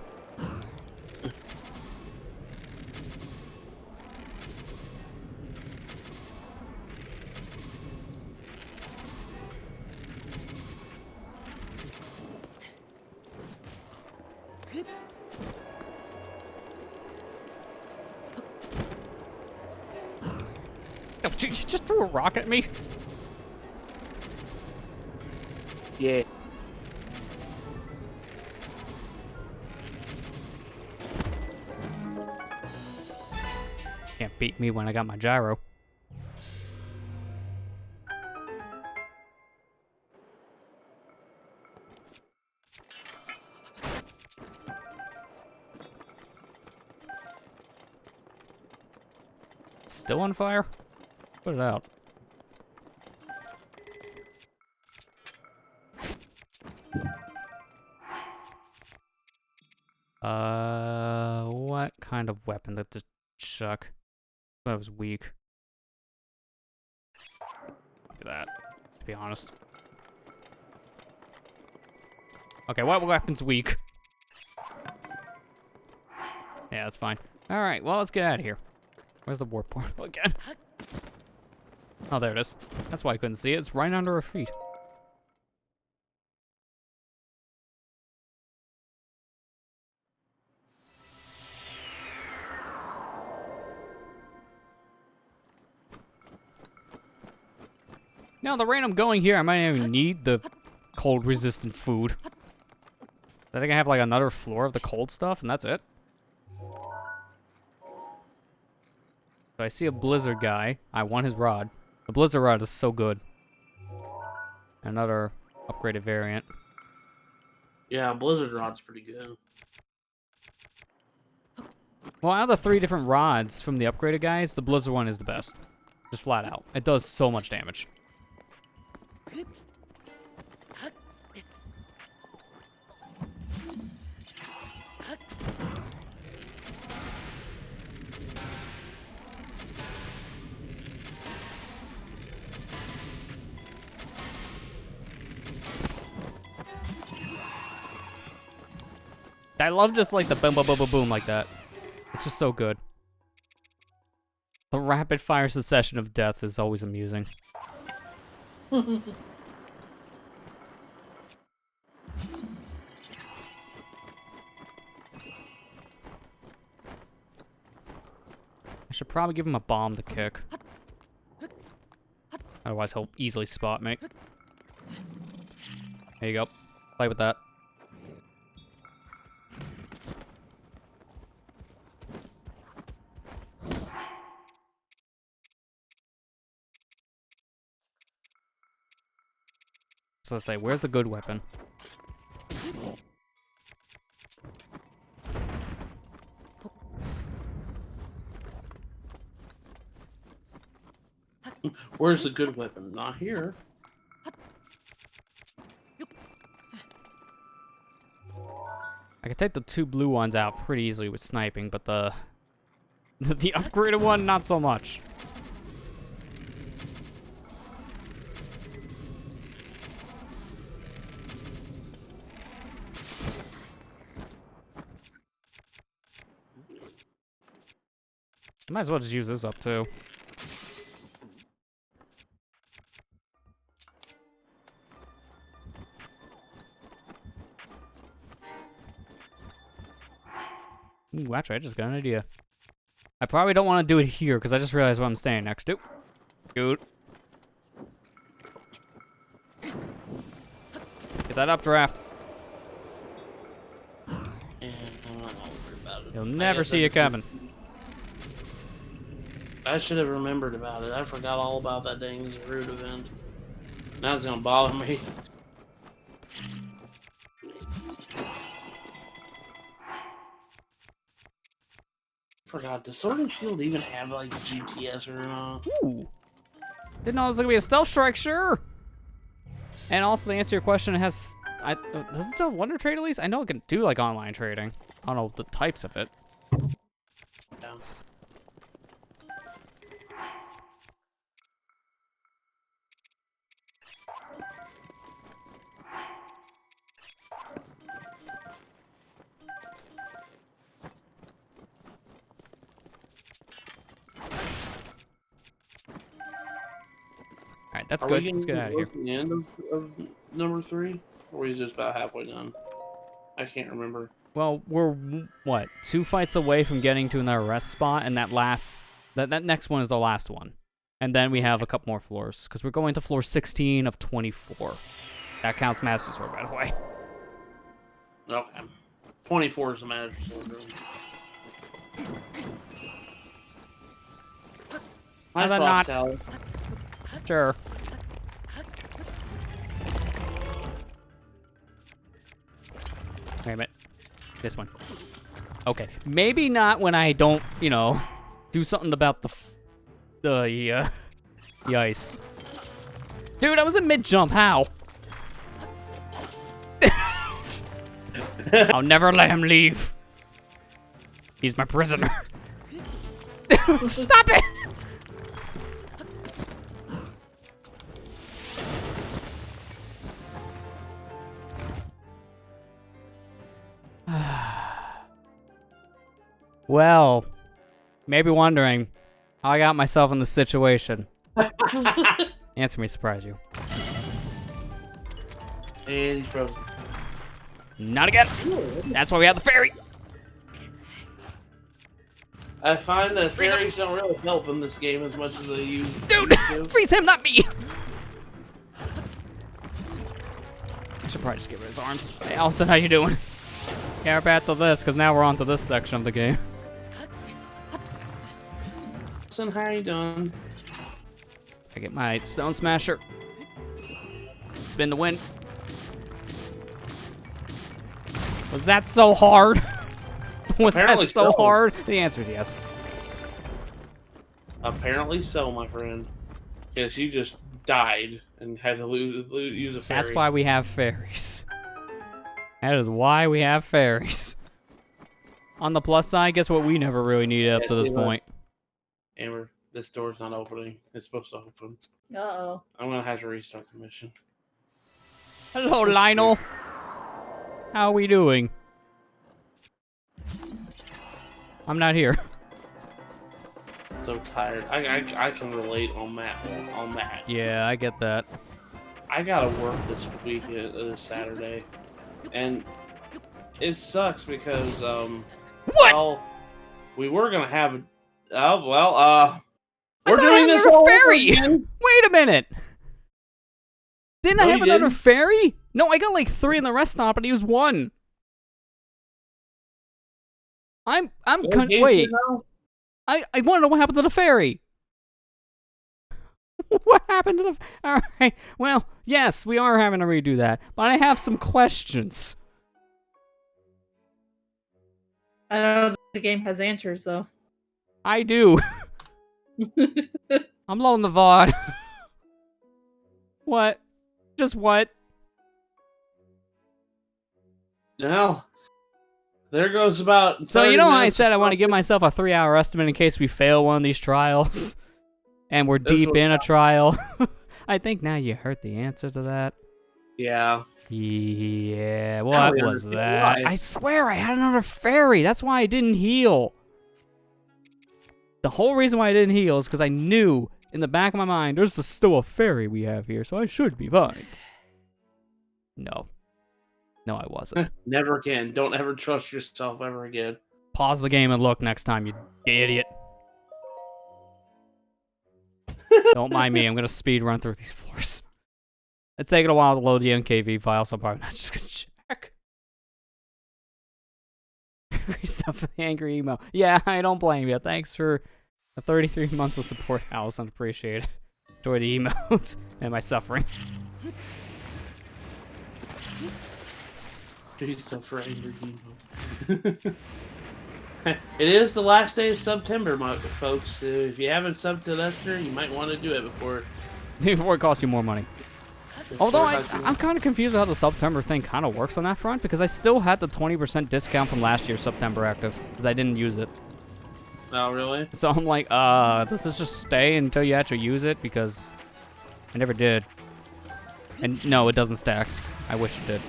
[SPEAKER 1] Oh, you just threw a rock at me?
[SPEAKER 3] Yeah.
[SPEAKER 1] Can't beat me when I got my gyro. It's still on fire? Put it out. What kind of weapon did this chuck? That was weak. Look at that, to be honest. Okay, what weapon's weak? Yeah, that's fine. Alright, well, let's get out of here. Where's the warp portal again? Oh, there it is. That's why I couldn't see it. It's right under our feet. Now, the rate I'm going here, I might not even need the cold-resistant food. I think I have like another floor of the cold stuff, and that's it. So I see a blizzard guy. I want his rod. The blizzard rod is so good. Another upgraded variant.
[SPEAKER 3] Yeah, Blizzard Rod's pretty good.
[SPEAKER 1] Well, out of the 3 different rods from the upgraded guys, the blizzard one is the best. Just flat out. It does so much damage. I love just like the boom, boom, boom, boom, boom like that. It's just so good. The rapid fire succession of death is always amusing. I should probably give him a bomb to kick. Otherwise he'll easily spot me. There you go. Play with that. So let's say, where's the good weapon?
[SPEAKER 3] Where's the good weapon? Not here.
[SPEAKER 1] I could take the 2 blue ones out pretty easily with sniping, but the upgraded one, not so much. Might as well just use this up too. Ooh, actually, I just got an idea. I probably don't want to do it here because I just realized what I'm standing next to. Good. Get that updraft.
[SPEAKER 3] Yeah, I'm not worried about it.
[SPEAKER 1] You'll never see it coming.
[SPEAKER 3] I should have remembered about it. I forgot all about that dang Zarud event. Now it's gonna bother me. Forgot. Does Sword and Shield even have like GTS or not?
[SPEAKER 1] Ooh. Didn't know it was gonna be a stealth strike, sure. And also to answer your question, it has does it still have Wonder Trade at least? I know it can do like online trading. I don't know the types of it.
[SPEAKER 3] Yeah.
[SPEAKER 1] Alright, that's
[SPEAKER 3] Are
[SPEAKER 1] good.
[SPEAKER 3] we
[SPEAKER 1] Let's get out of here.
[SPEAKER 3] The end of number 3? Or are we just about halfway done? I can't remember.
[SPEAKER 1] Well, we're, what, 2 fights away from getting to another rest spot, and that next one is the last one. And then we have a couple more floors, because we're going to floor 16 of 24. That counts Master Sword, by the way.
[SPEAKER 3] Okay. 24 is the Master Sword room. Hi,
[SPEAKER 1] Other
[SPEAKER 3] Frost
[SPEAKER 1] not.
[SPEAKER 3] Tower.
[SPEAKER 1] Sure. Wait a minute. This one. Okay. Maybe not when I don't, you know, do something about the ice. Dude, I was in mid-jump. How? I'll never let him leave. He's my prisoner. Stop it! Well, maybe wondering how I got myself in this situation. Answer me, surprise you.
[SPEAKER 3] And he's frozen.
[SPEAKER 1] Not again. That's why we have the ferry.
[SPEAKER 3] I find that fairies don't really help in this game as much as they use.
[SPEAKER 1] Dude, freeze him, not me. I should probably just get rid of his arms. Hey, Allison, how you doing? Yeah, we're back to this, because now we're on to this section of the game.
[SPEAKER 3] Listen, how you doing?
[SPEAKER 1] I get my Stone Smasher. Spin the wind. Was that so hard? Was
[SPEAKER 3] Apparently
[SPEAKER 1] that so
[SPEAKER 3] so.
[SPEAKER 1] hard? The answer is yes.
[SPEAKER 3] Apparently so, my friend. Yes, you just died and had to use a fairy.
[SPEAKER 1] That's why we have fairies. That is why we have fairies. On the plus side, guess what we never really needed up to this point?
[SPEAKER 3] Amber, this door's not opening. It's supposed to open.
[SPEAKER 2] Uh-oh.
[SPEAKER 3] I'm gonna have to restart the mission.
[SPEAKER 1] Hello,
[SPEAKER 3] So
[SPEAKER 1] Lionel. How are we doing? I'm not here.
[SPEAKER 3] So tired. I can relate on that.
[SPEAKER 1] Yeah, I get that.
[SPEAKER 3] I gotta work this week, this Saturday, and it sucks because
[SPEAKER 1] What?
[SPEAKER 3] well, we were gonna have we're
[SPEAKER 1] I thought I
[SPEAKER 3] doing
[SPEAKER 1] had
[SPEAKER 3] this
[SPEAKER 1] another
[SPEAKER 3] all over
[SPEAKER 1] fairy.
[SPEAKER 3] again.
[SPEAKER 1] Wait a minute. Didn't I
[SPEAKER 3] No,
[SPEAKER 1] have
[SPEAKER 3] you
[SPEAKER 1] another
[SPEAKER 3] didn't.
[SPEAKER 1] fairy? No, I got like 3 in the rest stop, but he was 1.
[SPEAKER 3] What game
[SPEAKER 1] wait.
[SPEAKER 3] you know?
[SPEAKER 1] I want to know what happened to the fairy. What happened to the... Alright, well, yes, we are having to redo that, but I have some questions.
[SPEAKER 2] I know the game has answers, though.
[SPEAKER 1] I do. I'm low in the VOD. What? Just what?
[SPEAKER 3] Well, there goes about.
[SPEAKER 1] So
[SPEAKER 3] 30
[SPEAKER 1] you know how I
[SPEAKER 3] minutes
[SPEAKER 1] said I
[SPEAKER 3] of
[SPEAKER 1] want to give
[SPEAKER 3] content.
[SPEAKER 1] myself a 3-hour estimate in case we fail one of these trials? And we're
[SPEAKER 3] This
[SPEAKER 1] deep
[SPEAKER 3] was
[SPEAKER 1] in a trial? I think now you heard the answer to that.
[SPEAKER 3] Yeah.
[SPEAKER 1] Yeah,
[SPEAKER 3] Now
[SPEAKER 1] what
[SPEAKER 3] we
[SPEAKER 1] was
[SPEAKER 3] understand
[SPEAKER 1] that?
[SPEAKER 3] why.
[SPEAKER 1] I swear I had another fairy. That's why I didn't heal. The whole reason why I didn't heal is because I knew in the back of my mind, there's still a fairy we have here, so I should be fine. No. No, I wasn't.
[SPEAKER 3] Never again. Don't ever trust yourself ever again.
[SPEAKER 1] Pause the game and look next time, you idiot. Don't mind me, I'm gonna speed run through these floors. It's taking a while to load the NKV file, so I'm probably not just gonna check. Reset for the angry emo. Yeah, I don't blame you. Thanks for the 33 months of support, Allison. Appreciate it. Enjoy the emote and my suffering.
[SPEAKER 3] Jeez, so for angry emo. It is the last day of September, folks. If you haven't subbed to Lester, you might want to do it before
[SPEAKER 1] Before it costs you more money. Although I'm kind of confused how the September thing kind of works on that front, because I still had the 20% discount from last year's September active, because I didn't use it.
[SPEAKER 3] Oh, really?
[SPEAKER 1] So I'm like, does this just stay until you actually use it? Because I never did. And no, it doesn't stack. I wish it did.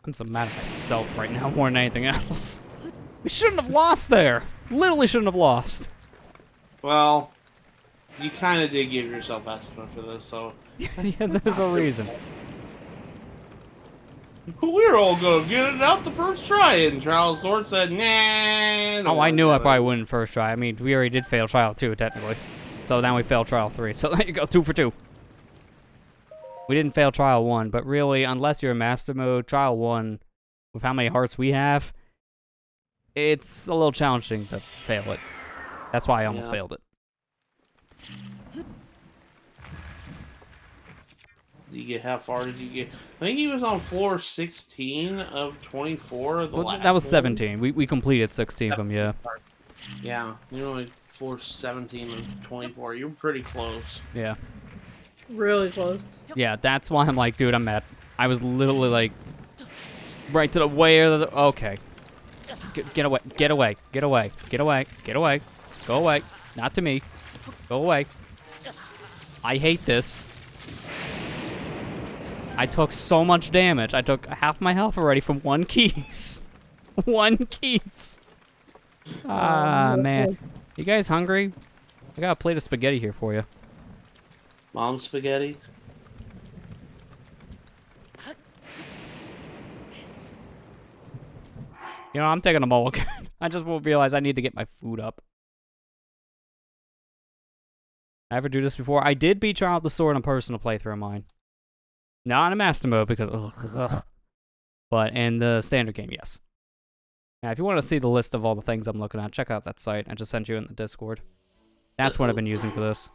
[SPEAKER 1] I'm so mad at myself right now more than anything else. We shouldn't have lost there. Literally shouldn't have lost.
[SPEAKER 3] Well, you kind of did give yourself estimate for this, so
[SPEAKER 1] Yeah, there's a reason.
[SPEAKER 3] we're all gonna get it out the first try. And Trial Sword said, "Nah."
[SPEAKER 1] Oh, I knew I probably wouldn't first try. I mean, we already did fail trial 2, technically. So now we failed trial 3. So there you go, 2 for 2. We didn't fail trial 1, but really, unless you're in master mode, trial 1, with how many hearts we have, it's a little challenging to fail it. That's why I almost failed it.
[SPEAKER 3] You get how far did you get? I think he was on floor 16 of 24. Of the
[SPEAKER 1] Well,
[SPEAKER 3] last
[SPEAKER 1] that was
[SPEAKER 3] one.
[SPEAKER 1] 17. We completed 16 of them, yeah.
[SPEAKER 3] Yeah, you know, like floor 17 of 24. You're pretty close.
[SPEAKER 1] Yeah.
[SPEAKER 2] Really close.
[SPEAKER 1] Yeah, that's why I'm like, dude, I'm mad. I was literally like, right to the way of the... Okay. Get away, get away, get away, get away, get away. Go away. Not to me. Go away. I hate this. I took so much damage. I took half my health already from 1 keys. 1 keys. Ah, man. You guys hungry? I got a plate of spaghetti here for you.
[SPEAKER 3] Mom spaghetti.
[SPEAKER 1] You know, I'm taking a mulligan. I just won't realize I need to get my food up. I ever do this before? I did beat Child the Sword in a personal playthrough of mine. Not in master mode because ugh. But in the standard game, yes. Now, if you want to see the list of all the things I'm looking at, check out that site. I just sent you in the Discord. That's what I've been using for this.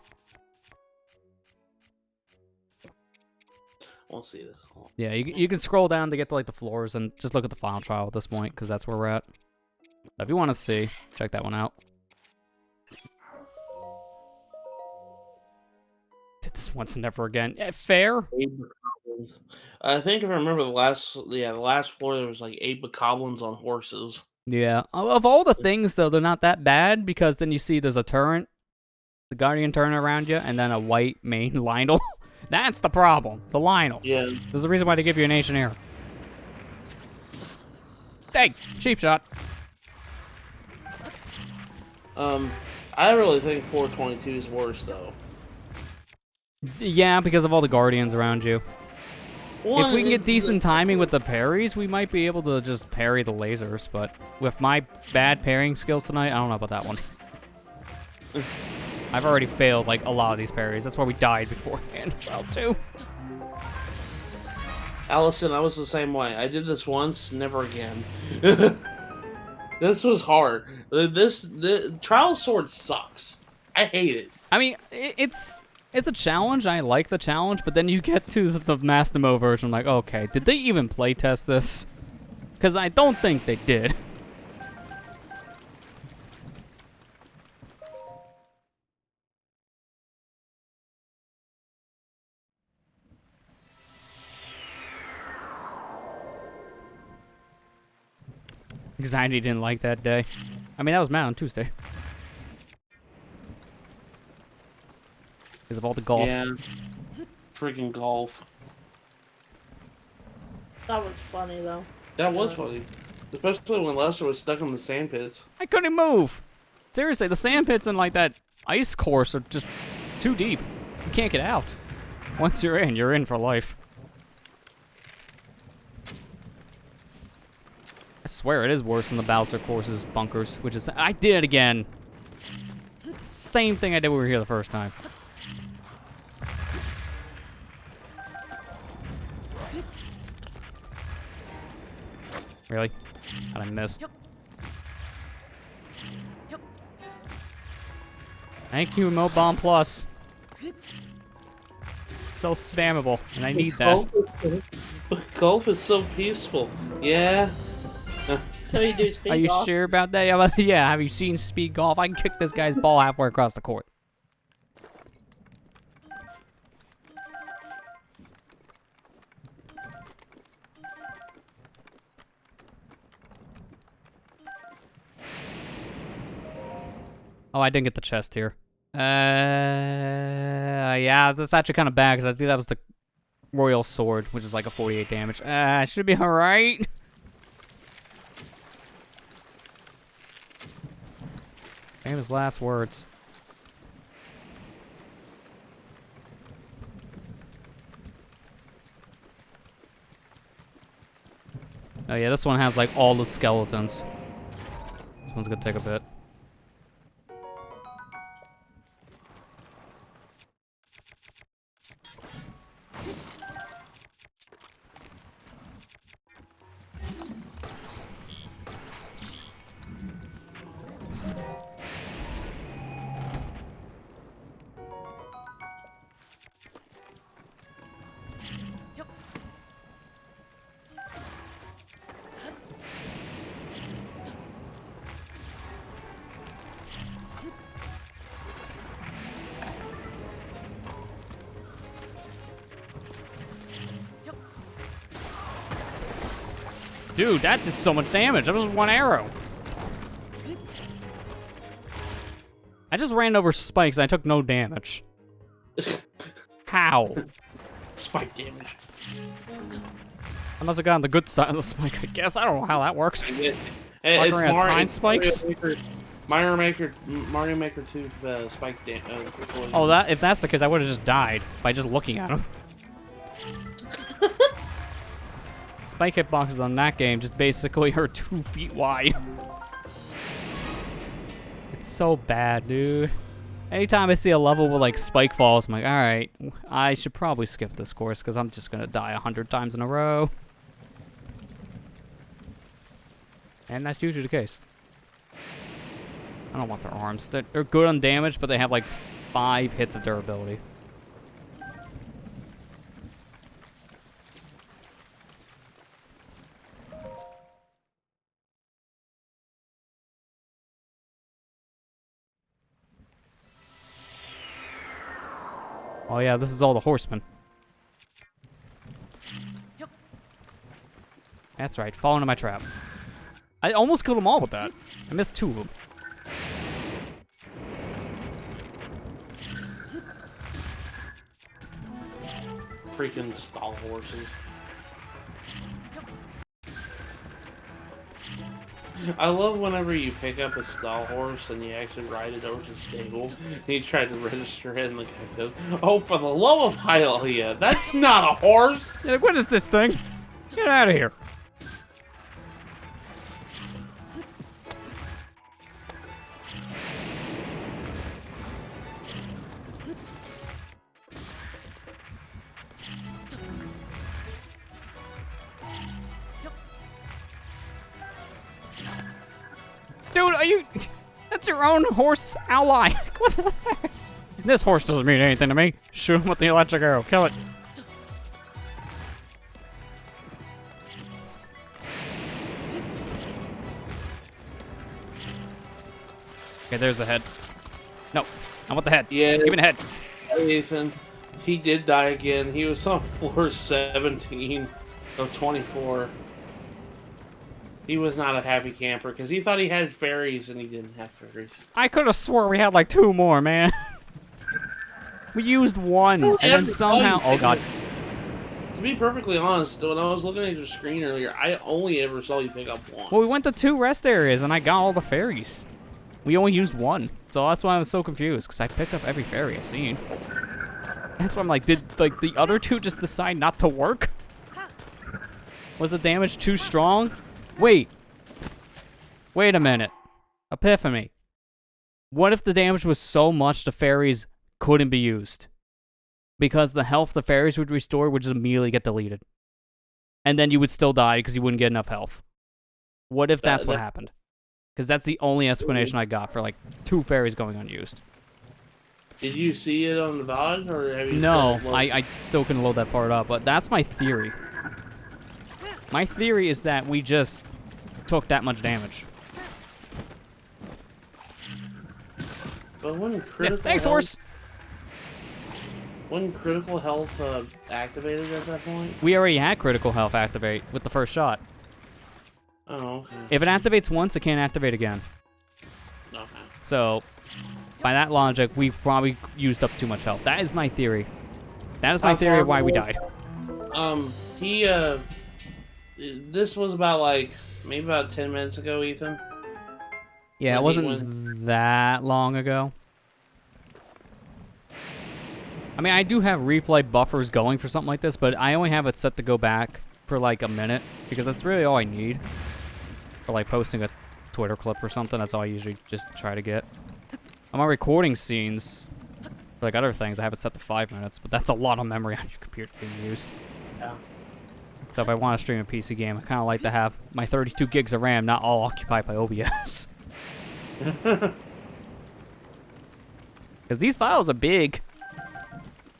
[SPEAKER 3] Won't see this.
[SPEAKER 1] Yeah, you can scroll down to get to like the floors and just look at the final trial at this point because that's where we're at. So if you want to see, check that one out. Did this once and never again. Fair.
[SPEAKER 3] I think if I remember the last floor there was like 8 bokoblins on horses.
[SPEAKER 1] Yeah. Of all the things though, they're not that bad because then you see there's a turret, the guardian turret around you, and then a white main Lionel. That's the problem. The Lionel.
[SPEAKER 3] Yeah.
[SPEAKER 1] There's a reason why they give you an ancient era. Hey, cheap shot.
[SPEAKER 3] I really think 422 is worse though.
[SPEAKER 1] Yeah, because of all the guardians around you.
[SPEAKER 3] One,
[SPEAKER 1] If we can get decent timing with the parries, we might be able to just parry the lasers, but with my bad parrying skills tonight, I don't know about that one. I've already failed, like, a lot of these parries. That's why we died beforehand. Child 2.
[SPEAKER 3] Allison, I was the same way. I did this once, never again. This was hard. The Trial Sword sucks. I hate it.
[SPEAKER 1] I mean, it's a challenge. I like the challenge, but then you get to the Master Mode version, like, okay, did they even playtest this? Because I don't think they did. Anxiety didn't like that day. I mean, that was mad on Tuesday. Because of all the golf.
[SPEAKER 3] Yeah. Freaking golf.
[SPEAKER 2] That was funny though.
[SPEAKER 3] That was funny. Especially when Lester was stuck in the sand pits.
[SPEAKER 1] I couldn't move. Seriously, the sand pits in like that ice course are just too deep. You can't get out. Once you're in for life. I swear it is worse than the Bowser course's bunkers, which is... I did it again. Same thing I did when we were here the first time. Really? How'd I miss? Thank you, Remote Bomb Plus. So spammable, and I need that.
[SPEAKER 3] Golf is so peaceful. Yeah.
[SPEAKER 2] So you do speed
[SPEAKER 1] Are you
[SPEAKER 2] golf.
[SPEAKER 1] sure about that? Yeah, have you seen speed golf? I can kick this guy's ball halfway across the court. Oh, I didn't get the chest here. Yeah, that's actually kind of bad because I think that was the Royal Sword, which is like a 48 damage. Should be alright. Famous last words. Oh yeah, this one has like all the skeletons. This one's gonna take a bit. Dude, that did so much damage. That was one arrow. I just ran over spikes and I took no damage. How?
[SPEAKER 3] Spike damage.
[SPEAKER 1] I must have gotten the good side of the spike, I guess. I don't know how that works.
[SPEAKER 3] It's
[SPEAKER 1] Like around
[SPEAKER 3] Mario,
[SPEAKER 1] time spikes?
[SPEAKER 3] Mario Maker 2 spike
[SPEAKER 1] Oh, if that's the case, I would have just died by just looking at him. Spike hitboxes on that game just basically are 2 feet wide. It's so bad, dude. Anytime I see a level with like spike falls, I'm like, all right, I should probably skip this course because I'm just gonna die 100 times in a row. And that's usually the case. I don't want their arms. They're good on damage, but they have like 5 hits of durability. Oh yeah, this is all the horsemen. That's right, fall into my trap. I almost killed them all with that. I missed 2 of them.
[SPEAKER 3] Freaking stall horses. I love whenever you pick up a stall horse and you actually ride it over to the stable and you try to register it and the guy goes, "Oh, for the love of Hylia, that's not a horse!"
[SPEAKER 1] You're like, what is this thing? Get out of here. Dude, are you... That's your own horse ally. What the heck? This horse doesn't mean anything to me. Shoot him with the electric arrow. Kill it. Okay, there's the head. No, I want the head.
[SPEAKER 3] Yeah.
[SPEAKER 1] Give me the head.
[SPEAKER 3] Ethan, he did die again. He was on floor 17 of 24. He was not a happy camper because he thought he had fairies and he didn't have fairies.
[SPEAKER 1] I could have swore we had like 2 more, man. We used 1, and then somehow... Oh, God.
[SPEAKER 3] To be perfectly honest, when I was looking at your screen earlier, I only ever saw you pick up 1.
[SPEAKER 1] Well, we went to 2 rest areas, and I got all the fairies. We only used 1, so that's why I was so confused, because I picked up every fairy I seen. That's why I'm like, did like the other 2 just decide not to work? Was the damage too strong? Wait a minute. Epiphany. What if the damage was so much the fairies couldn't be used? Because the health the fairies would restore would just immediately get deleted. And then you would still die because you wouldn't get enough health. What if that's what happened? Because that's the only explanation I got for like 2 fairies going unused.
[SPEAKER 3] Did you see it on the VOD, or have you?
[SPEAKER 1] No, I still couldn't load that part up, but that's my theory. My theory is that we just took that much damage.
[SPEAKER 3] But when critical
[SPEAKER 1] thanks,
[SPEAKER 3] health,
[SPEAKER 1] horse!
[SPEAKER 3] When critical health activated at that point?
[SPEAKER 1] We already had critical health activate with the first shot.
[SPEAKER 3] Oh, okay.
[SPEAKER 1] If it activates once, it can't activate again.
[SPEAKER 3] Okay.
[SPEAKER 1] So, by that logic, we probably used up too much health. That is my theory. That is my theory of why we died.
[SPEAKER 3] This was about like, maybe about 10 minutes ago, Ethan.
[SPEAKER 1] Yeah, it wasn't that long ago. I mean, I do have replay buffers going for something like this, but I only have it set to go back for like a minute, because that's really all I need. For like posting a Twitter clip or something, that's all I usually just try to get. On my recording scenes, for like other things, I have it set to 5 minutes, but that's a lot of memory on your computer being used.
[SPEAKER 3] Yeah.
[SPEAKER 1] So if I want to stream a PC game, I kind of like to have my 32 gigs of RAM not all occupied by OBS. Because these files are big.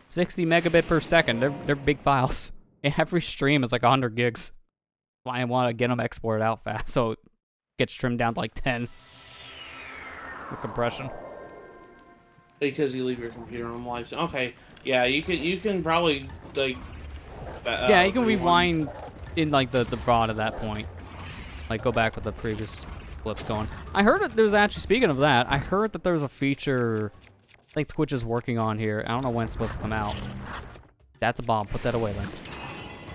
[SPEAKER 1] 60 megabit per second. They're big files. Every stream is like 100 gigs. I want to get them exported out fast, so it gets trimmed down to like 10 for compression.
[SPEAKER 3] Because you leave your computer on live. Okay, yeah, you can probably like.
[SPEAKER 1] Yeah, you can rewind in like the VOD at that point. Like go back with the previous clips going. I heard that there's actually, speaking of that, I heard that there's a feature I think Twitch is working on here. I don't know when it's supposed to come out. That's a bomb. Put that away, Link.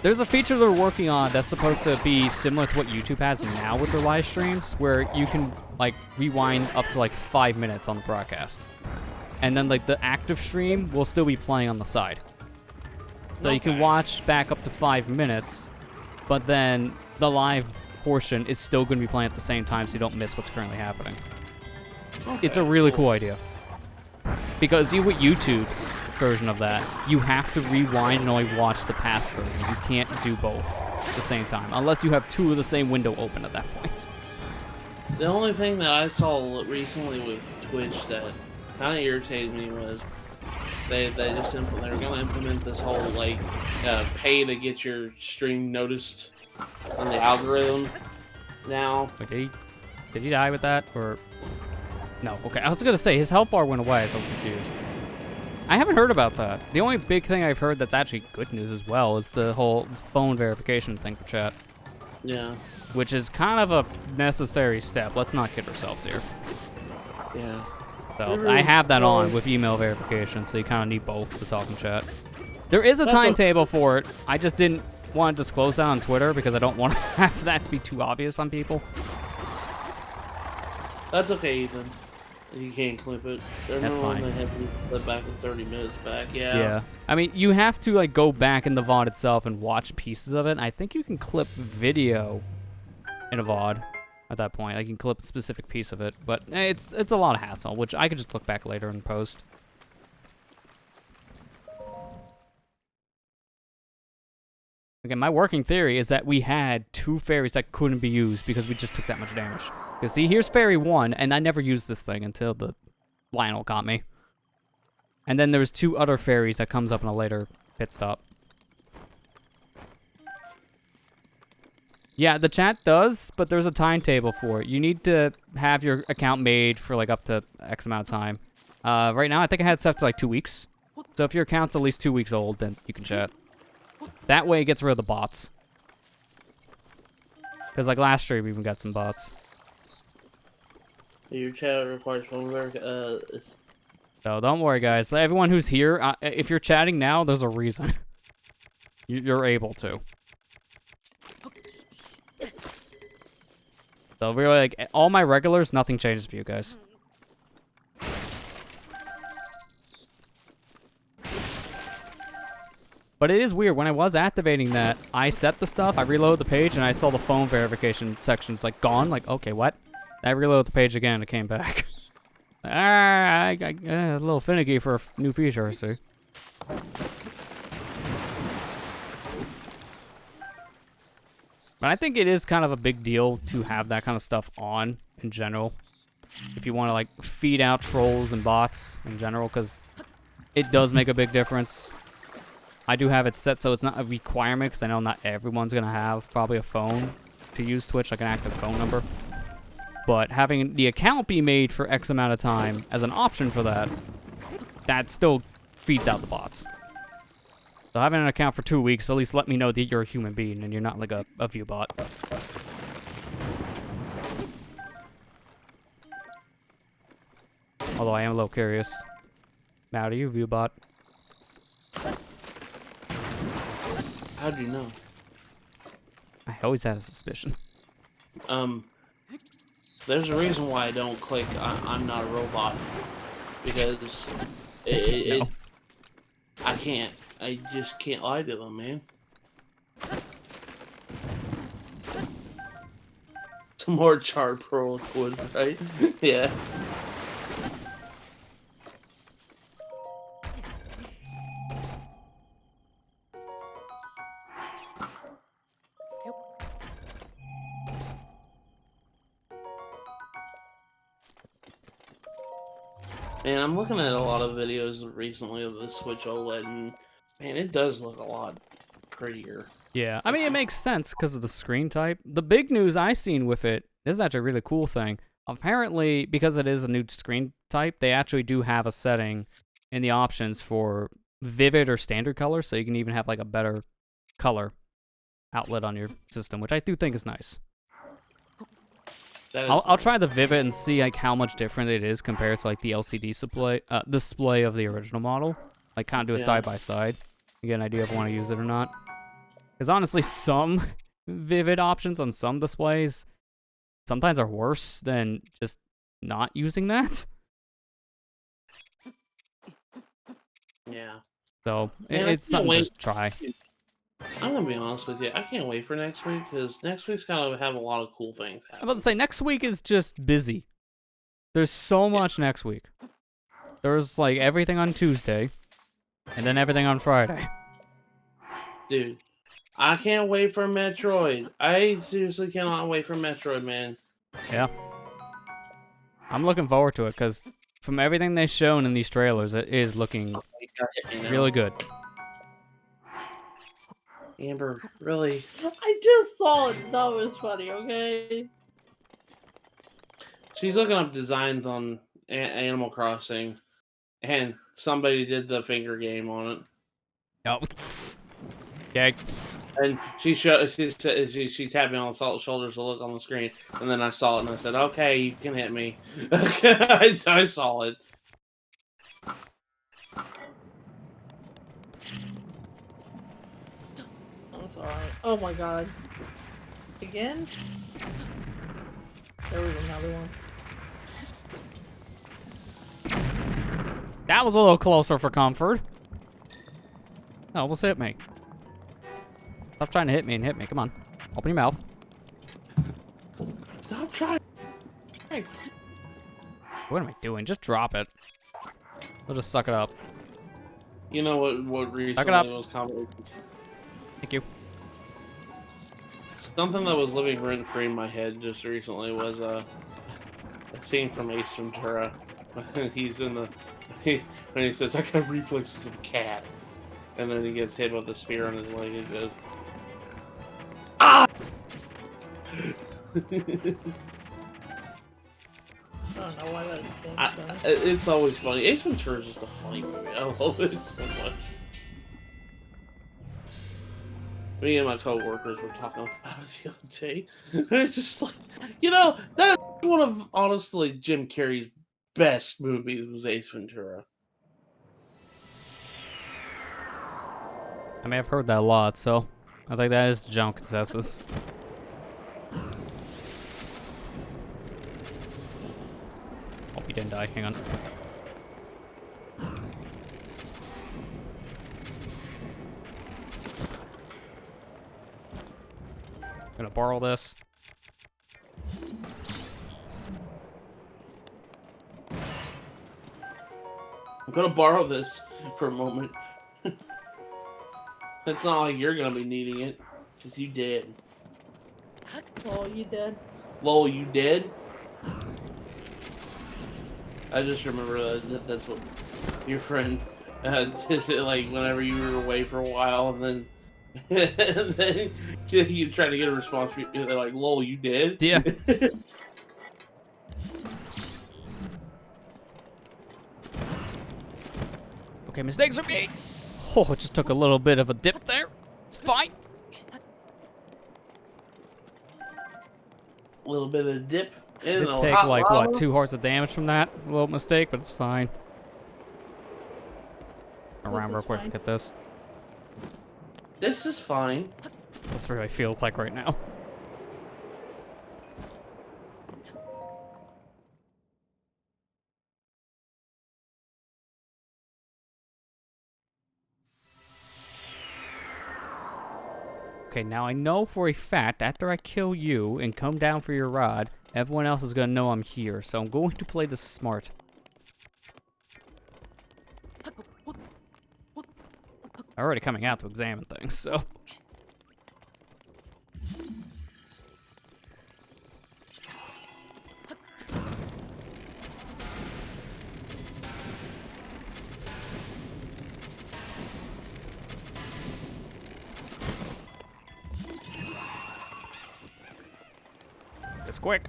[SPEAKER 1] There's a feature they're working on that's supposed to be similar to what YouTube has now with their live streams, where you can like rewind up to like 5 minutes on the broadcast. And then like the active stream will still be playing on the side. So you can watch back up to 5 minutes, but then the live portion is still going to be playing at the same time so you don't miss what's currently happening. It's a really cool idea. Because even with YouTube's version of that, you have to rewind and only watch the past version. You can't do both at the same time, unless you have two of the same window open at that point.
[SPEAKER 3] The only thing that I saw recently with Twitch that kind of irritated me was they were going to implement this whole like pay to get your stream noticed on the algorithm now.
[SPEAKER 1] Wait, did he die with that, or no? Okay, I was gonna say his health bar went away, so I was confused. I haven't heard about that. The only big thing I've heard that's actually good news as well is the whole phone verification thing for chat.
[SPEAKER 3] Yeah.
[SPEAKER 1] Which is kind of a necessary step. Let's not kid ourselves here.
[SPEAKER 3] Yeah.
[SPEAKER 1] So I have that on with email verification, so you kind of need both to talk in chat. There is a timetable for it. I just didn't want to disclose that on Twitter because I don't want to have that to be too obvious on people.
[SPEAKER 3] That's okay, Ethan. You can't clip it.
[SPEAKER 1] That's fine.
[SPEAKER 3] They have to clip back with 30 minutes back. Yeah.
[SPEAKER 1] Yeah. I mean, you have to like go back in the VOD itself and watch pieces of it. I think you can clip video in a VOD at that point. Like you can clip a specific piece of it, but it's a lot of hassle, which I could just look back later and post. Again, my working theory is that we had 2 fairies that couldn't be used because we just took that much damage. Because see, here's fairy 1, and I never used this thing until the Lionel got me. And then there's 2 other fairies that comes up in a later pit stop. Yeah, the chat does, but there's a timetable for it. You need to have your account made for like up to X amount of time. Right now, I think I had set to like 2 weeks. So if your account's at least 2 weeks old, then you can chat. That way it gets rid of the bots. Because like last stream, we even got some bots.
[SPEAKER 3] Your chat requires phone verification.
[SPEAKER 1] So don't worry, guys. Everyone who's here, if you're chatting now, there's a reason. You're able to. So really, like, all my regulars, nothing changes for you guys. But it is weird. When I was activating that, I set the stuff, I reloaded the page, and I saw the phone verification section's like gone. Like, okay, what? I reloaded the page again, and it came back. I a little finicky for a new feature, I see. But I think it is kind of a big deal to have that kind of stuff on in general. If you want to like feed out trolls and bots in general, because it does make a big difference. I do have it set so it's not a requirement, because I know not everyone's going to have probably a phone to use Twitch, like an active phone number. But having the account be made for X amount of time as an option for that, that still feeds out the bots. So having an account for 2 weeks, at least let me know that you're a human being and you're not like a view bot. Although I am a little curious. Matt, are you a view bot?
[SPEAKER 3] How do you know?
[SPEAKER 1] I always had a suspicion.
[SPEAKER 3] There's a reason why I don't click I'm not a robot. Because I can't. I just can't lie to them, man. Some more charred pearl wood, right? Yeah. Man, I'm looking at a lot of videos recently of the Switch OLED, and man, it does look a lot prettier.
[SPEAKER 1] Yeah, I mean, it makes sense because of the screen type. The big news I seen with it, this is actually a really cool thing. Apparently, because it is a new screen type, they actually do have a setting in the options for vivid or standard color, so you can even have like a better color outlet on your system, which I do think is nice. I'll try the Vivid and see like how much different it is compared to like the LCD display of the original model. Like kind of do a side by side, get an idea if I want to use it or not. Because honestly, some Vivid options on some displays sometimes are worse than just not using that.
[SPEAKER 3] Yeah.
[SPEAKER 1] So
[SPEAKER 3] Man, I
[SPEAKER 1] it's
[SPEAKER 3] can't
[SPEAKER 1] something
[SPEAKER 3] wait.
[SPEAKER 1] to try.
[SPEAKER 3] I'm gonna be honest with you. I can't wait for next week because next week's gonna have a lot of cool things
[SPEAKER 1] I'm
[SPEAKER 3] happen.
[SPEAKER 1] about to say next week is just busy. There's so much next week. There's like everything on Tuesday, and then everything on Friday.
[SPEAKER 3] Dude, I can't wait for Metroid. I seriously cannot wait for Metroid, man.
[SPEAKER 1] Yeah. I'm looking forward to it because from everything they've shown in these trailers, it is looking
[SPEAKER 3] You gotta hit me now.
[SPEAKER 1] really good.
[SPEAKER 3] Amber, really?
[SPEAKER 2] I just saw it. That was funny. Okay.
[SPEAKER 3] She's looking up designs on Animal Crossing, and somebody did the finger game on it.
[SPEAKER 1] Oh. Okay.
[SPEAKER 3] And she tapped me on the shoulders to look on the screen, and then I saw it and I said, "Okay, you can hit me." I saw it.
[SPEAKER 2] I'm sorry. Oh my god. Again? There was another one.
[SPEAKER 1] That was a little closer for comfort. Oh, almost hit me. Stop trying to hit me and hit me. Come on. Open your mouth.
[SPEAKER 3] Stop trying.
[SPEAKER 1] What am I doing? Just drop it. We'll just suck it up.
[SPEAKER 3] You know what recently
[SPEAKER 1] up.
[SPEAKER 3] was common?
[SPEAKER 1] Thank you.
[SPEAKER 3] Something that was living rent free in my head just recently was a scene from Ace Ventura. He's in the when he says, "I got reflexes of a cat," and then he gets hit with a spear on his leg and goes, "Ah!"
[SPEAKER 2] I don't know why that's funny.
[SPEAKER 3] It's always funny. Ace Ventura is just a funny movie. I love it so much. Me and my co-workers were talking about it the other day. And it's just like, that's one of, honestly, Jim Carrey's best movies was Ace Ventura.
[SPEAKER 1] I may have heard that a lot, so I think that is the general consensus. Hope he didn't die. Hang on. Gonna borrow this.
[SPEAKER 3] I'm gonna borrow this for a moment. It's not like you're gonna be needing it, because you did.
[SPEAKER 2] Oh, you dead?
[SPEAKER 3] Lol, you did? I just remember that's what your friend did, like, whenever you were away for a while, and then and then you try to get a response. They're like, "Lol, you did?"
[SPEAKER 1] Yeah. Okay, mistakes are made. Oh, it just took a little bit of a dip there. It's fine.
[SPEAKER 3] A little bit of a dip.
[SPEAKER 1] It
[SPEAKER 3] In
[SPEAKER 1] did
[SPEAKER 3] the
[SPEAKER 1] take
[SPEAKER 3] hot
[SPEAKER 1] like
[SPEAKER 3] lava.
[SPEAKER 1] what, 2 hearts of damage from that little mistake, but it's fine. Around real
[SPEAKER 2] is
[SPEAKER 1] quick
[SPEAKER 2] fine.
[SPEAKER 1] to get this.
[SPEAKER 3] This is fine.
[SPEAKER 1] That's what it feels like right now. Okay, now I know for a fact after I kill you and come down for your rod, everyone else is gonna know I'm here, so I'm going to play this smart. I'm already coming out to examine things, so. It's quick.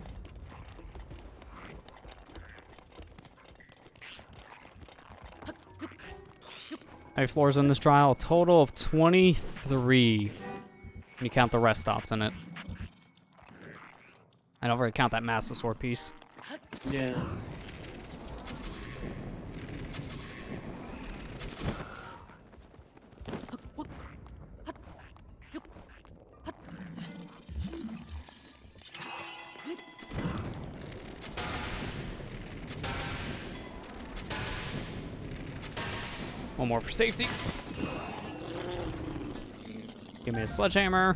[SPEAKER 1] How many floors in this trial? A total of 23. When you count the rest stops in it. I don't really count that massive sword piece.
[SPEAKER 3] Yeah.
[SPEAKER 1] One more for safety. Give me a sledgehammer.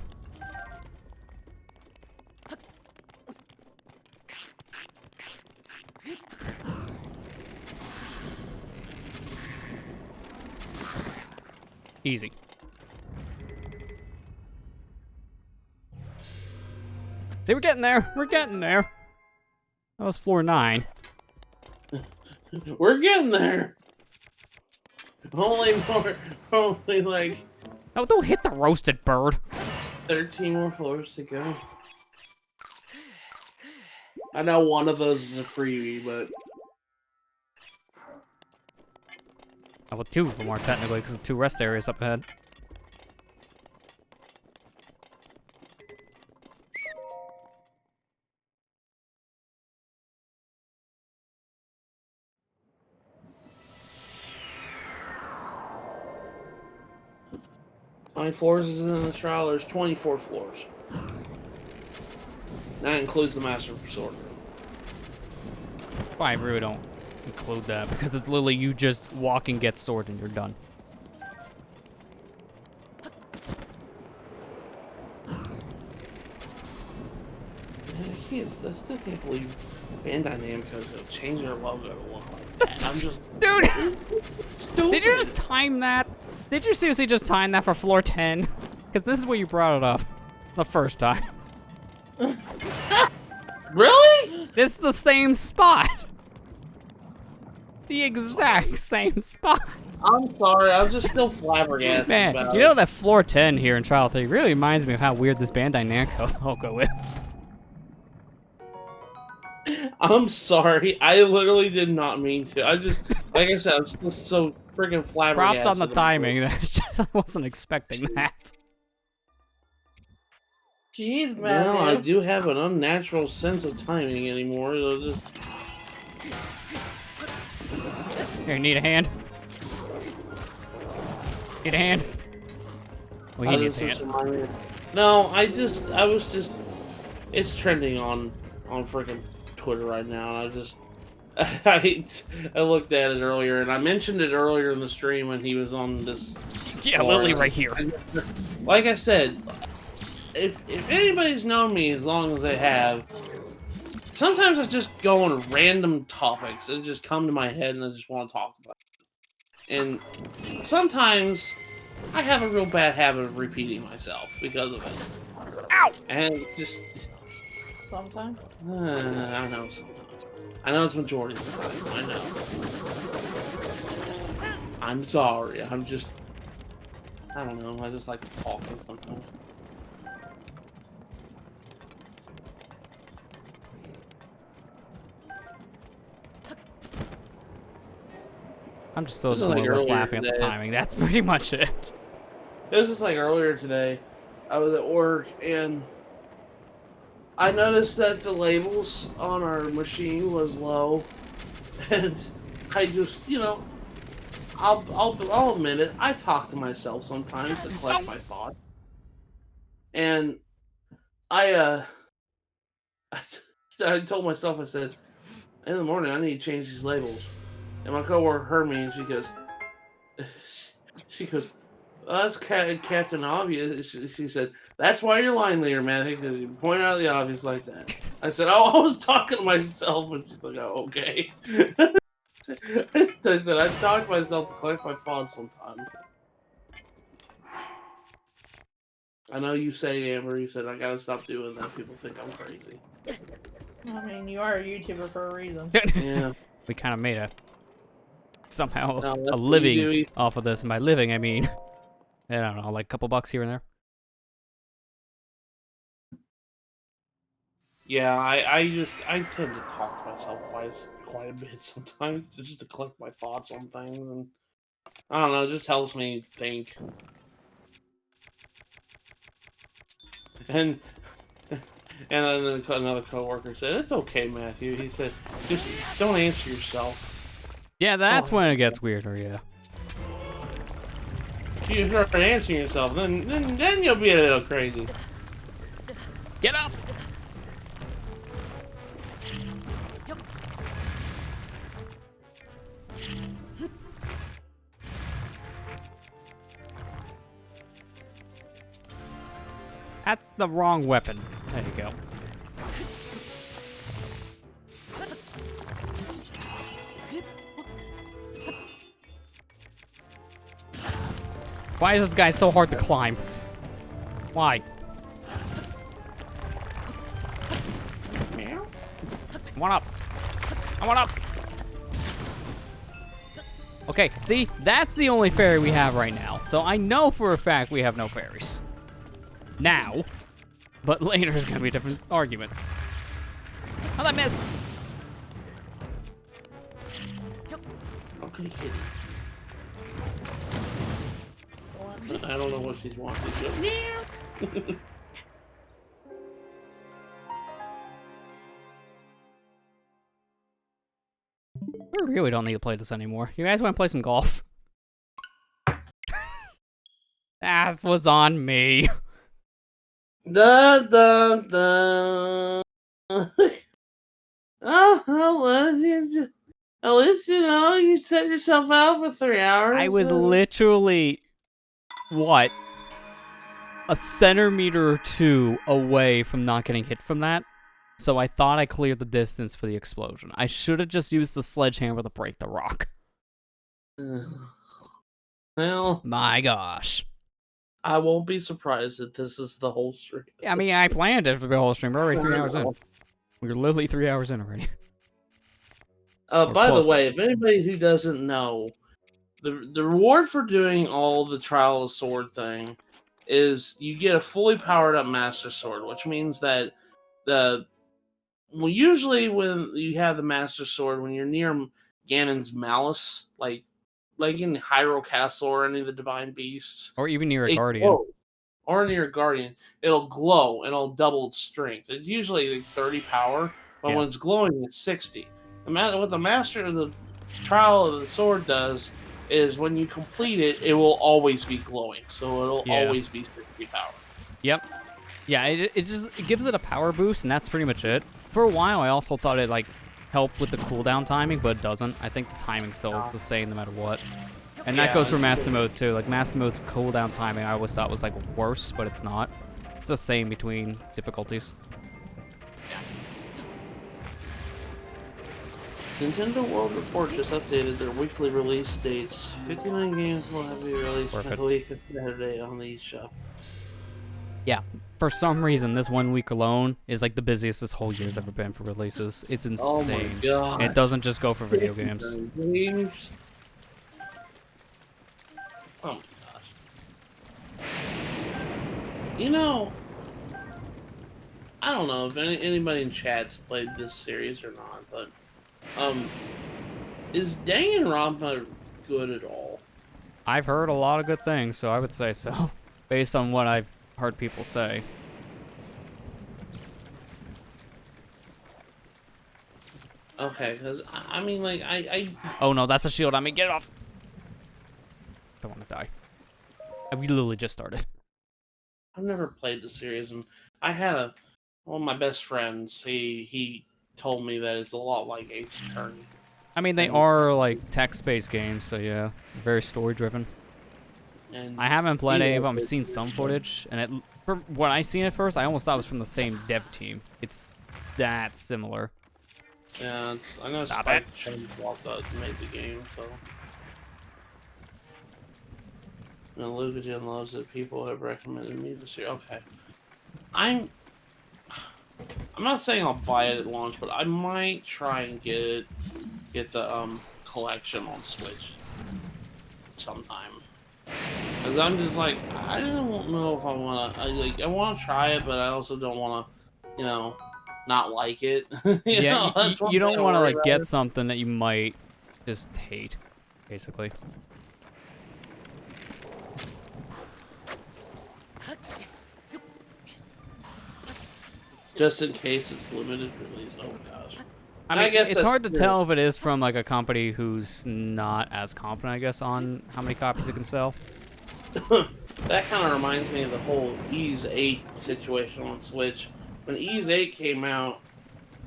[SPEAKER 1] Easy. See, we're getting there. We're getting there. That was floor 9.
[SPEAKER 3] We're getting there. Only like
[SPEAKER 1] Oh, don't hit the roasted bird.
[SPEAKER 3] 13 more floors to go. I know one of those is a freebie, but
[SPEAKER 1] Oh, well, 2 of them are technically, because the 2 rest areas up ahead.
[SPEAKER 3] how many floors is in this trial? There's 24 floors. That includes the Master Sword.
[SPEAKER 1] I really don't include that, because it's literally you just walk and get sword and you're done.
[SPEAKER 3] I still can't believe Bandai Namco's gonna change their logo to look like that. I'm just...
[SPEAKER 1] Dude!
[SPEAKER 3] Stupid.
[SPEAKER 1] Did you just time that? Did you seriously just time that for floor 10? Because this is where you brought it up the first time.
[SPEAKER 3] Really?
[SPEAKER 1] It's the same spot. The exact same spot.
[SPEAKER 3] I'm sorry, I'm just still flabbergasted
[SPEAKER 1] Man,
[SPEAKER 3] about
[SPEAKER 1] you know that floor 10 here in Trial 3 really reminds me of how weird this Bandai Namco logo is.
[SPEAKER 3] I'm sorry, I literally did not mean to. I just, like I said, I'm still so freaking flabbergasted.
[SPEAKER 1] Props on the
[SPEAKER 3] about
[SPEAKER 1] timing.
[SPEAKER 3] it.
[SPEAKER 1] That's just, I wasn't expecting that.
[SPEAKER 2] Jeez, man.
[SPEAKER 3] Well, I do have an unnatural sense of timing anymore. So just...
[SPEAKER 1] Here, need a hand? Need a hand? Well, he needs a hand.
[SPEAKER 3] No, I was just, it's trending on freaking Twitter right now, and I just, I looked at it earlier, and I mentioned it earlier in the stream when he was on this.
[SPEAKER 1] Yeah, Lily right here.
[SPEAKER 3] Like I said, if anybody's known me as long as they have, sometimes I just go on random topics that just come to my head and I just want to talk about it. And sometimes I have a real bad habit of repeating myself because of it.
[SPEAKER 1] Ow!
[SPEAKER 3] And just...
[SPEAKER 2] Sometimes.
[SPEAKER 3] I know sometimes. I know it's majority of the time. I know. I'm sorry. I'm just... I don't know. I just like to talk sometimes.
[SPEAKER 1] I'm just still
[SPEAKER 3] This
[SPEAKER 1] just
[SPEAKER 3] is like
[SPEAKER 1] more or less
[SPEAKER 3] earlier
[SPEAKER 1] laughing at the
[SPEAKER 3] today.
[SPEAKER 1] timing. That's pretty much it.
[SPEAKER 3] It was just like earlier today. I was at work and I noticed that the labels on our machine was low, and I just, you know, I'll admit it. I talk to myself sometimes to collect my thoughts, and I told myself, I said, in the morning I need to change these labels, and my coworker heard me and she goes, well, that's Captain Obvious. She said, that's why you're lying there, man, because you point out the obvious like that. I said, oh, I was talking to myself. And she's like, oh, okay. I said, I talk to myself to collect my thoughts sometimes. I know you say, Amber, you said, I gotta stop doing that. People think I'm crazy.
[SPEAKER 2] I mean, you are a YouTuber for a reason.
[SPEAKER 3] Yeah.
[SPEAKER 1] We kind of made a somehow
[SPEAKER 3] No, that's
[SPEAKER 1] a
[SPEAKER 3] what you
[SPEAKER 1] living
[SPEAKER 3] do.
[SPEAKER 1] off of this. And by living, I mean, I don't know, like a couple bucks here and there.
[SPEAKER 3] Yeah, I tend to talk to myself quite a bit sometimes, just to collect my thoughts on things, and I don't know, it just helps me think. And then another coworker said, "It's okay, Matthew." He said, "Just don't answer yourself.
[SPEAKER 1] Yeah, that's when it gets weirder. Yeah.
[SPEAKER 3] If you start answering yourself, then you'll be a little crazy."
[SPEAKER 1] Get up. That's the wrong weapon. There you go. Why is this guy so hard to climb? Why? I want up. I want up. Okay, see? That's the only fairy we have right now. So I know for a fact we have no fairies. Now. But later is going to be a different argument. Oh, that missed.
[SPEAKER 3] Okay, kitty. I don't know what she's wanting to do.
[SPEAKER 1] We really don't need to play this anymore. You guys want to play some golf? That was on me.
[SPEAKER 3] Dun, dun, dun. Oh, at least you know you set yourself out for 3 hours.
[SPEAKER 1] I was literally, what, a centimeter or two away from not getting hit from that. So I thought I cleared the distance for the explosion. I should have just used the sledgehammer to break the rock.
[SPEAKER 3] Well,
[SPEAKER 1] my gosh.
[SPEAKER 3] I won't be surprised if this is the whole stream.
[SPEAKER 1] I mean, I planned it for the whole stream. We're already 3 hours in. We're literally 3 hours in already.
[SPEAKER 3] By the way, if anybody who doesn't know, the reward for doing all the Trial of Sword thing is you get a fully powered up Master Sword, which means that usually when you have the Master Sword, when you're near Ganon's Malice, like in Hyrule Castle or any of the Divine Beasts,
[SPEAKER 1] or even near a Guardian.
[SPEAKER 3] Glows. Or near a Guardian, it'll glow and it'll double its strength. It's usually like 30 power, but when it's glowing, it's 60. What the Master of the Trial of the Sword does is when you complete it, it will always be glowing. So it'll always be 60 power.
[SPEAKER 1] Yep. Yeah, it gives it a power boost, and that's pretty much it. For a while, I also thought it like helped with the cooldown timing, but it doesn't. I think the timing still is the same no matter what. And that goes for Master Mode too. Like Master Mode's cooldown timing, I always thought was like worse, but it's not. It's the same between difficulties.
[SPEAKER 3] Nintendo World Report just updated their weekly release dates. 59 games will have to be released a week and Saturday on the eShop.
[SPEAKER 1] Yeah, for some reason, this 1 week alone is like the busiest this whole year's ever been for releases. It's insane.
[SPEAKER 3] Oh my god.
[SPEAKER 1] It doesn't just go for video games.
[SPEAKER 3] Oh my gosh. You know, I don't know if anybody in chat's played this series or not, but is Danganronpa good at all?
[SPEAKER 1] I've heard a lot of good things, so I would say so, based on what I've heard people say.
[SPEAKER 3] Okay, because I mean, like, I
[SPEAKER 1] Oh no, that's a shield. I mean, get it off. Don't want to die. We literally just started.
[SPEAKER 3] I've never played the series, and I had one of my best friends. He told me that it's a lot like Ace Attorney.
[SPEAKER 1] I mean, they are like text-based games, so yeah, very story-driven.
[SPEAKER 3] And
[SPEAKER 1] I haven't played any of them. I've seen some footage, and from what I seen at first, I almost thought it was from the same dev team. It's that similar.
[SPEAKER 3] Yeah, I know Spike Chunsoft made the game, so. You know, Lucagen loves it. People have recommended me this year. Okay, I'm not saying I'll buy it at launch, but I might try and get the collection on Switch sometime. Cause I'm just like, I don't know if I wanna. I want to try it, but I also don't want to, you know, not like it. you
[SPEAKER 1] don't want to like get something that you might just hate, basically.
[SPEAKER 3] Just in case it's limited release. Oh gosh.
[SPEAKER 1] I mean,
[SPEAKER 3] guess
[SPEAKER 1] it's hard to tell if it is from like a company who's not as confident, I guess, on how many copies it can sell.
[SPEAKER 3] That kind of reminds me of the whole Ys 8 situation on Switch. When Ys 8 came out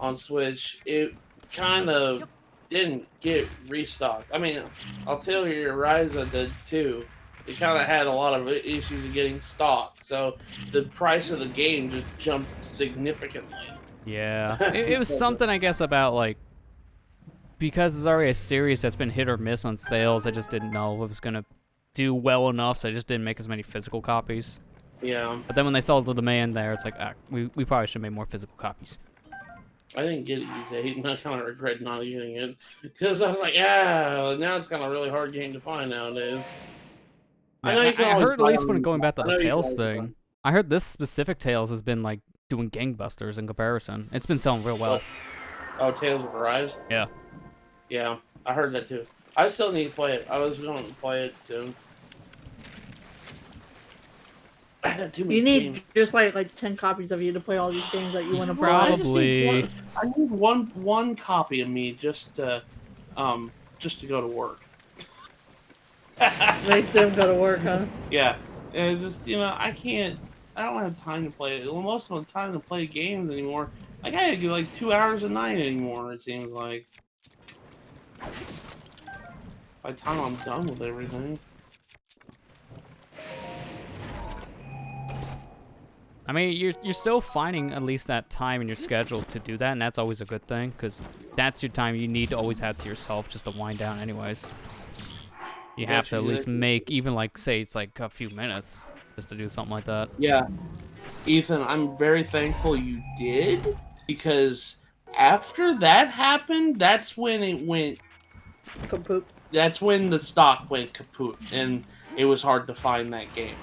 [SPEAKER 3] on Switch, it kind of didn't get restocked. I mean, I'll tell you, Ryza did too. it kind of had a lot of issues of getting stock. So the price of the game just jumped significantly.
[SPEAKER 1] Yeah, it was something, I guess, about, like, because it's already a series that's been hit or miss on sales, I just didn't know if it was going to do well enough, so I just didn't make as many physical copies.
[SPEAKER 3] Yeah.
[SPEAKER 1] But then when they saw the demand there, it's like, we probably should make more physical copies.
[SPEAKER 3] I didn't get Ease 8, and I kind of regret not getting it. Because I was like, yeah, now it's kind of a really hard game to find nowadays.
[SPEAKER 1] I heard, at least when going back to the Tales thing, I heard this specific Tales has been, like, doing gangbusters in comparison. It's been selling real well.
[SPEAKER 3] Oh, Tales of Arise?
[SPEAKER 1] Yeah.
[SPEAKER 3] Yeah, I heard that too. I still need to play it. I was going to play it soon. I had too many
[SPEAKER 2] You need
[SPEAKER 3] games.
[SPEAKER 2] just like 10 copies of you to play all these games that you want to play.
[SPEAKER 1] Probably.
[SPEAKER 3] I need one copy of me just to go to work.
[SPEAKER 2] Make them go to work, huh?
[SPEAKER 3] Yeah, and just I don't have time to play it. Well, most of the time to play games anymore. I gotta do like 2 hours a night anymore. It seems like. By the time I'm done with everything.
[SPEAKER 1] I mean, you're still finding at least that time in your schedule to do that, and that's always a good thing, because that's your time you need to always have to yourself just to wind down anyways. You have to at least make, even like, say it's like a few minutes, just to do something like that.
[SPEAKER 3] Yeah. Ethan, I'm very thankful you did, because after that happened, that's when it went
[SPEAKER 2] kaput.
[SPEAKER 3] That's when the stock went kaput, and it was hard to find that game.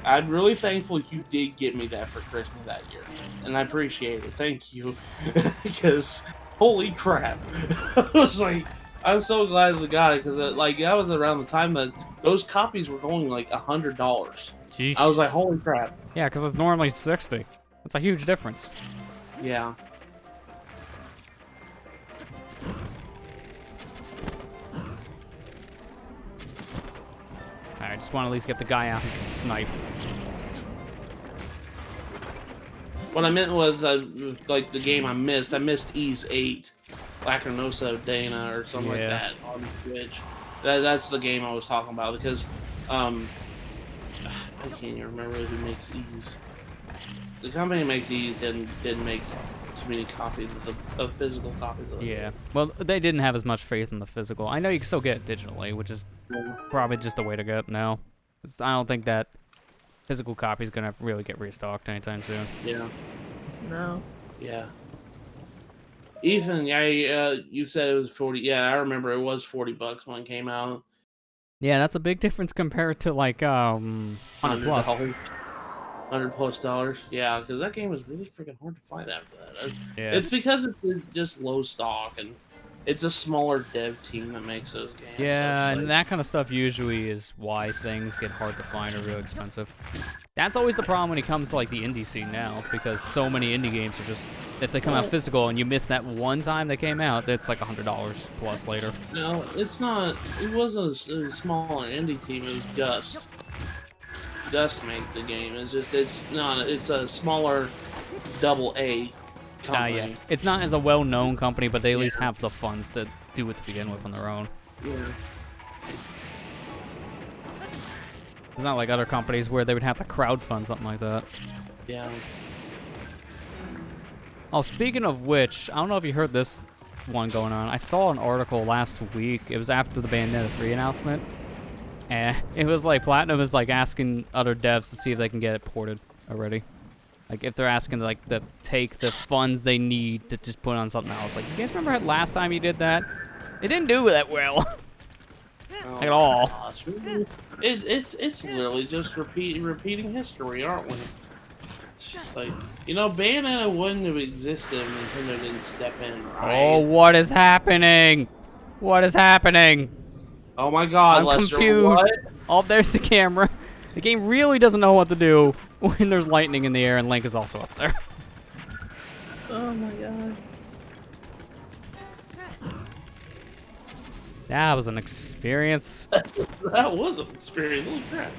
[SPEAKER 3] I'm really thankful you did get me that for Christmas that year, and I appreciate it. Thank you, because holy crap, I was like, I'm so glad I got it, because like that was around the time that those copies were going like $100.
[SPEAKER 1] Jeez.
[SPEAKER 3] I was like, holy crap.
[SPEAKER 1] Yeah, because it's normally 60. That's a huge difference.
[SPEAKER 3] Yeah.
[SPEAKER 1] I just want to at least get the guy out who can snipe.
[SPEAKER 3] What I meant was, like, the game I missed. I missed Ease 8. Lacrimosa Dana or something like that on Twitch. That's the game I was talking about, because, I can't even remember who makes Ease. The company that makes Ease didn't make too many copies of physical copies of it.
[SPEAKER 1] Yeah. Well, they didn't have as much faith in the physical. I know you can still get it digitally, which is probably just the way to go now. I don't think that physical copy is going to really get restocked anytime soon.
[SPEAKER 3] Yeah.
[SPEAKER 2] No.
[SPEAKER 3] Yeah. Ethan, you said it was 40. Yeah, I remember it was $40 when it came out.
[SPEAKER 1] Yeah, that's a big difference compared to like $100 plus.
[SPEAKER 3] $100+. Yeah, because that game was really freaking hard to find after that.
[SPEAKER 1] Yeah.
[SPEAKER 3] It's because it's just low stock, and it's a smaller dev team that makes those games.
[SPEAKER 1] Yeah,
[SPEAKER 3] so
[SPEAKER 1] and that kind of stuff usually is why things get hard to find or really expensive. That's always the problem when it comes to like the indie scene now, because so many indie games are just, if they come out physical and you miss that one time they came out, that's like $100 plus later.
[SPEAKER 3] No, it's not. It wasn't a smaller indie team. It was Dust. Dust made the game. It's not. It's a smaller AA company.
[SPEAKER 1] Yeah. It's not as a well-known company, but they at least have the funds to do it to begin with on their own.
[SPEAKER 3] Yeah.
[SPEAKER 1] It's not like other companies where they would have to crowdfund something like that.
[SPEAKER 3] Yeah.
[SPEAKER 1] Oh, speaking of which, I don't know if you heard this one going on. I saw an article last week. It was after the Bayonetta 3 announcement. And it was like Platinum is like asking other devs to see if they can get it ported already. Like if they're asking like to take the funds they need to just put on something else. Like, you guys remember last time you did that? It didn't do that well. At all.
[SPEAKER 3] Gosh. It's literally just repeating history, aren't we? It's just like, Bayonetta wouldn't have existed if Nintendo didn't step in, right?
[SPEAKER 1] Oh, what is happening? What is happening?
[SPEAKER 3] Oh my God,
[SPEAKER 1] I'm
[SPEAKER 3] Lester,
[SPEAKER 1] confused.
[SPEAKER 3] what?
[SPEAKER 1] Oh, there's the camera. The game really doesn't know what to do when there's lightning in the air and Link is also up there.
[SPEAKER 2] Oh my God.
[SPEAKER 1] That was an experience.
[SPEAKER 3] That was an experience. Holy crap.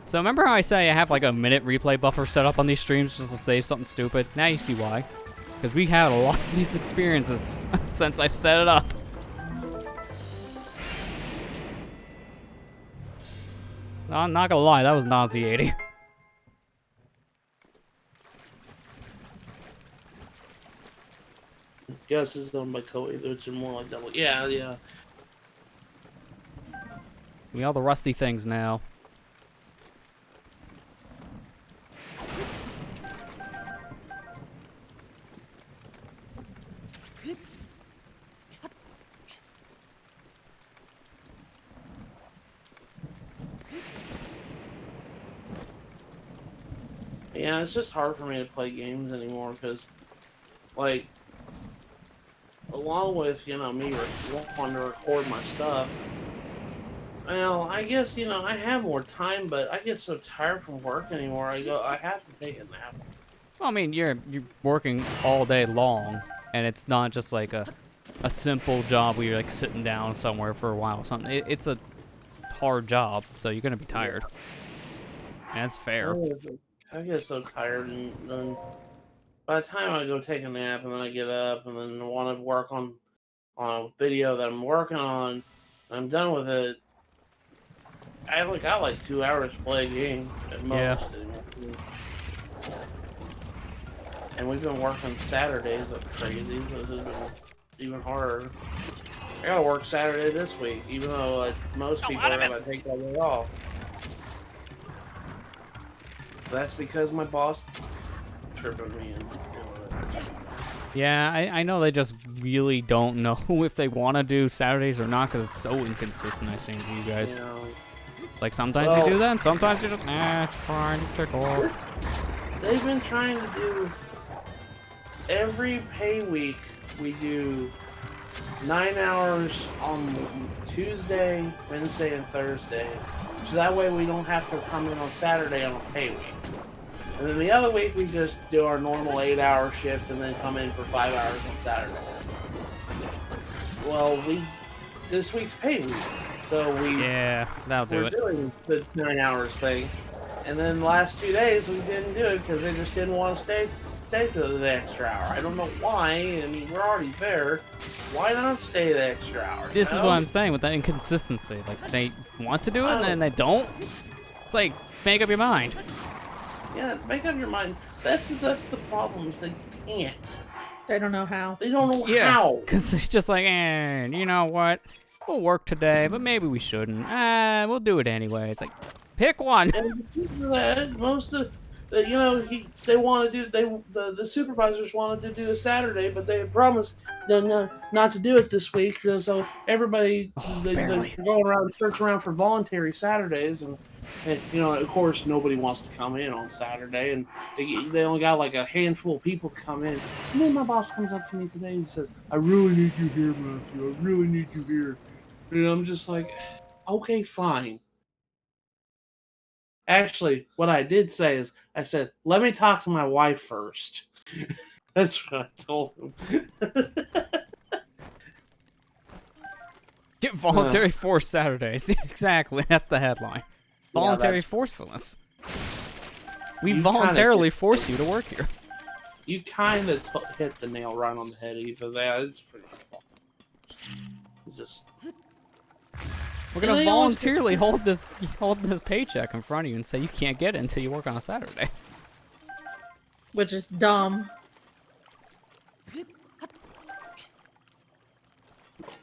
[SPEAKER 1] So remember how I say I have like a minute replay buffer set up on these streams just to save something stupid? Now you see why. Because we had a lot of these experiences since I've set it up. I'm not gonna lie, that was nauseating.
[SPEAKER 3] Yes, it's done by Koei, which are more like double. Yeah, yeah.
[SPEAKER 1] We all the rusty things now.
[SPEAKER 3] Yeah, it's just hard for me to play games anymore because, like, along with, you know, me wanting to record my stuff, well, I guess, you know, I have more time, but I get so tired from work anymore, I have to take a nap.
[SPEAKER 1] Well, I mean, you're working all day long, and it's not just like a simple job where you're like sitting down somewhere for a while or something. It's a hard job, so you're gonna be tired. That's fair.
[SPEAKER 3] I get so tired, and then by the time I go take a nap, and then I get up, and then I want to work on a video that I'm working on, and I'm done with it. I only got like 2 hours to play a game at
[SPEAKER 1] Yeah.
[SPEAKER 3] most. And we've been working Saturdays like crazy, so this has been even harder. I gotta work Saturday this week, even though like most people are gonna take that day off. That's because my boss tripping me and
[SPEAKER 1] Yeah, I know they just really don't know if they want to do Saturdays or not because it's so inconsistent, I think, to you guys.
[SPEAKER 3] you know,
[SPEAKER 1] Like, sometimes you do that, and sometimes you just, it's fine, you take off.
[SPEAKER 3] they've been trying to do every pay week. We do 9 hours on Tuesday, Wednesday, and Thursday, so that way we don't have to come in on Saturday on a pay week. And then the other week we just do our normal 8-hour shift and then come in for 5 hours on Saturday. Well, this week's pay week, so
[SPEAKER 1] Yeah, that'll do
[SPEAKER 3] we're
[SPEAKER 1] it.
[SPEAKER 3] doing the 9 hours thing. And then the last 2 days we didn't do it because they just didn't want to stay to the extra hour. I don't know why. I mean, we're already there. Why not stay the extra hour?
[SPEAKER 1] This is what I'm saying with that inconsistency. Like, they want to do it, and then they don't. It's like, make up your mind.
[SPEAKER 3] Yeah, make up your mind. That's the problem, is they can't.
[SPEAKER 2] They don't know how.
[SPEAKER 3] They don't know how.
[SPEAKER 1] Because it's just like, you know what? We'll work today, but maybe we shouldn't. We'll do it anyway. It's like, pick one.
[SPEAKER 3] And because of that, most of you know, they want to do the supervisors wanted to do a Saturday, but they promised them not to do it this week. So everybody they're going around searching around for voluntary Saturdays, and you know, of course, nobody wants to come in on Saturday, and they only got like a handful of people to come in. And then my boss comes up to me today and says, "I really need you here, Matthew. I really need you here." And I'm just like, okay, fine. Actually, what I did say is, I said, let me talk to my wife first. That's what I told him.
[SPEAKER 1] Get voluntary force Saturdays. Exactly, that's the headline. Voluntary forcefulness. We voluntarily force you to work here.
[SPEAKER 3] You kind of hit the nail right on the head, Eva. It's pretty much fun. Just...
[SPEAKER 1] We're gonna voluntarily hold this paycheck in front of you and say you can't get it until you work on a Saturday.
[SPEAKER 2] Which is dumb.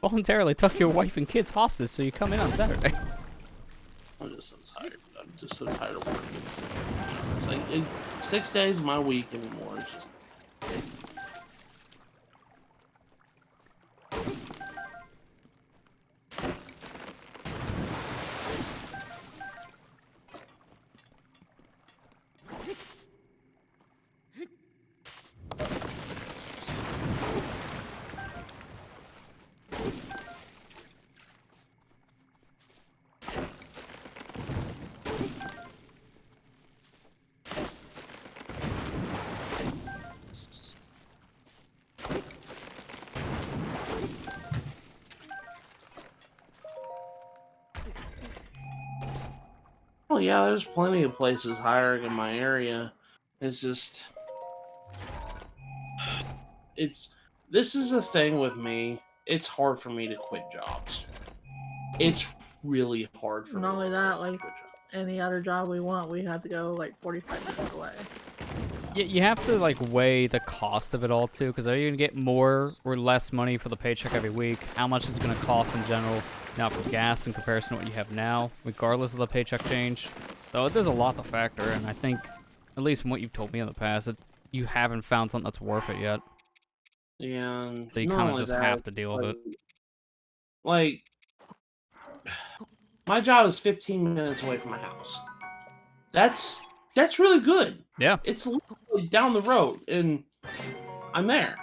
[SPEAKER 1] Voluntarily took your wife and kids hostage so you come in on Saturday.
[SPEAKER 3] I'm just so tired. I'm just so tired of working. It's like 6 days of my week anymore. It's just... Oh yeah, there's plenty of places hiring in my area. It's just... This is a thing with me. It's hard for me to quit jobs. It's really hard for me.
[SPEAKER 2] Not only that, like,
[SPEAKER 3] to quit jobs.
[SPEAKER 2] any other job we want, we have to go like 45 minutes away.
[SPEAKER 1] You have to like weigh the cost of it all too, because are you gonna get more or less money for the paycheck every week? How much is it gonna cost in general now for gas in comparison to what you have now, regardless of the paycheck change? So there's a lot to factor, and I think, at least from what you've told me in the past, that you haven't found something that's worth it yet.
[SPEAKER 3] Yeah, and
[SPEAKER 1] So you
[SPEAKER 3] not
[SPEAKER 1] kind of
[SPEAKER 3] only
[SPEAKER 1] just
[SPEAKER 3] that,
[SPEAKER 1] have to deal with it.
[SPEAKER 3] Like, my job is 15 minutes away from my house. That's really good.
[SPEAKER 1] Yeah.
[SPEAKER 3] It's literally down the road, and I'm there.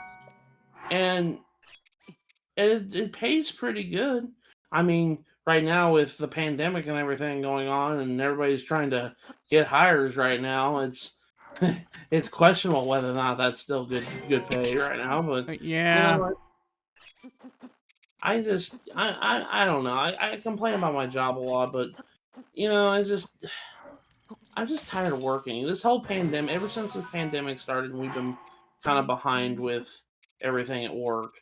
[SPEAKER 3] And it pays pretty good. I mean, right now with the pandemic and everything going on, and everybody's trying to get hires right now, it's it's questionable whether or not that's still good pay right now. But
[SPEAKER 1] Yeah.
[SPEAKER 3] you know, I don't know. I complain about my job a lot, but you know, I'm just tired of working. This whole pandemic, ever since the pandemic started, and we've been kind of behind with everything at work.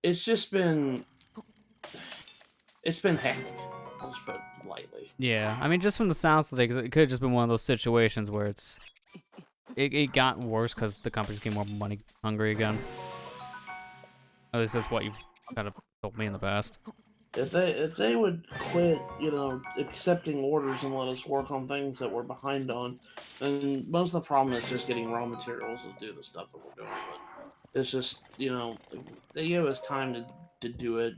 [SPEAKER 3] It's just been hectic. I'll just put it lightly.
[SPEAKER 1] Yeah, I mean, just from the sounds of it, 'cause it could have just been one of those situations where it got worse because the companies became more money hungry again. At least that's what you've kind of told me in the past.
[SPEAKER 3] If they would quit, you know, accepting orders and let us work on things that we're behind on, then most of the problem is just getting raw materials to do the stuff that we're doing. But it's just, you know, if they give us time to do it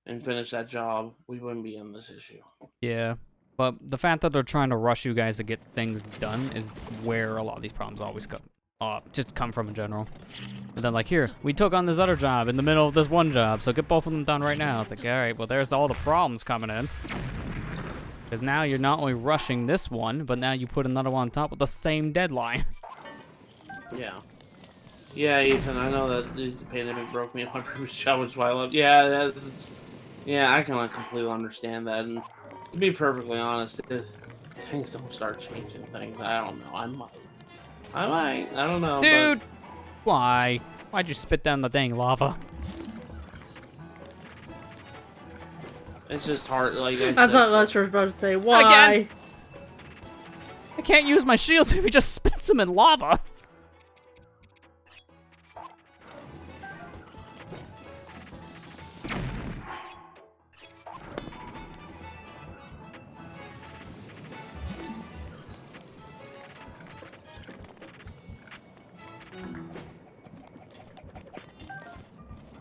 [SPEAKER 3] and finish that job, we wouldn't be in this issue.
[SPEAKER 1] Yeah, but the fact that they're trying to rush you guys to get things done is where a lot of these problems always come from in general. And then like, here, we took on this other job in the middle of this one job, so get both of them done right now. It's like, all right, well, there's all the problems coming in. Because now you're not only rushing this one, but now you put another one on top with the same deadline.
[SPEAKER 3] Yeah. Yeah, Ethan, I know that the pandemic broke me in my previous job, which is why I love. Yeah, I can completely understand that. And to be perfectly honest, if things don't start changing things, I don't know. I might. I don't know.
[SPEAKER 1] Dude! Why? Why'd you spit down the dang lava?
[SPEAKER 3] It's just hard. Like
[SPEAKER 2] I thought Lester was about to say, why?
[SPEAKER 1] Again? I can't use my shields if he just spits them in lava.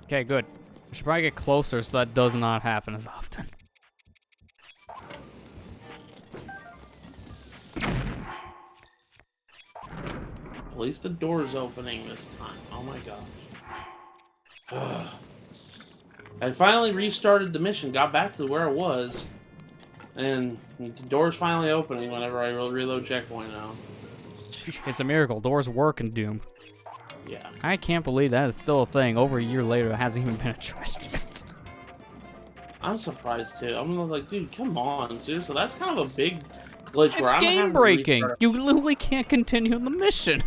[SPEAKER 1] Okay, good. I should probably get closer so that does not happen as often.
[SPEAKER 3] At least the door's opening this time. Oh my gosh. I finally restarted the mission, got back to where it was, and the door's finally opening whenever I reload checkpoint now.
[SPEAKER 1] It's a miracle. Doors work in Doom.
[SPEAKER 3] Yeah.
[SPEAKER 1] I can't believe that is still a thing. Over a year later, it hasn't even been addressed yet.
[SPEAKER 3] I'm surprised too. I'm like, dude, come on, seriously. That's kind of a big glitch where
[SPEAKER 1] It's
[SPEAKER 3] I'm
[SPEAKER 1] game breaking. You literally can't continue in the mission.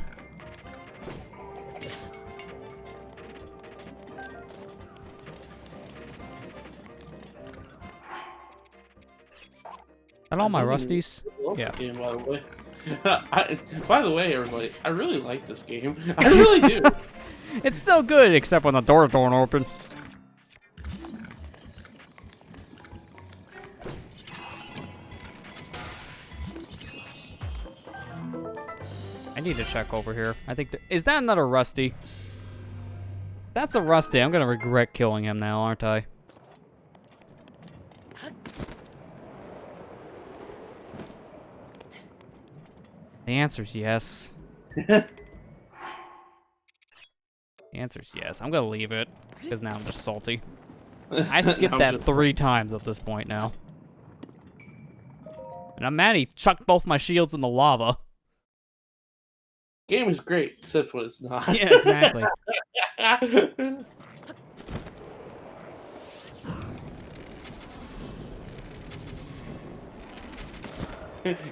[SPEAKER 1] And all my rusties. Yeah.
[SPEAKER 3] Game, by the way. By the way, everybody, I really like this game. I really do.
[SPEAKER 1] It's so good, except when the doors don't open. I need to check over here. I think is that another Rusty? That's a Rusty. I'm gonna regret killing him now, aren't I? The answer's yes. The answer's yes. I'm gonna leave it because now I'm just salty. I skipped that 3 times at this point now. And I'm mad he chucked both my shields in the lava.
[SPEAKER 3] Game is great, except when it's not.
[SPEAKER 1] Yeah, exactly.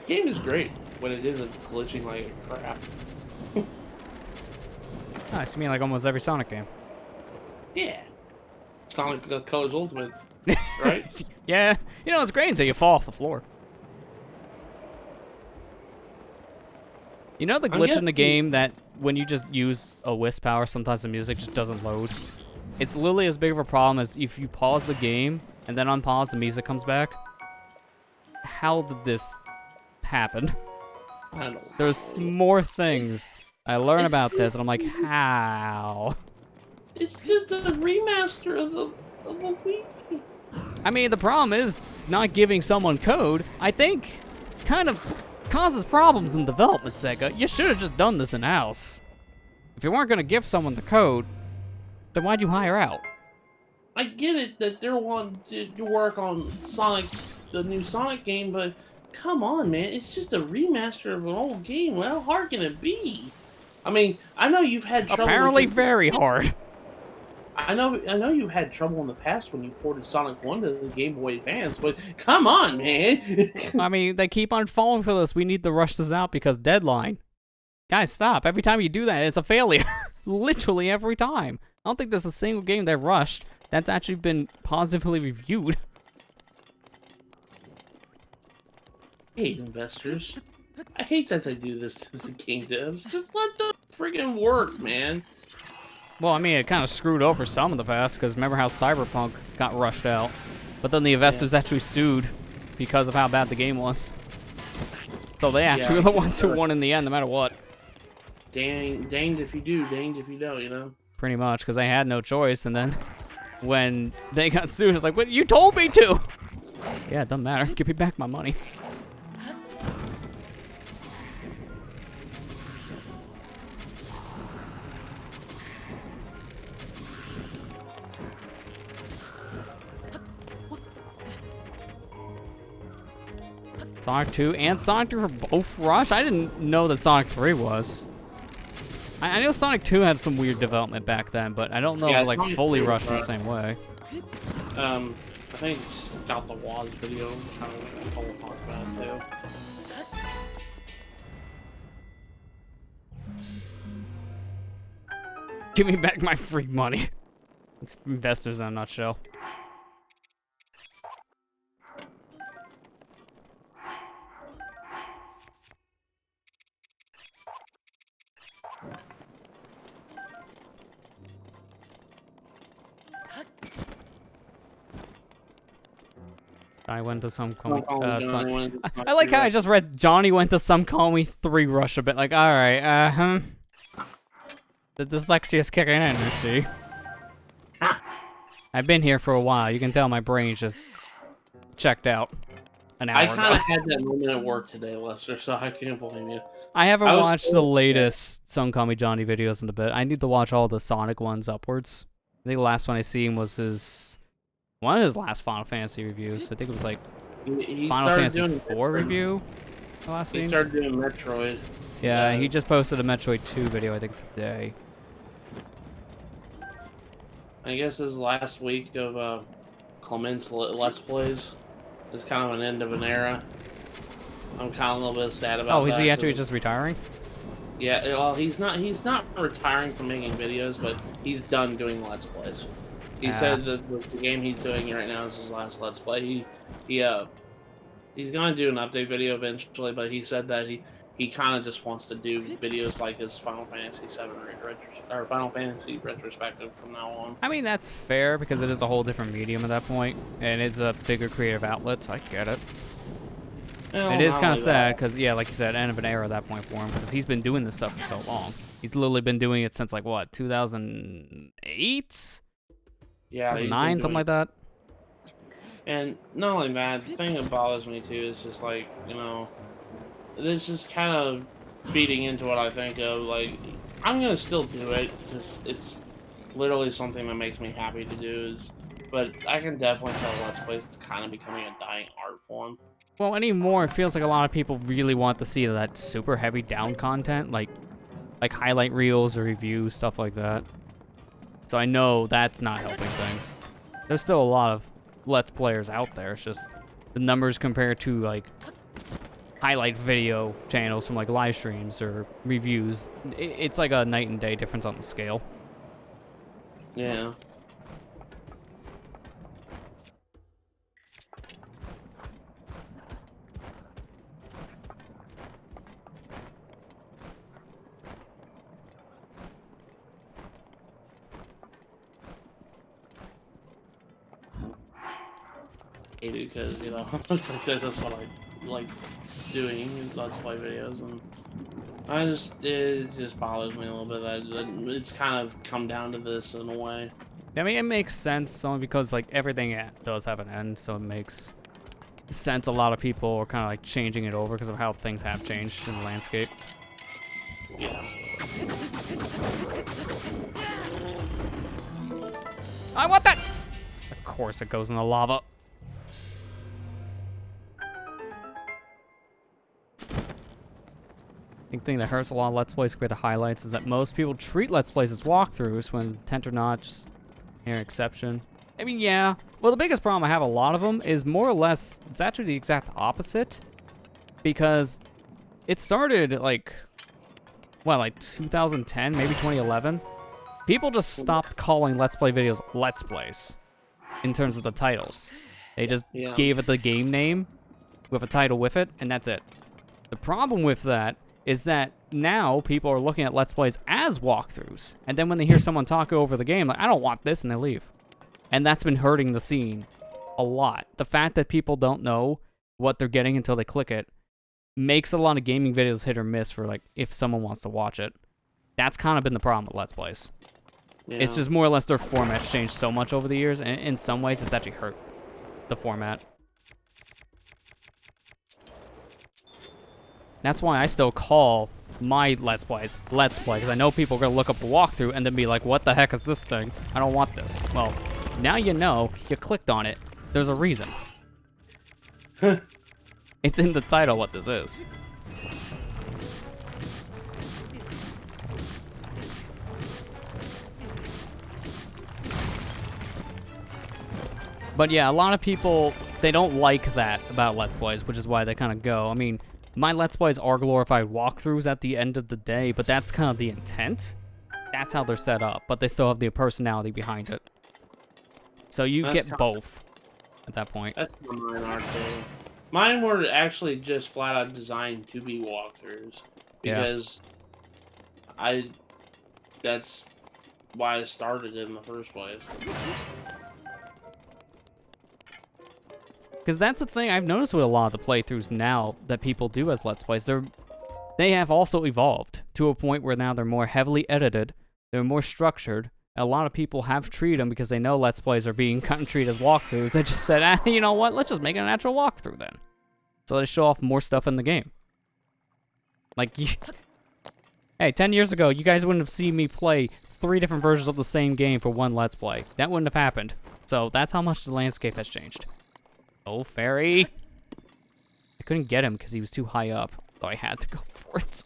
[SPEAKER 3] Game is great when it isn't glitching like crap.
[SPEAKER 1] I see me like almost every Sonic game.
[SPEAKER 3] Yeah. Sonic Colors Ultimate, right?
[SPEAKER 1] Yeah, you know, it's great until you fall off the floor. You know the glitch in the game that when you just use a wisp power, sometimes the music just doesn't load? It's literally as big of a problem as if you pause the game and then unpause, the music comes back. How did this happen?
[SPEAKER 3] I don't know.
[SPEAKER 1] There's more things I learn about this, and I'm like, how?
[SPEAKER 3] It's just a remaster of the Wii.
[SPEAKER 1] I mean, the problem is not giving someone code, I think, kind of causes problems in development, Sega. You should have just done this in-house. If you weren't going to give someone the code, then why'd you hire out?
[SPEAKER 3] I get it that they're wanting to work on Sonic, the new Sonic game, but come on, man. It's just a remaster of an old game. Well, how hard can it be? I mean, I know you've had trouble.
[SPEAKER 1] Apparently very hard.
[SPEAKER 3] I know you had trouble in the past when you ported Sonic 1 to the Game Boy Advance, but come on, man.
[SPEAKER 1] I mean, they keep on falling for this. We need to rush this out because deadline. Guys, stop. Every time you do that, it's a failure. Literally every time. I don't think there's a single game they rushed that's actually been positively reviewed.
[SPEAKER 3] I hate investors. I hate that they do this to the game devs. Just let them friggin' work, man.
[SPEAKER 1] Well, I mean, it kind of screwed over some in the past, because remember how Cyberpunk got rushed out? But then the investors actually sued because of how bad the game was. So they actually were the ones who won in the end, no matter what.
[SPEAKER 3] Danged if you do, danged if you don't, you know?
[SPEAKER 1] Pretty much, because they had no choice, and then when they got sued, it's like, but you told me to! Yeah, it doesn't matter. Give me back my money. Sonic 2 and Sonic 3 were both rushed? I didn't know that Sonic 3 was. I know Sonic 2 had some weird development back then, but I don't know if it was like fully rushed in the same way.
[SPEAKER 3] I think Scout the Waz video kind of told about it too.
[SPEAKER 1] Give me back my free money. Investors in a nutshell. I went to some call me. I like how I just read Johnny went to some call me 3 rush a bit. Like, all right, the dyslexia is kicking in. You see, I've been here for a while. You can tell my brain's just checked out an hour
[SPEAKER 3] I
[SPEAKER 1] ago.
[SPEAKER 3] kind of had that moment at work today, Lester, so I can't blame you.
[SPEAKER 1] I haven't watched the latest Some Call Me Johnny videos in a bit. I need to watch all the Sonic ones upwards. I think the last one I seen was one of his last Final Fantasy reviews. I think it was like
[SPEAKER 3] he
[SPEAKER 1] Final Fantasy 4 review.
[SPEAKER 3] He started doing Metroid.
[SPEAKER 1] Yeah, he just posted a Metroid 2 video, I think, today.
[SPEAKER 3] I guess this last week of Clement's Let's Plays is kind of an end of an era. I'm kind of a little bit sad about that.
[SPEAKER 1] Oh, is he actually just retiring?
[SPEAKER 3] Yeah, well, he's not retiring from making videos, but he's done doing Let's Plays. He said that the game he's doing right now is his last Let's Play. He's gonna do an update video eventually, but he said that he kind of just wants to do videos like his Final Fantasy 7 or Final Fantasy retrospective from now on.
[SPEAKER 1] I mean, that's fair because it is a whole different medium at that point, and it's a bigger creative outlet, so I get it.
[SPEAKER 3] Well,
[SPEAKER 1] it is kind of sad because, yeah, like you said, end of an era at that point for him because he's been doing this stuff for so long. He's literally been doing it since, like, what, 2008?
[SPEAKER 3] Yeah,
[SPEAKER 1] 2009, something like that.
[SPEAKER 3] And not only that, the thing that bothers me too is just like, you know, this is kind of feeding into what I think of. Like, I'm gonna still do it because it's literally something that makes me happy to do. But I can definitely tell Let's Play is kind of becoming a dying art form.
[SPEAKER 1] Well, anymore, it feels like a lot of people really want to see that super heavy down content, like highlight reels or reviews, stuff like that. So I know that's not helping things. There's still a lot of Let's Players out there. It's just the numbers compared to, like, highlight video channels from, like, live streams or reviews. It's like a night and day difference on the scale.
[SPEAKER 3] Yeah. hate it because, you know, it's like that's what I like doing, Let's Play videos, and it just bothers me a little bit that it's kind of come down to this in a way.
[SPEAKER 1] I mean, it makes sense only because, like, everything does have an end, so it makes sense. A lot of people are kind of, like, changing it over because of how things have changed in the landscape.
[SPEAKER 3] Yeah.
[SPEAKER 1] I want that! Of course it goes in the lava. I think the thing that hurts a lot of Let's Plays compared to highlights is that most people treat Let's Plays as walkthroughs when intent or not, just an exception. I mean, yeah. Well, the biggest problem I have a lot of them is more or less, it's actually the exact opposite. Because it started like, what, like 2010, maybe 2011? People just stopped calling Let's Play videos Let's Plays in terms of the titles. They just gave it the game name with a title with it, and that's it. The problem with that is that now people are looking at Let's Plays as walkthroughs, and then when they hear someone talk over the game, like, I don't want this, and they leave. And that's been hurting the scene a lot. The fact that people don't know what they're getting until they click it makes a lot of gaming videos hit or miss for, like, if someone wants to watch it. That's kind of been the problem with Let's Plays. Yeah. It's just more or less their format's changed so much over the years, and in some ways it's actually hurt the format. That's why I still call my Let's Plays Let's Play, because I know people are going to look up a walkthrough and then be like, what the heck is this thing? I don't want this. Well, now you know. You clicked on it. There's a reason. It's in the title what this is. But yeah, a lot of people, they don't like that about Let's Plays, which is why they kind of go. I mean, my Let's Plays are glorified walkthroughs at the end of the day, but that's kind of the intent. That's how they're set up, but they still have the personality behind it. So you get both at that point.
[SPEAKER 3] That's what mine are too. Mine were actually just flat out designed to be walkthroughs. Because that's why I started in the first place.
[SPEAKER 1] Because that's the thing I've noticed with a lot of the playthroughs now that people do as Let's Plays. They have also evolved to a point where now they're more heavily edited, they're more structured. A lot of people have treated them because they know Let's Plays are being kind of treated as walkthroughs. They just said, you know what, let's just make it an actual walkthrough then. So they show off more stuff in the game. Like, hey, 10 years ago, you guys wouldn't have seen me play 3 different versions of the same game for one Let's Play. That wouldn't have happened. So that's how much the landscape has changed. Oh, fairy. I couldn't get him because he was too high up, so I had to go for it.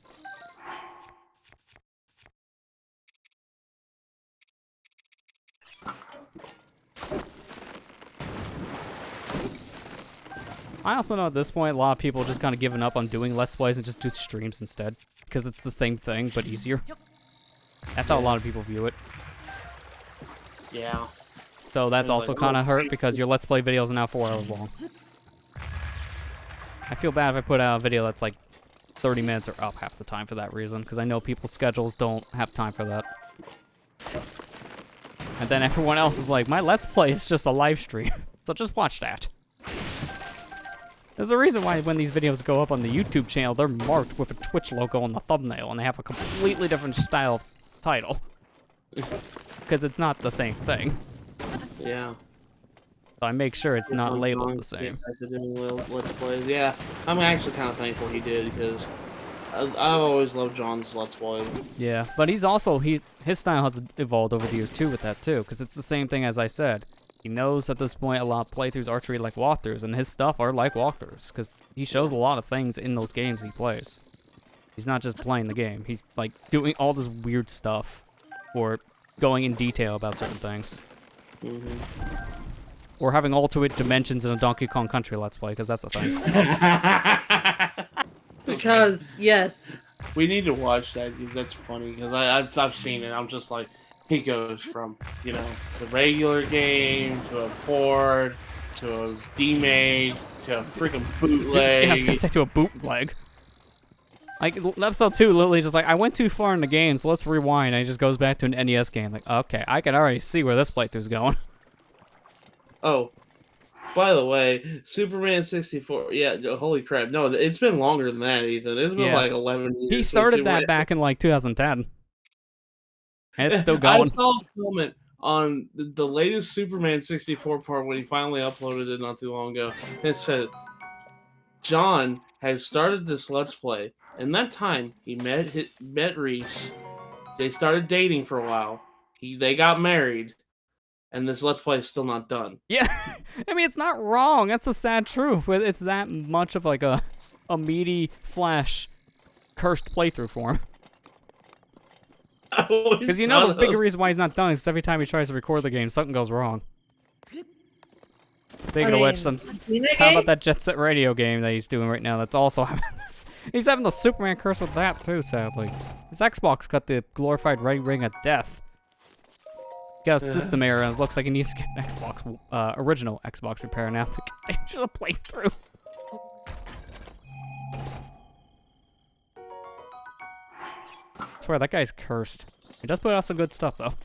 [SPEAKER 1] I also know at this point, a lot of people are just kind of giving up on doing Let's Plays and just do streams instead. Because it's the same thing, but easier. That's how a lot of people view it.
[SPEAKER 3] Yeah.
[SPEAKER 1] So that's also kind of hurt because your Let's Play videos are now 4 hours long. I feel bad if I put out a video that's like 30 minutes or up half the time for that reason, because I know people's schedules don't have time for that. And then everyone else is like, my Let's Play is just a live stream, so just watch that. There's a reason why when these videos go up on the YouTube channel, they're marked with a Twitch logo on the thumbnail, and they have a completely different style of title. Because it's not the same thing.
[SPEAKER 3] Yeah.
[SPEAKER 1] So I make sure it's not labeled the same.
[SPEAKER 3] Let's Plays. Yeah, I'm actually kind of thankful he did because I've always loved John's Let's Play.
[SPEAKER 1] Yeah, but he's also his style has evolved over the years too with that too, because it's the same thing as I said. He knows at this point a lot of playthroughs are treated like walkthroughs, and his stuff are like walkthroughs because he shows a lot of things in those games he plays. He's not just playing the game; he's like doing all this weird stuff or going in detail about certain things. Or having alternate dimensions in a Donkey Kong Country Let's Play, because that's a thing.
[SPEAKER 2] Because, yes.
[SPEAKER 3] We need to watch that, dude. That's funny, because I've seen it. I'm just like, he goes from, you know, the regular game, to a port, to a demake, to a freaking bootleg.
[SPEAKER 1] Yeah, I was going to say to a bootleg. Like, episode 2, literally just like, I went too far in the game, so let's rewind. And he just goes back to an NES game. Like, okay, I can already see where this playthrough's going.
[SPEAKER 3] Oh. By the way, Superman 64. Yeah, holy crap! No, it's been longer than that, Ethan. It's been
[SPEAKER 1] Yeah.
[SPEAKER 3] like 11 years.
[SPEAKER 1] He
[SPEAKER 3] since
[SPEAKER 1] started that
[SPEAKER 3] Superman-
[SPEAKER 1] back in like 2010. And it's still
[SPEAKER 3] I
[SPEAKER 1] going.
[SPEAKER 3] saw a comment on the latest Superman 64 part when he finally uploaded it not too long ago. It said, John has started this Let's Play, and that time he met Reese. They started dating for a while. They got married, and this Let's Play is still not done.
[SPEAKER 1] Yeah. I mean, it's not wrong. That's the sad truth. But it's that much of like a meaty / cursed playthrough for him. Because you know the big reason why he's not done is every time he tries to record the game, something goes wrong. Speaking of which, how about that Jet Set Radio game that he's doing right now? That's also having this. He's having the Superman curse with that too. Sadly, his Xbox got the glorified red ring of death. Got a system error, and it looks like he needs to get an Xbox, original Xbox repair now to continue the playthrough. I swear that guy's cursed. He does put out some good stuff though.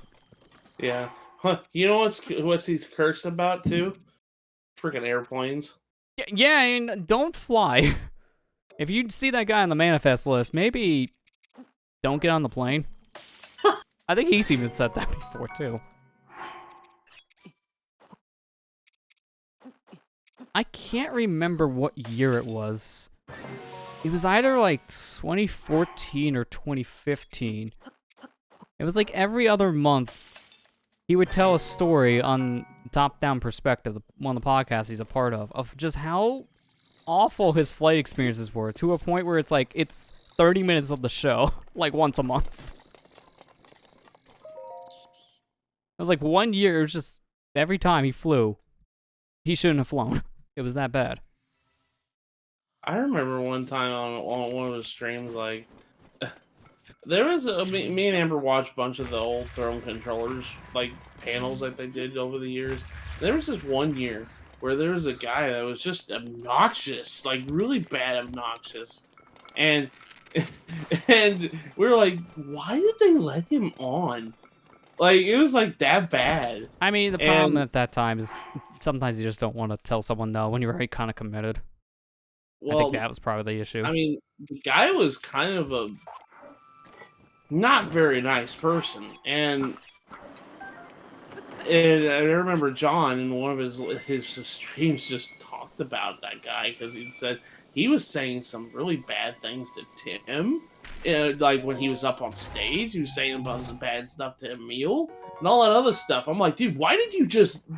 [SPEAKER 3] Yeah. Huh. You know what's he's cursed about too? Freaking airplanes.
[SPEAKER 1] Yeah, I mean, don't fly. If you see that guy on the manifest list, maybe don't get on the plane. I think he's even said that before too. I can't remember what year it was. It was either like 2014 or 2015. It was like every other month he would tell a story on top-down perspective, one of the podcasts he's a part of just how awful his flight experiences were, to a point where it's like, it's 30 minutes of the show, like once a month. It was like 1 year, it was just, every time he flew, he shouldn't have flown. It was that bad.
[SPEAKER 3] I remember one time on one of the streams, like, there was me and Amber watched a bunch of the old Throne controllers, like, panels that they did over the years. There was this one year where there was a guy that was just obnoxious, like, really bad obnoxious. And we were like, why did they let him on? Like, it was, like, that bad.
[SPEAKER 1] I mean, the problem at that time is sometimes you just don't want to tell someone no when you're already kind of committed.
[SPEAKER 3] Well,
[SPEAKER 1] I think that was probably the issue.
[SPEAKER 3] I mean, the guy was kind of a not very nice person, and I remember John in one of his streams just talked about that guy because he said he was saying some really bad things to Tim, like when he was up on stage, he was saying a bunch of bad stuff to Emil and all that other stuff. I'm like, dude, why did you just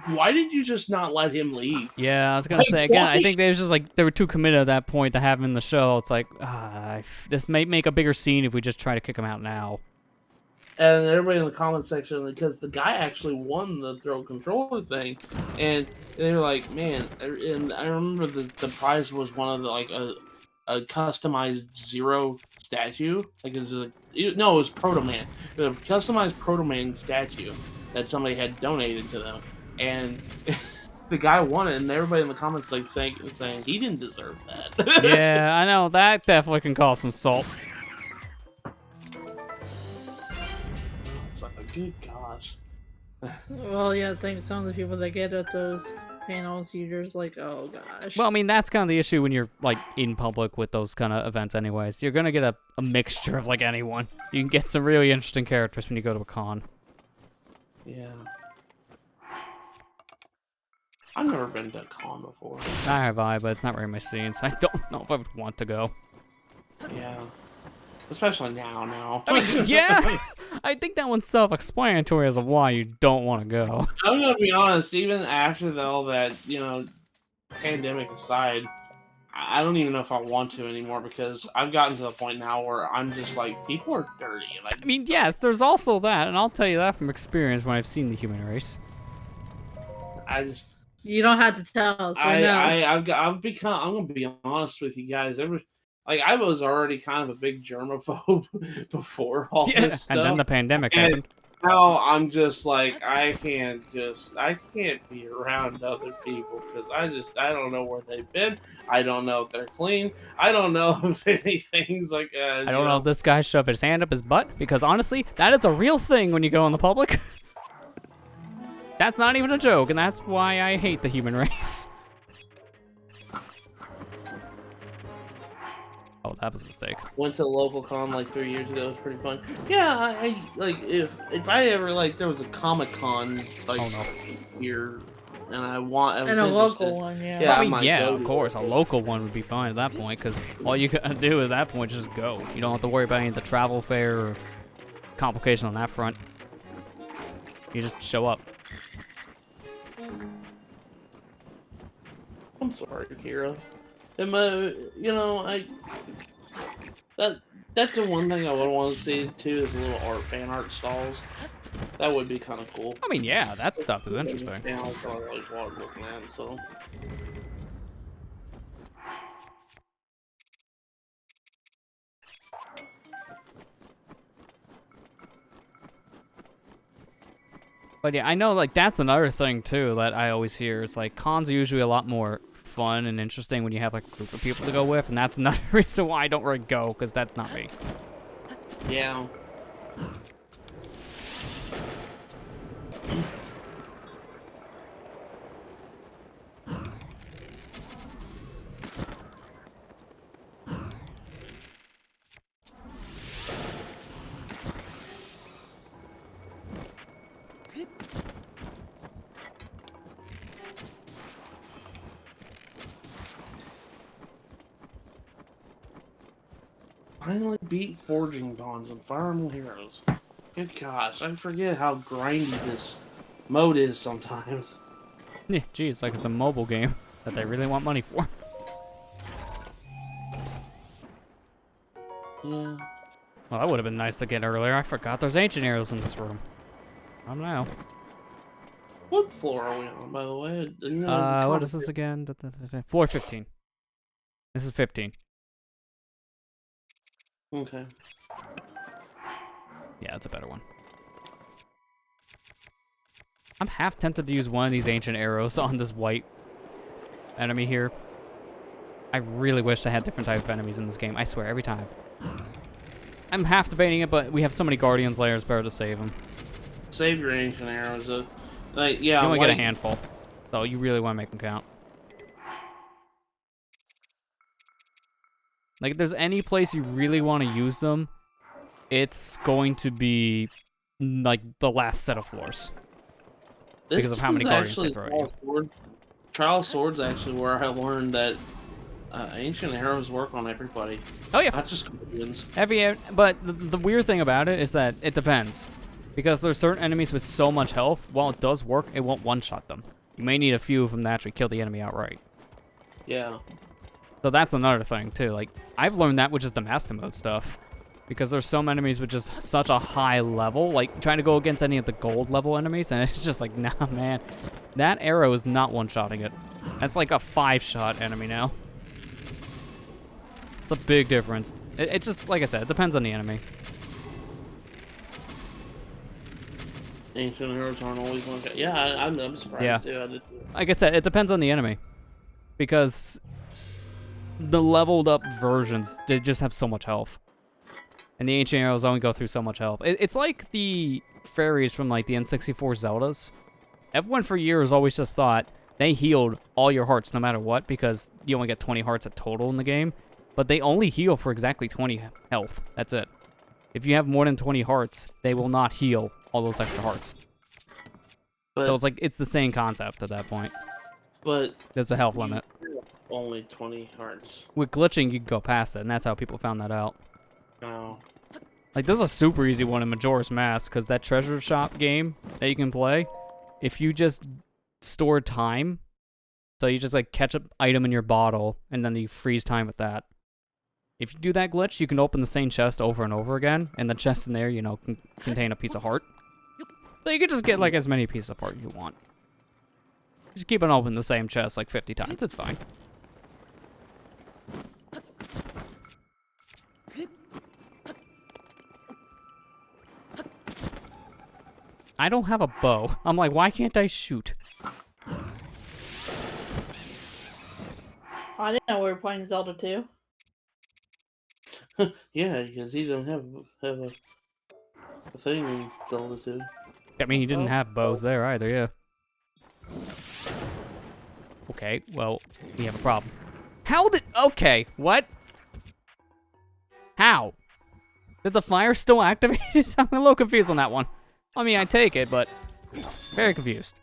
[SPEAKER 3] not let him leave?
[SPEAKER 1] Yeah, I was gonna say again. I think they was just like they were too committed at that point to have him in the show. It's like this may make a bigger scene if we just try to kick him out now.
[SPEAKER 3] And everybody in the comment section, because the guy actually won the throw controller thing, and they were like, man, and I remember the prize was one of the like a customized Zero statue, like it was Proto Man, a customized Proto Man statue that somebody had donated to them, and the guy won it, and everybody in the comments like saying he didn't deserve that.
[SPEAKER 1] Yeah, I know that definitely can cause some salt.
[SPEAKER 3] It's like, good gosh.
[SPEAKER 2] Well, yeah, I think some of the people that get at those panels, you're just like, oh gosh.
[SPEAKER 1] Well, I mean, that's kind of the issue when you're like in public with those kind of events anyways. You're gonna get a mixture of like anyone. You can get some really interesting characters when you go to a con.
[SPEAKER 3] Yeah. I've never been to a con before.
[SPEAKER 1] Neither have I, but it's not really my scene, so I don't know if I would want to go.
[SPEAKER 3] Yeah. Especially now.
[SPEAKER 1] I mean, yeah! I think that one's self-explanatory as to why you don't want to go.
[SPEAKER 3] I'm gonna be honest, even after all that, pandemic aside, I don't even know if I want to anymore because I've gotten to the point now where I'm just like, people are dirty.
[SPEAKER 1] I mean, yes, there's also that, and I'll tell you that from experience when I've seen the human race.
[SPEAKER 2] You don't have to tell us.
[SPEAKER 3] I'm gonna be honest with you guys. I was already kind of a big germaphobe before all this stuff.
[SPEAKER 1] And then the pandemic happened.
[SPEAKER 3] Now I'm just like, I can't be around other people because I don't know where they've been. I don't know if they're clean. I don't know if anything's like. I
[SPEAKER 1] don't know if this guy shoved his hand up his butt, because honestly, that is a real thing when you go in the public. That's not even a joke, and that's why I hate the human race. that was a mistake.
[SPEAKER 3] Went to a local con like 3 years ago. It was pretty fun. Yeah, I like if I ever like there was a Comic Con like
[SPEAKER 1] Oh, no.
[SPEAKER 3] here, and I was
[SPEAKER 2] And a local
[SPEAKER 3] interested.
[SPEAKER 2] one, yeah.
[SPEAKER 3] Yeah,
[SPEAKER 1] I
[SPEAKER 3] I
[SPEAKER 1] mean,
[SPEAKER 3] might
[SPEAKER 1] yeah,
[SPEAKER 3] go
[SPEAKER 1] of
[SPEAKER 3] to
[SPEAKER 1] course.
[SPEAKER 3] it.
[SPEAKER 1] A local one would be fine at that point, because all you gotta do at that point is just go. You don't have to worry about any of the travel fare or complications on that front. You just show up.
[SPEAKER 3] I'm sorry, Kira. That's the one thing I would want to see too is little fan art stalls. That would be kind of cool.
[SPEAKER 1] I mean, yeah, that stuff is interesting.
[SPEAKER 3] Yeah, that's what I always wanted looking at. So.
[SPEAKER 1] But yeah, I know, like, that's another thing, too, that I always hear. It's like, cons are usually a lot more fun and interesting when you have, like, a group of people to go with, and that's another reason why I don't really go, because that's not me.
[SPEAKER 3] Yeah. Finally beat Forging Bonds and Fire Emblem Heroes. Good gosh, I forget how grindy this mode is sometimes.
[SPEAKER 1] Yeah, gee, it's like it's a mobile game that they really want money for.
[SPEAKER 3] Yeah.
[SPEAKER 1] Well, that would have been nice to get earlier. I forgot there's ancient arrows in this room. I don't know.
[SPEAKER 3] What floor are we on, by the way?
[SPEAKER 1] What is this again? Floor 15. This is 15.
[SPEAKER 3] Okay.
[SPEAKER 1] Yeah, it's a better one. I'm half tempted to use one of these ancient arrows on this white enemy here. I really wish I had different type of enemies in this game. I swear, every time. I'm half debating it, but we have so many Guardians layers, better to save them.
[SPEAKER 3] Save your ancient arrows. Like, yeah,
[SPEAKER 1] You only get a handful, so you really want to make them count. Like, if there's any place you really want to use them, it's going to be, like, the last set of floors.
[SPEAKER 3] This
[SPEAKER 1] because of how many
[SPEAKER 3] is
[SPEAKER 1] Guardians they
[SPEAKER 3] actually
[SPEAKER 1] throw at you.
[SPEAKER 3] Trial Sword's actually where I learned that ancient arrows work on everybody.
[SPEAKER 1] Oh, yeah.
[SPEAKER 3] Not just Guardians.
[SPEAKER 1] But the weird thing about it is that it depends. Because there's certain enemies with so much health, while it does work, it won't one-shot them. You may need a few of them to actually kill the enemy outright.
[SPEAKER 3] Yeah.
[SPEAKER 1] So that's another thing, too. Like, I've learned that with just the Master Mode stuff. Because there's some enemies with just such a high level, like, trying to go against any of the gold level enemies, and it's just like, nah, man. That arrow is not one-shotting it. That's like a 5-shot enemy now. It's a big difference. It just, like I said, it depends on the enemy.
[SPEAKER 3] Ancient arrows aren't always one guy. Yeah, I'm surprised
[SPEAKER 1] Yeah.
[SPEAKER 3] too.
[SPEAKER 1] Like I said, it depends on the enemy. Because the leveled up versions, they just have so much health. And the ancient arrows only go through so much health. It's like the fairies from like the N64 Zeldas. Everyone for years always just thought they healed all your hearts no matter what because you only get 20 hearts a total in the game. But they only heal for exactly 20 health. That's it. If you have more than 20 hearts, they will not heal all those extra hearts.
[SPEAKER 3] But,
[SPEAKER 1] So it's like, it's the same concept at that point.
[SPEAKER 3] but
[SPEAKER 1] There's a health limit.
[SPEAKER 3] only 20 hearts.
[SPEAKER 1] With glitching, you can go past it, and that's how people found that out.
[SPEAKER 3] No.
[SPEAKER 1] Like, there's a super easy one in Majora's Mask, because that treasure shop game that you can play, if you just store time, so you just, like, catch an item in your bottle, and then you freeze time with that. If you do that glitch, you can open the same chest over and over again, and the chest in there, you know, can contain a piece of heart. So you can just get, like, as many pieces of heart you want. Just keep on opening the same chest, like, 50 times. It's fine. I don't have a bow. I'm like, why can't I shoot?
[SPEAKER 2] I didn't know we were playing Zelda 2.
[SPEAKER 3] Yeah, because he doesn't have a thing in Zelda 2.
[SPEAKER 1] I mean, you didn't have bows there either, yeah. Okay, well, we have a problem. How did... Okay, what? How? Did the fire still activate it? I'm a little confused on that one. I mean, I take it, but very confused.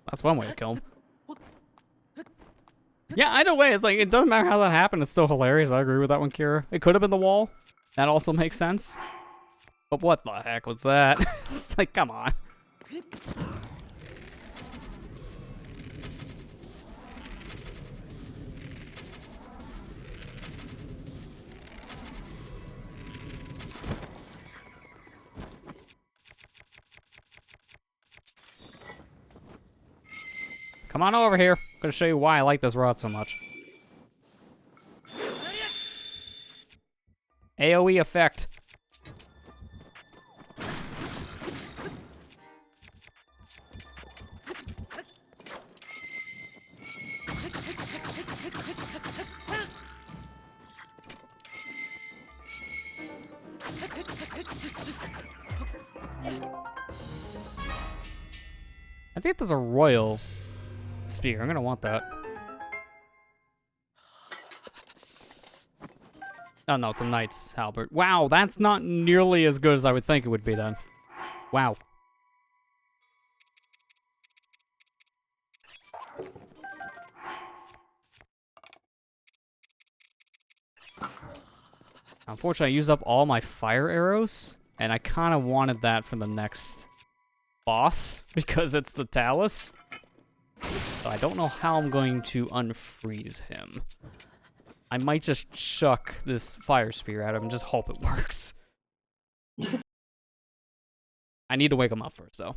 [SPEAKER 1] That's one way to kill him. Yeah, either way, it's like, it doesn't matter how that happened. It's still hilarious. I agree with that one, Kira. It could have been the wall. That also makes sense. But what the heck was that? It's like, come on. Come on over here. I'm gonna show you why I like this rod so much. AoE effect. I think there's a royal spear. I'm gonna want that. Oh no, it's a knight's halberd. Wow, that's not nearly as good as I would think it would be then. Wow. Unfortunately, I used up all my fire arrows, and I kind of wanted that for the next boss because it's the Talus. So I don't know how I'm going to unfreeze him. I might just chuck this fire spear at him and just hope it works. I need to wake him up first, though.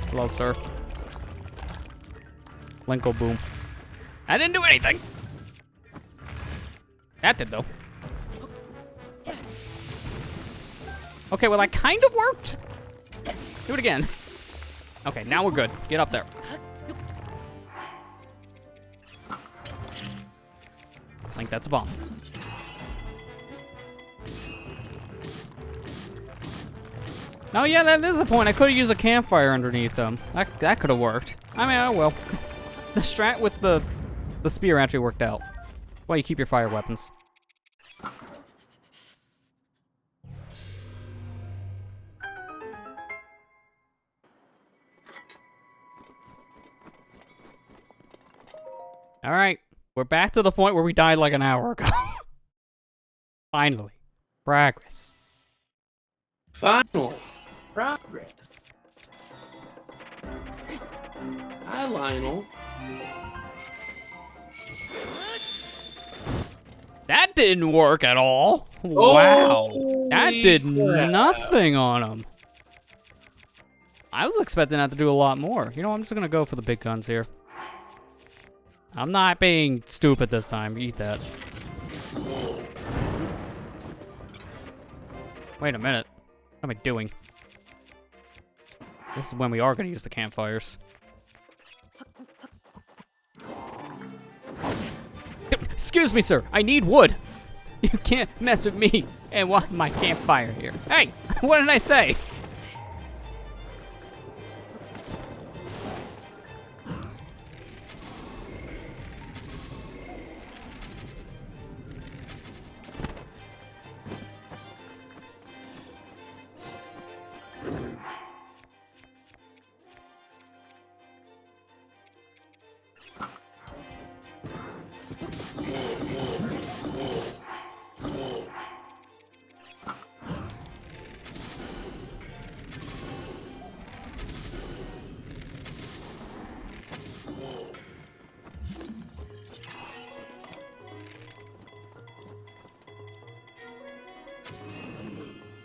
[SPEAKER 1] Hello, sir. Linko boom. I didn't do anything! That did, though. Okay, well, that kind of worked. Do it again. Okay, now we're good. Get up there. I think that's a bomb. Oh, yeah, that is a point. I could have used a campfire underneath them. That could have worked. I mean, oh well. The strat with the spear actually worked out. Well, you keep your fire weapons. All right, we're back to the point where we died like an hour ago. Finally, progress.
[SPEAKER 3] Finally, progress. Hi, Lionel.
[SPEAKER 1] That didn't work at all. Wow. That did
[SPEAKER 3] crap.
[SPEAKER 1] nothing on him. I was expecting that to do a lot more. You know, I'm just going to go for the big guns here. I'm not being stupid this time. Eat that. Wait a minute. What am I doing? This is when we are going to use the campfires. Excuse me, sir. I need wood. You can't mess with me and want my campfire here. Hey, what did I say?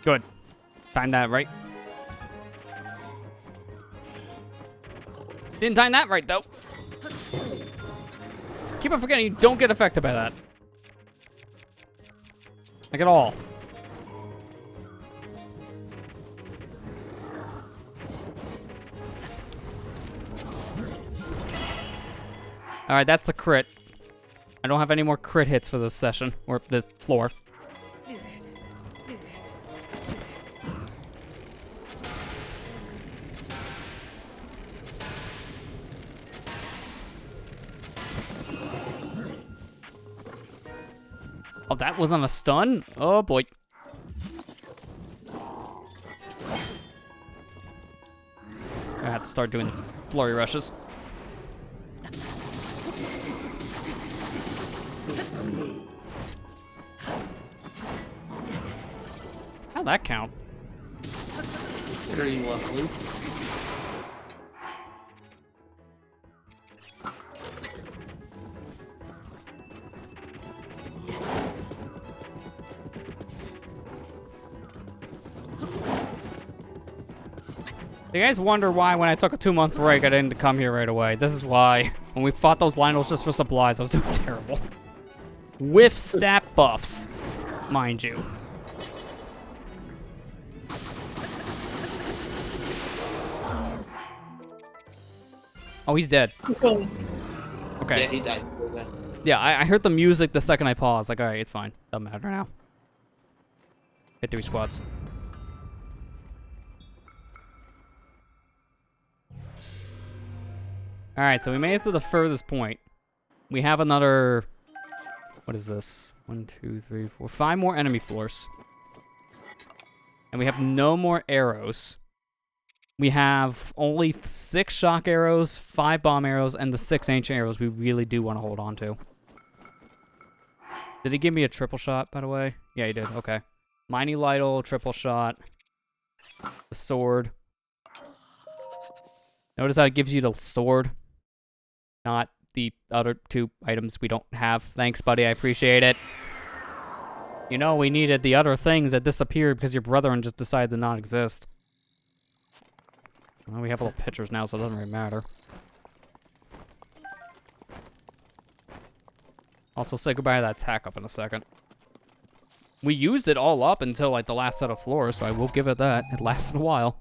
[SPEAKER 1] Good. Time that right. Didn't time that right, though. Keep on forgetting you don't get affected by that. Like at all. Alright, that's the crit. I don't have any more crit hits for this session, or this floor. Oh, that wasn't a stun? Oh boy. I have to start doing flurry rushes. How'd that count?
[SPEAKER 3] Very lovely.
[SPEAKER 1] You guys wonder why when I took a 2-month break I didn't come here right away. This is why. When we fought those Lionels just for supplies, I was doing terrible. With stat buffs, mind you. Oh, he's dead.
[SPEAKER 2] Okay.
[SPEAKER 1] Okay.
[SPEAKER 3] Yeah, he died.
[SPEAKER 1] Yeah, I heard the music the second I paused. Like, alright, it's fine. Doesn't matter now. Hit 3 squads. Alright, so we made it to the furthest point. We have another... What is this? 1, 2, 3, 4... 5 more enemy floors. And we have no more arrows. We have only 6 shock arrows, 5 bomb arrows, and the 6 ancient arrows we really do want to hold on to. Did he give me a triple shot, by the way? Yeah, he did. Okay. Mighty Lytle, triple shot. The sword. Notice how it gives you the sword. Not the other 2 items we don't have. Thanks, buddy. I appreciate it. You know, we needed the other things that disappeared because your brethren just decided to not exist. Well, we have little pictures now, so it doesn't really matter. Also, say goodbye to that attack up in a second. We used it all up until, like, the last set of floors, so I will give it that. It lasted a while.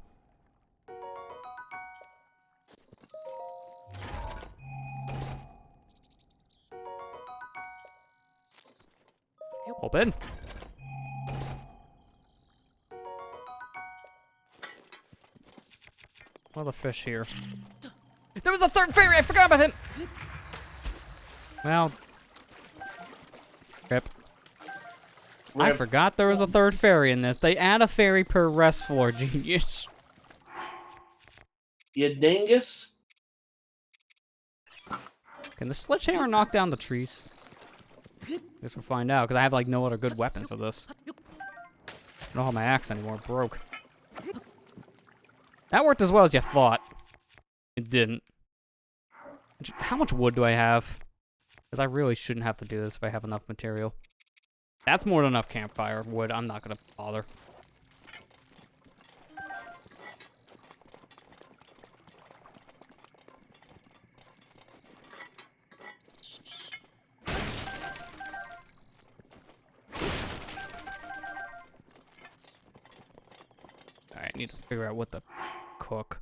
[SPEAKER 1] Open. Another fish here. There was a third fairy! I forgot about him! Well. Rip. I forgot there was a third fairy in this. They add a fairy per rest floor, genius.
[SPEAKER 3] You dingus?
[SPEAKER 1] Can the sledgehammer knock down the trees? Guess we'll find out, because I have, like, no other good weapon for this. I don't have my axe anymore. It broke. That worked as well as you thought. It didn't. How much wood do I have? Because I really shouldn't have to do this if I have enough material. That's more than enough campfire wood. I'm not going to bother. Alright, I need to figure out what to cook.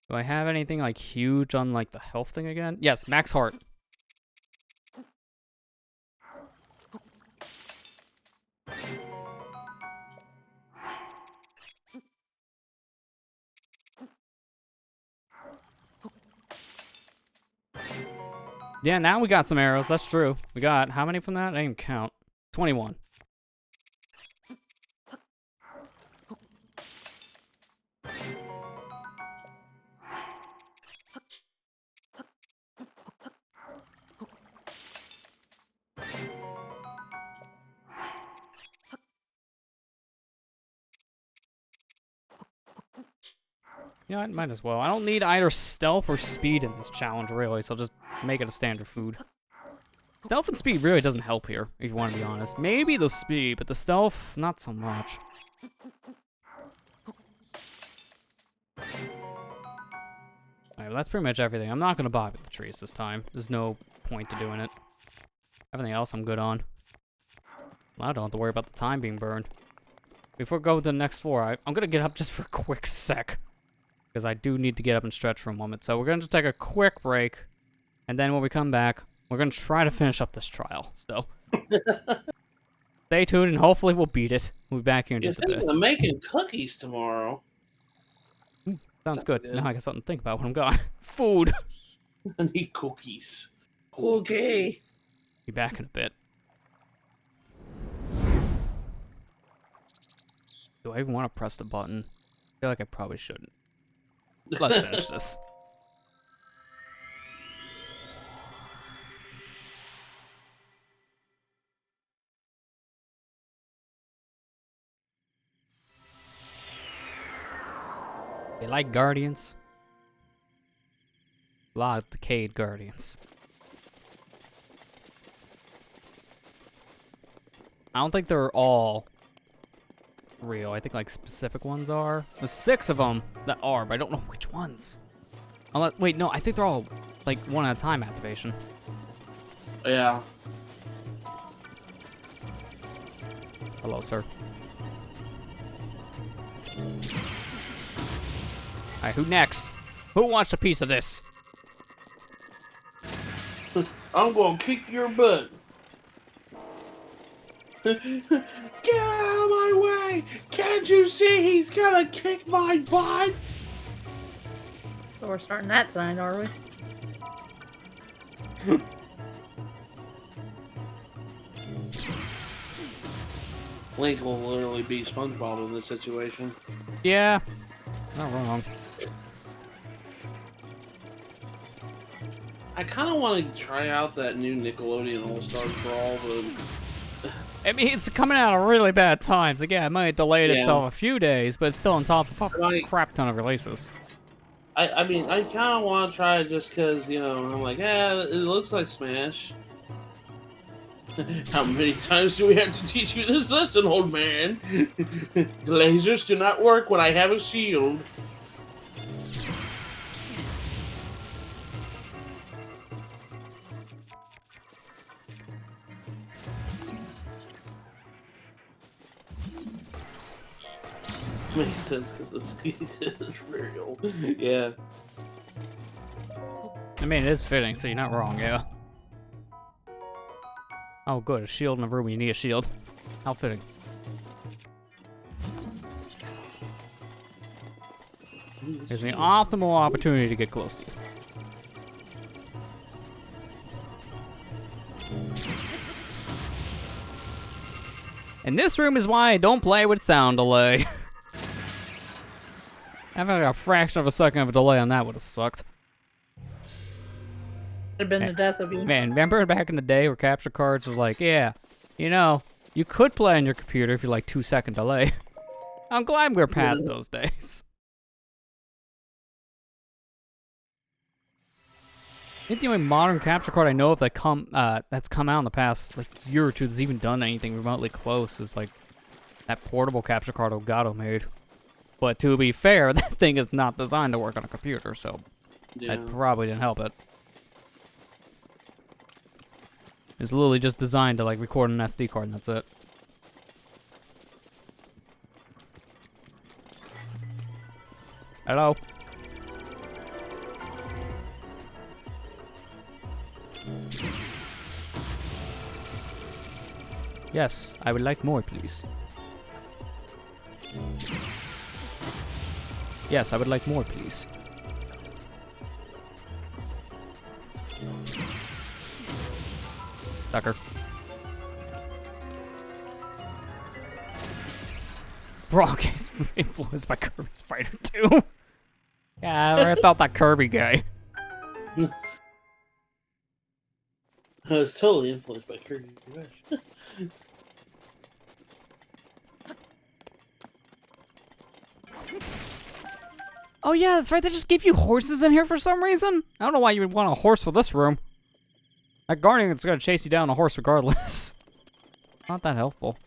[SPEAKER 1] Do I have anything, like, huge on, like, the health thing again? Yes, max heart. Yeah, now we got some arrows. That's true. We got, how many from that? I didn't even count. 21. Yeah, I might as well. I don't need either stealth or speed in this challenge, really, so I'll just make it a standard food. Stealth and speed really doesn't help here, if you want to be honest. Maybe the speed, but the stealth, not so much. Alright, well, that's pretty much everything. I'm not going to bother with the trees this time. There's no point to doing it. Everything else I'm good on. I don't have to worry about the time being burned. Before we go to the next floor, I'm gonna get up just for a quick sec. Because I do need to get up and stretch for a moment. So we're gonna take a quick break. And then when we come back, we're gonna try to finish up this trial. So stay tuned and hopefully we'll beat it. We'll be back here in just a bit.
[SPEAKER 3] I'm making cookies tomorrow.
[SPEAKER 1] Sounds good. Now I got something to think about when I'm gone. Food!
[SPEAKER 3] I need cookies.
[SPEAKER 2] Okay.
[SPEAKER 1] Be back in a bit. Do I even want to press the button? I feel like I probably shouldn't. Let's finish this. They like Guardians. A lot of decayed Guardians. I don't think they're all real. I think like specific ones are. There's 6 of them that are, but I don't know which ones. Wait, no, I think they're all like one at a time activation.
[SPEAKER 3] Yeah.
[SPEAKER 1] Hello, sir. Alright, who next? Who wants a piece of this?
[SPEAKER 3] I'm gonna kick your butt. Get out of my way! Can't you see he's gonna kick my butt?
[SPEAKER 2] So we're starting that tonight, are we?
[SPEAKER 3] Link will literally be SpongeBob in this situation.
[SPEAKER 1] Yeah, not wrong.
[SPEAKER 3] I kind of want to try out that new Nickelodeon All-Stars Brawl, but
[SPEAKER 1] I mean, it's coming out at really bad times. Again, it might have delayed itself a few days, but it's still on top of a crap ton of releases.
[SPEAKER 3] I mean, I kind of want to try it just because, you know, I'm like, yeah, it looks like Smash. How many times do we have to teach you this lesson, old man? The lasers do not work when I have a shield. Makes sense because it's real. Yeah.
[SPEAKER 1] I mean, it is fitting, so you're not wrong, yeah. Oh, good. A shield in a room. You need a shield. How fitting. Gives me optimal opportunity to get close to you. And this room is why I don't play with sound delay. Having like a fraction of a second of a delay on that would have sucked.
[SPEAKER 2] It'd been the death of you.
[SPEAKER 1] Man, remember back in the day where capture cards was like, yeah, you know, you could play on your computer if you're like 2-second delay. I'm glad we're past those days. I think the only modern capture card I know of that that's come out in the past like year or two that's even done anything remotely close is like that portable capture card Elgato made. But to be fair, that thing is not designed to work on a computer, so that probably didn't help it. It's literally just designed to like record an SD card and that's it. Hello? Yes, I would like more, please. Yes, I would like more, please. Sucker. Brock is influenced by Kirby's Fighter 2. Yeah, I thought that Kirby guy.
[SPEAKER 3] I was totally influenced by Kirby.
[SPEAKER 1] Oh yeah, that's right, they just give you horses in here for some reason? I don't know why you would want a horse for this room. That Guardian's gonna chase you down on a horse regardless. Not that helpful.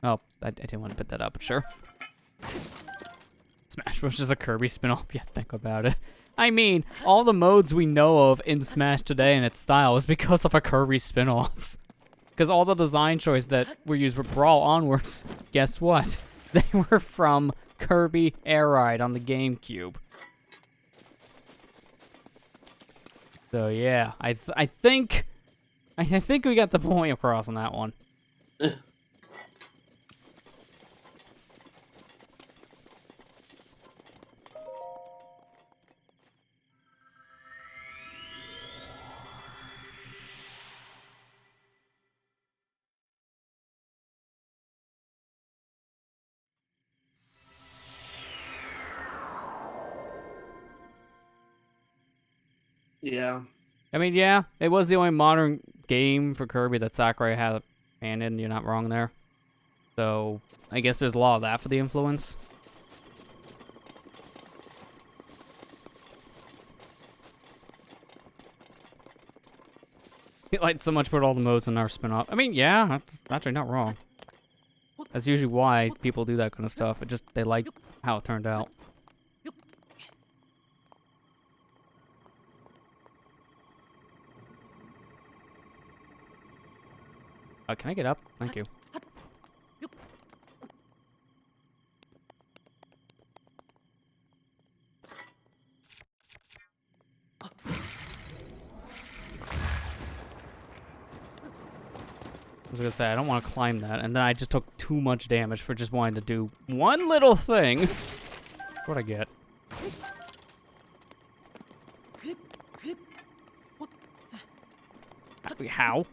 [SPEAKER 1] Oh, I didn't want to put that up, but sure. Smash Bros. Is a Kirby spin-off, yeah, think about it. I mean, all the modes we know of in Smash today and its style is because of a Kirby spin-off. Because all the design choices that were used for Brawl onwards, guess what? They were from Kirby Air Ride on the GameCube. So yeah, I think we got the point across on that one.
[SPEAKER 3] Yeah.
[SPEAKER 1] I mean, yeah, it was the only modern game for Kirby that Sakurai had a hand in. You're not wrong there. So I guess there's a lot of that for the influence. He liked so much put all the modes in our spin-off. I mean, yeah, that's actually not wrong. That's usually why people do that kind of stuff. It just, they like how it turned out. Can I get up? Thank you. I was gonna say, I don't want to climb that, and then I just took too much damage for just wanting to do one little thing. What'd I get? How?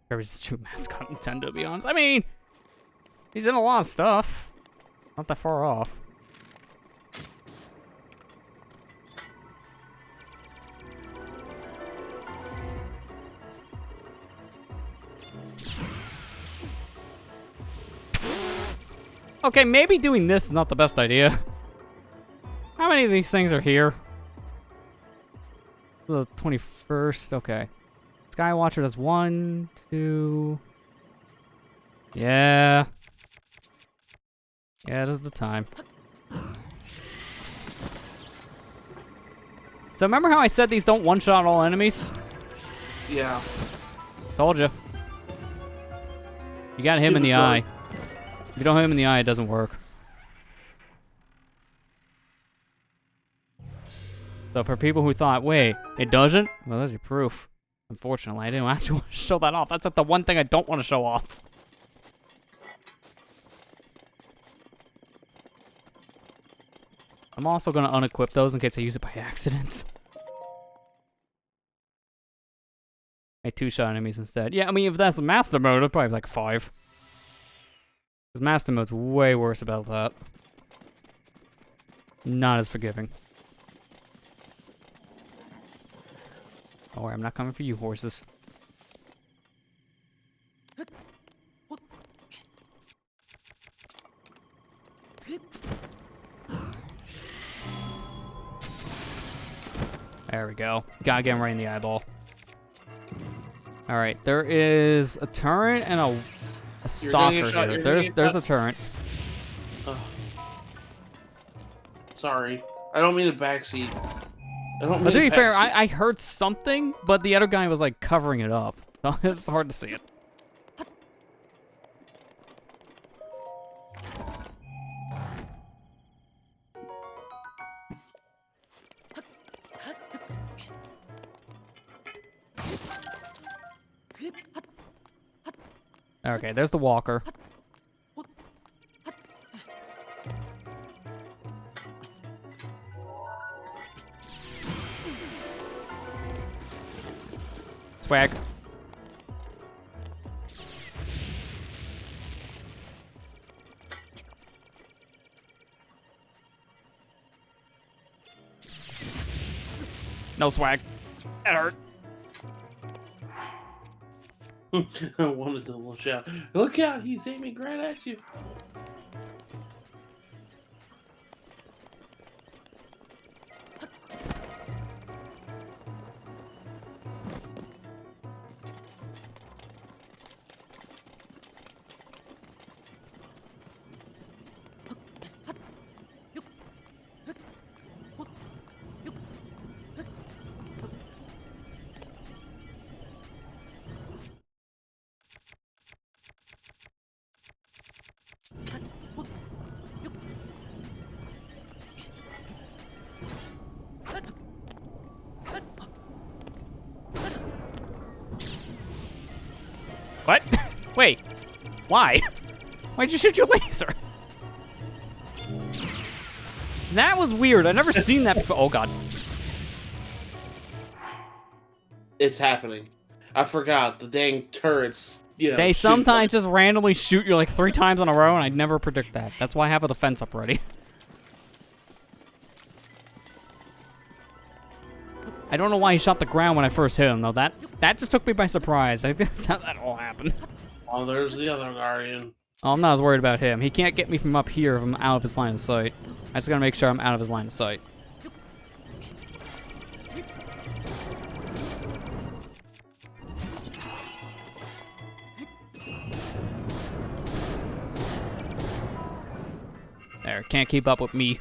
[SPEAKER 1] Kirby's a true mascot Nintendo, to be honest. I mean, he's in a lot of stuff. Not that far off. Okay, maybe doing this is not the best idea. How many of these things are here? The 21st, okay. Skywatcher does 1, 2... Yeah. Yeah, it is the time. So remember how I said these don't one-shot all enemies?
[SPEAKER 3] Yeah.
[SPEAKER 1] Told you. You got him in the eye. If you don't hit him in the eye, it doesn't work. So for people who thought, wait, it doesn't? Well, there's your proof. Unfortunately, I didn't actually want to show that off. That's like the one thing I don't want to show off. I'm also going to unequip those in case I use it by accident. I two-shot enemies instead. Yeah, I mean, if that's master mode, it'd probably be like 5. Because master mode's way worse about that. Not as forgiving. Don't worry, I'm not coming for you, horses. There we go. Gotta get him right in the eyeball. Alright, there is a turret and a stalker here. There's a turret.
[SPEAKER 3] Sorry. I don't mean a backseat.
[SPEAKER 1] But to be fair, I heard something, but the other guy was like covering it up. So it's hard to see it. Okay, there's the walker. Swag. No swag. That hurt.
[SPEAKER 3] I wanted to look out. Look out, he's aiming right at you.
[SPEAKER 1] What? Wait. Why? Why'd you shoot your laser? That was weird. I've never seen that before. Oh, God.
[SPEAKER 3] It's happening. I forgot. The dang turrets, you know.
[SPEAKER 1] They
[SPEAKER 3] shoot
[SPEAKER 1] sometimes just randomly shoot you like 3 times in a row, and I'd never predict that. That's why I have a defense up ready. I don't know why he shot the ground when I first hit him, though. That just took me by surprise. I think that's how that all happened.
[SPEAKER 3] Oh, there's the other Guardian.
[SPEAKER 1] Oh, I'm not as worried about him. He can't get me from up here if I'm out of his line of sight. I just gotta make sure I'm out of his line of sight. There, can't keep up with me.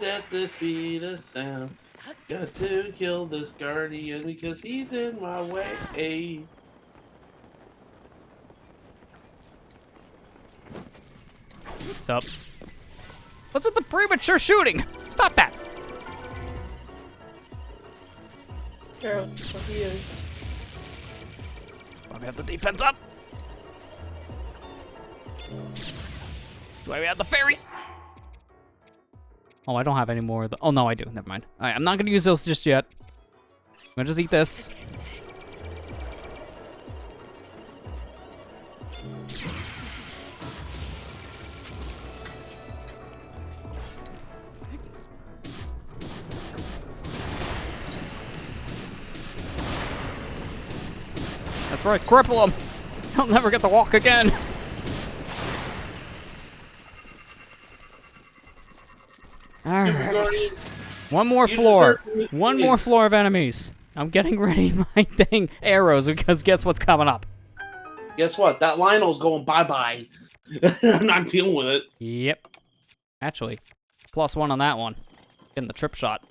[SPEAKER 3] At the speed of sound. Got to kill this Guardian because he's in my way.
[SPEAKER 1] What's up? What's with the premature shooting? Stop that!
[SPEAKER 2] Girl, confused.
[SPEAKER 1] We have the defense up. Do I have the fairy? Oh, I don't have any more of the... Oh, no, I do. Never mind. All right, I'm not going to use those just yet. I'm going to just eat this. That's right, cripple him. He'll never get to walk again. Alright. One more floor. One more floor of enemies. I'm getting ready my dang arrows because guess what's coming up?
[SPEAKER 3] Guess what? That Lionel's going bye-bye. I'm not dealing with it.
[SPEAKER 1] Yep. Actually, +1 on that one. Getting the trip shot.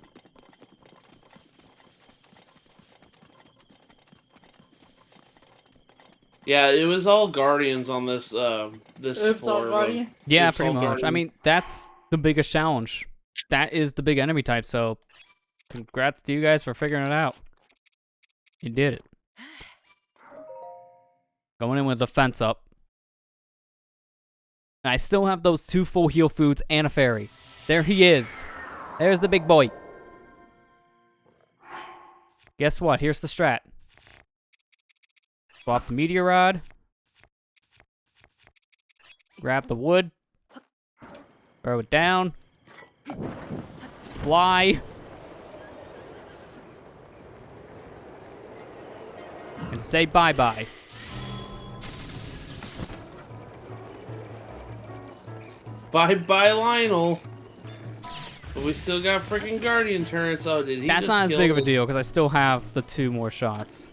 [SPEAKER 3] Yeah, it was all Guardians on this this
[SPEAKER 2] Oops, all
[SPEAKER 3] floor.
[SPEAKER 2] Guardian?
[SPEAKER 1] Yeah,
[SPEAKER 3] Oops,
[SPEAKER 1] pretty
[SPEAKER 3] all
[SPEAKER 1] much.
[SPEAKER 3] Guardian.
[SPEAKER 1] I mean, that's the biggest challenge. That is the big enemy type, so congrats to you guys for figuring it out. You did it. Going in with the fence up. And I still have those 2 full heal foods and a fairy. There he is. There's the big boy. Guess what? Here's the strat. Swap the meteor rod. Grab the wood. Throw it down. Fly. And say bye-bye.
[SPEAKER 3] Bye-bye, Lionel. But we still got freaking Guardian turrets. Oh, did he
[SPEAKER 1] That's
[SPEAKER 3] just
[SPEAKER 1] not as
[SPEAKER 3] kill
[SPEAKER 1] big of a
[SPEAKER 3] the-
[SPEAKER 1] deal because I still have the 2 more shots.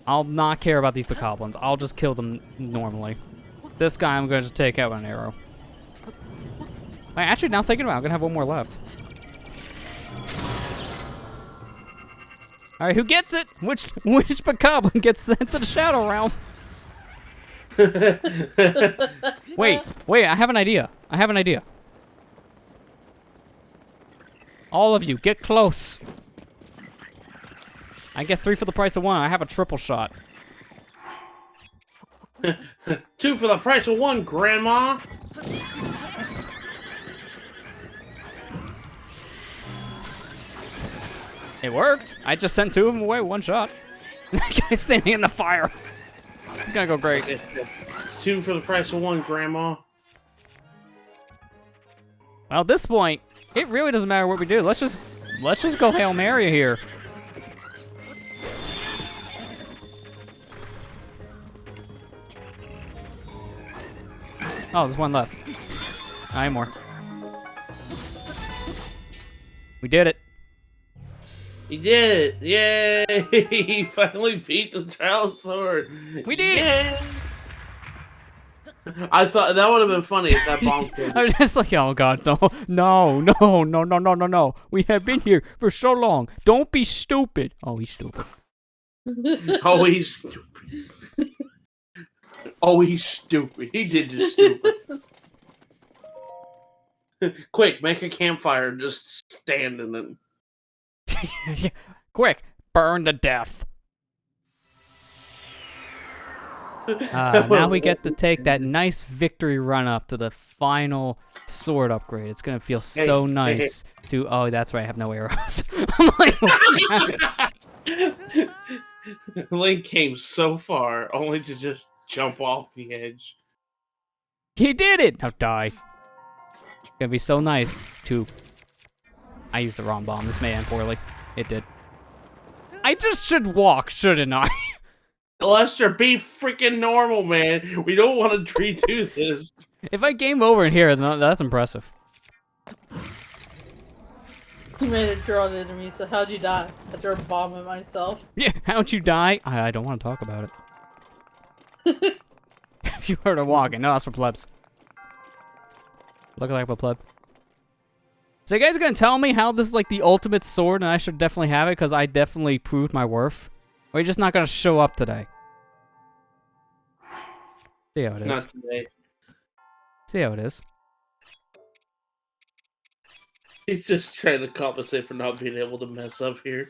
[SPEAKER 1] I'll not care about these bokoblins. I'll just kill them normally. This guy I'm going to take out with an arrow. Actually, now thinking about it, I'm going to have 1 more left. Alright, who gets it? Which bokoblin gets sent to the Shadow Realm? Wait, I have an idea. All of you, get close. I get 3 for the price of 1. I have a triple shot.
[SPEAKER 3] 2 for the price of 1, Grandma.
[SPEAKER 1] It worked. I just sent 2 of them away with 1 shot. That guy's standing in the fire. It's gonna go great.
[SPEAKER 3] 2 for the price of 1, Grandma.
[SPEAKER 1] Well, at this point, it really doesn't matter what we do. Let's just go Hail Mary here. Oh, there's 1 left. 9 more. We did it.
[SPEAKER 3] He did it! Yay! He finally beat the Trial Sword.
[SPEAKER 1] We did
[SPEAKER 3] it! I thought that would have been funny if that bomb killed
[SPEAKER 1] I was just like, oh god, no. We have been here for so long. Don't be stupid. Oh, he's stupid.
[SPEAKER 3] Oh, he's stupid. Oh, he's stupid. He did just stupid. Quick, make a campfire and just stand in it.
[SPEAKER 1] Quick, burn to death. Now we get to take that nice victory run up to the final sword upgrade. It's gonna feel so nice to. Oh, that's right. I have no arrows. I'm like,
[SPEAKER 3] Link came so far, only to just jump off the edge.
[SPEAKER 1] he did it. Now die. It's gonna be so nice to. I used the wrong bomb. This may end poorly. It did. I just should walk, shouldn't I?
[SPEAKER 3] Lester, be freaking normal, man. We don't want to redo this.
[SPEAKER 1] If I game over in here, then that's impressive.
[SPEAKER 2] You made it through all the enemies, so how'd you die? I threw a bomb at myself.
[SPEAKER 1] Yeah, how'd you die? I don't want to talk about it. If you heard her walking, no, that's for plebs. Look like a pleb. So you guys gonna tell me how this is like the ultimate sword and I should definitely have it because I definitely proved my worth? Or are you just not gonna show up today? See how it is.
[SPEAKER 3] Not today.
[SPEAKER 1] See how it is.
[SPEAKER 3] He's just trying to compensate for not being able to mess up here.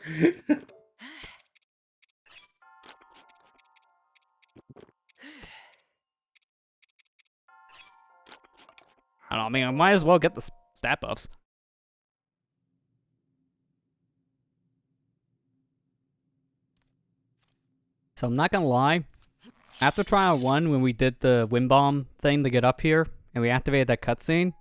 [SPEAKER 1] I don't know, I mean, I might as well get the stat buffs. So I'm not gonna lie. After Trial 1, when we did the wind bomb thing to get up here, and we activated that cutscene,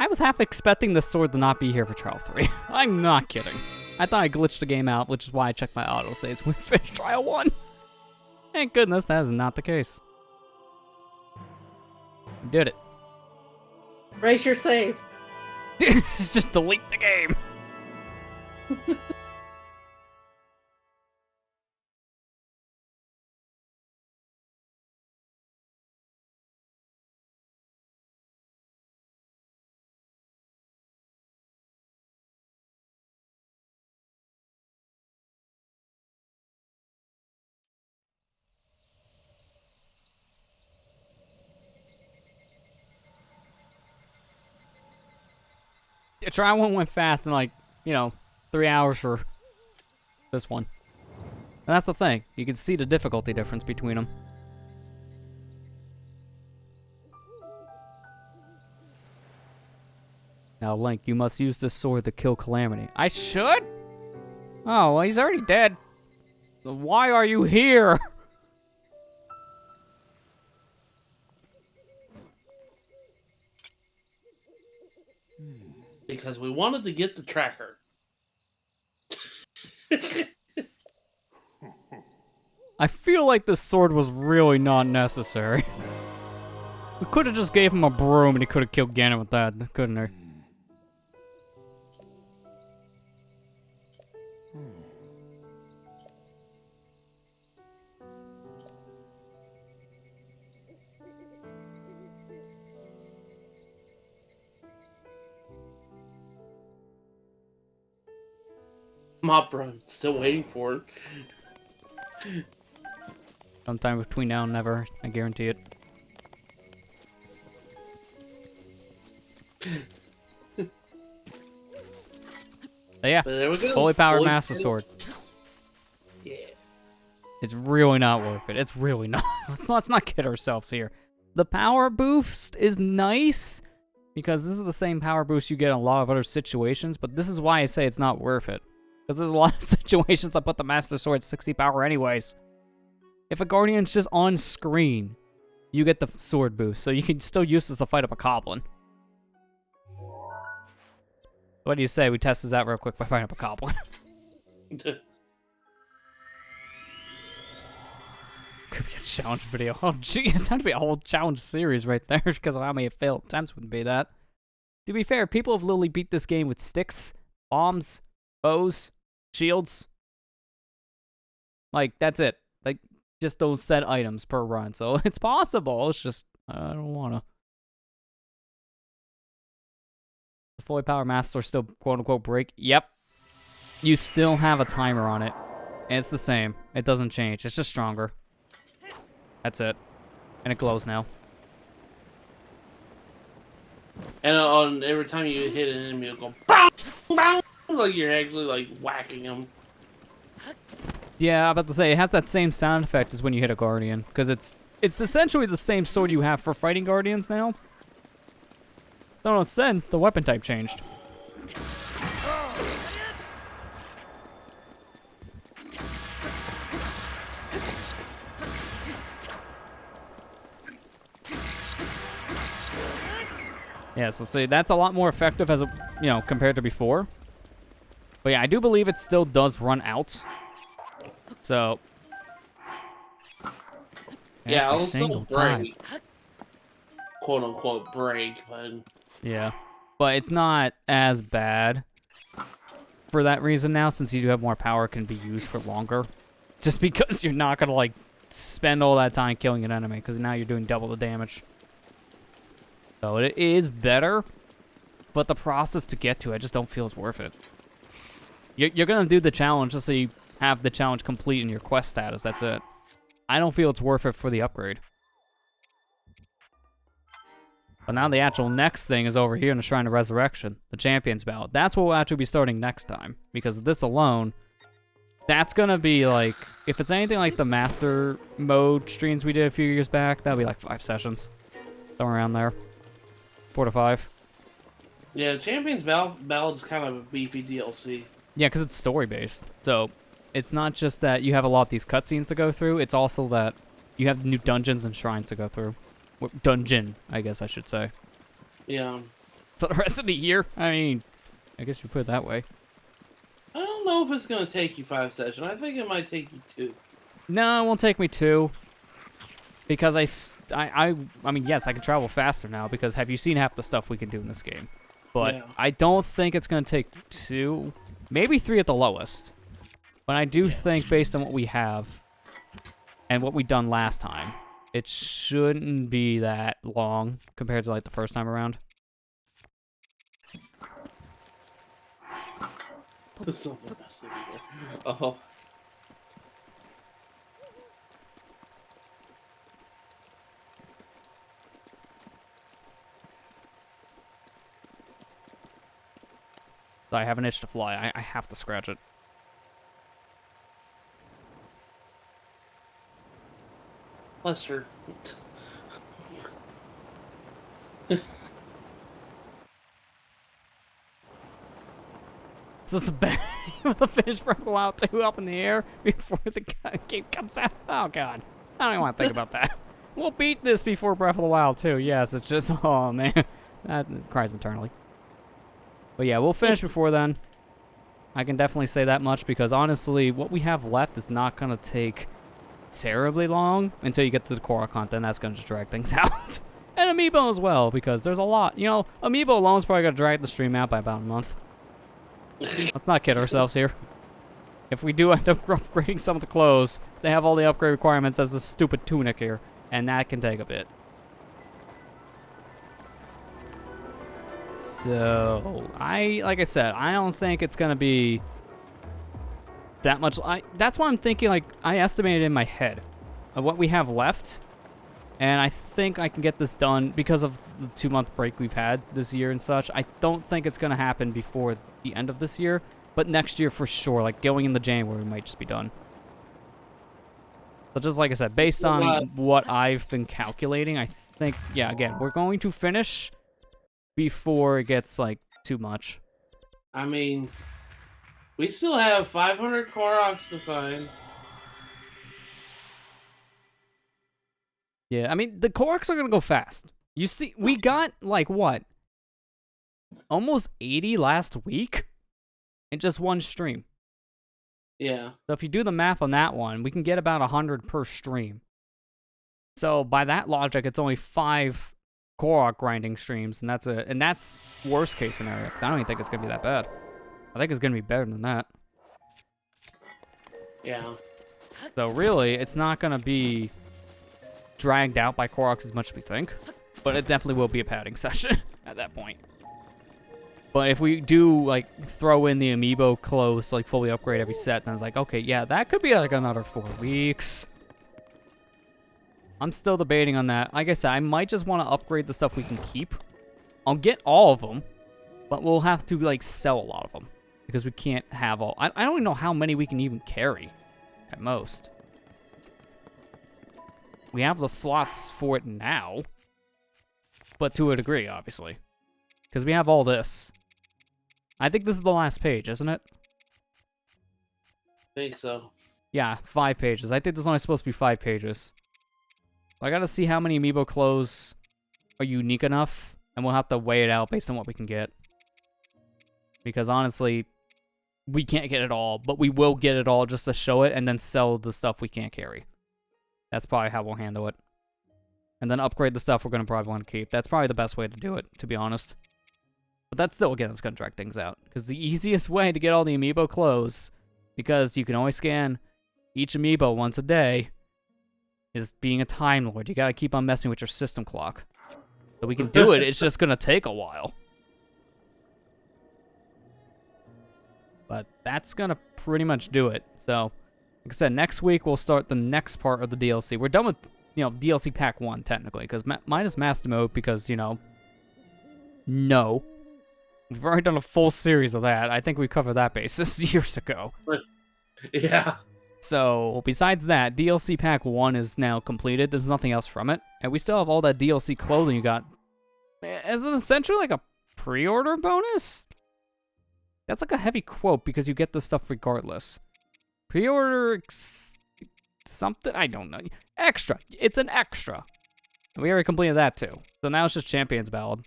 [SPEAKER 1] I was half expecting the sword to not be here for Trial 3. I'm not kidding. I thought I glitched the game out, which is why I checked my autosaves when we finished Trial 1. Thank goodness that is not the case. We did it.
[SPEAKER 2] Raise your save.
[SPEAKER 1] Just delete the game. Trial 1 went fast in like, 3 hours for this one. And that's the thing. You can see the difficulty difference between them. Now, Link, you must use this sword to kill Calamity. I should? Oh, well, he's already dead. Why are you here?
[SPEAKER 3] Because we wanted to get the tracker.
[SPEAKER 1] I feel like this sword was really not necessary. We could have just gave him a broom and he could have killed Ganon with that, couldn't he?
[SPEAKER 3] Mop run. Still waiting for it.
[SPEAKER 1] Sometime between now and never, I guarantee it. But yeah,
[SPEAKER 3] But there we go.
[SPEAKER 1] fully powered
[SPEAKER 3] Fully
[SPEAKER 1] Master
[SPEAKER 3] powered.
[SPEAKER 1] Sword.
[SPEAKER 3] Yeah.
[SPEAKER 1] It's really not worth it. It's really not. Let's not kid ourselves here. The power boost is nice because this is the same power boost you get in a lot of other situations, but this is why I say it's not worth it. Because there's a lot of situations I put the Master Sword 60 power anyways. If a Guardian's just on screen, you get the sword boost, so you can still use this to fight up a Goblin. What do you say we test this out real quick by fighting up a Goblin? Could be a challenge video. Oh, gee, it's time to be a whole challenge series right there because of how many failed attempts would be that. To be fair, people have literally beat this game with sticks, bombs, bows, shields. Like, that's it. Like, just those set items per run. So it's possible. It's just, I don't want to. The fully powered Master Sword still quote-unquote break. Yep. You still have a timer on it. And it's the same. It doesn't change. It's just stronger. That's it. And it glows now.
[SPEAKER 3] And on every time you hit an enemy, it'll go bang, bang, like you're actually like whacking them.
[SPEAKER 1] Yeah, I'm about to say, it has that same sound effect as when you hit a Guardian, because it's essentially the same sword you have for fighting Guardians now. So in a sense, the weapon type changed. Yeah, so see, that's a lot more effective as a, compared to before. But yeah, I do believe it still does run out. So.
[SPEAKER 3] Yeah,
[SPEAKER 1] every
[SPEAKER 3] I'll still
[SPEAKER 1] single time.
[SPEAKER 3] break. Quote unquote break, but.
[SPEAKER 1] Yeah. But it's not as bad for that reason now, since you do have more power, it can be used for longer. Just because you're not gonna like spend all that time killing an enemy, because now you're doing double the damage. So it is better, but the process to get to it, I just don't feel is worth it. You're gonna do the challenge just so you have the challenge complete in your quest status, that's it. I don't feel it's worth it for the upgrade. But now the actual next thing is over here in the Shrine of Resurrection, the Champions Ballot. That's what we'll actually be starting next time, because this alone, that's gonna be like, if it's anything like the Master Mode streams we did a few years back, that'll be like 5 sessions. Somewhere around there. 4 to 5.
[SPEAKER 3] Yeah, Champions Ballad is kind of a beefy DLC.
[SPEAKER 1] Yeah, because it's story-based. So, it's not just that you have a lot of these cutscenes to go through, it's also that you have new dungeons and shrines to go through. Dungeon, I guess I should say.
[SPEAKER 3] Yeah.
[SPEAKER 1] So the rest of the year, I mean, I guess you put it that way.
[SPEAKER 3] I don't know if it's going to take you 5 sessions. I think it might take you 2.
[SPEAKER 1] No, it won't take me 2. Because I mean, yes, I can travel faster now, because have you seen half the stuff we can do in this game? But
[SPEAKER 3] Yeah.
[SPEAKER 1] I don't think it's going to take 2, maybe 3 at the lowest. But I do think, based on what we have, and what we done last time, it shouldn't be that long compared to, like, the first time around.
[SPEAKER 3] Something else in here. Oh.
[SPEAKER 1] I have an itch to fly. I have to scratch it.
[SPEAKER 3] Lester.
[SPEAKER 1] Is this a bad with a finish Breath of the Wild 2 up in the air before the game comes out? Oh, God. I don't even want to think about that. We'll beat this before Breath of the Wild 2. Yes, it's just, oh, man. That cries internally. But yeah, we'll finish before then. I can definitely say that much, because honestly, what we have left is not going to take terribly long until you get to the core content. That's going to just drag things out. And Amiibo as well, because there's a lot. You know, Amiibo alone is probably going to drag the stream out by about a month. Let's not kid ourselves here. If we do end up upgrading some of the clothes, they have all the upgrade requirements as this stupid tunic here, and that can take a bit. So, like I said, I don't think it's going to be that much. That's why I'm thinking, like, I estimated in my head of what we have left, and I think I can get this done because of the 2-month break we've had this year and such. I don't think it's going to happen before the end of this year, but next year for sure, like going into January, we might just be done. So just like I said, based on what I've been calculating, I think, yeah, again, we're going to finish before it gets, like, too much.
[SPEAKER 3] I mean, we still have 500 Koroks to find.
[SPEAKER 1] Yeah, I mean, the Koroks are going to go fast. You see, we got, like, what? Almost 80 last week in just one stream.
[SPEAKER 3] Yeah.
[SPEAKER 1] So if you do the math on that one, we can get about 100 per stream. So by that logic, it's only 5 Korok grinding streams, and that's worst case scenario, because I don't even think it's going to be that bad. I think it's going to be better than that.
[SPEAKER 3] Yeah.
[SPEAKER 1] So really, it's not going to be dragged out by Koroks as much as we think, but it definitely will be a padding session at that point. But if we do, like, throw in the Amiibo close, like, fully upgrade every set, then it's like, okay, yeah, that could be, like, another 4 weeks. I'm still debating on that. Like I said, I might just want to upgrade the stuff we can keep. I'll get all of them, but we'll have to, like, sell a lot of them, because we can't have all... I don't even know how many we can even carry. at most. We have the slots for it now, but to a degree, obviously. Because we have all this. I think this is the last page, isn't it?
[SPEAKER 3] I think so.
[SPEAKER 1] Yeah, 5 pages. I think there's only supposed to be 5 pages. I gotta see how many amiibo clothes are unique enough, and we'll have to weigh it out based on what we can get. Because honestly, we can't get it all, but we will get it all just to show it and then sell the stuff we can't carry. That's probably how we'll handle it. And then upgrade the stuff we're going to probably want to keep. That's probably the best way to do it, to be honest. But that's still, again, it's going to drag things out. Because the easiest way to get all the amiibo clothes, because you can only scan each amiibo once a day, is being a Time Lord. You got to keep on messing with your system clock. So we can do it, it's just going to take a while. But that's going to pretty much do it. So, like I said, next week we'll start the next part of the DLC. We're done with, DLC Pack 1, technically, because mine is Master Mode, because, no. We've already done a full series of that. I think we covered that basis years ago.
[SPEAKER 3] Yeah.
[SPEAKER 1] So, besides that, DLC Pack 1 is now completed. There's nothing else from it. And we still have all that DLC clothing you got. Is it essentially like a pre-order bonus? That's like a heavy quote, because you get this stuff regardless. Pre-order something? I don't know. Extra. It's an extra. We already completed that too. So now it's just Champion's Ballad.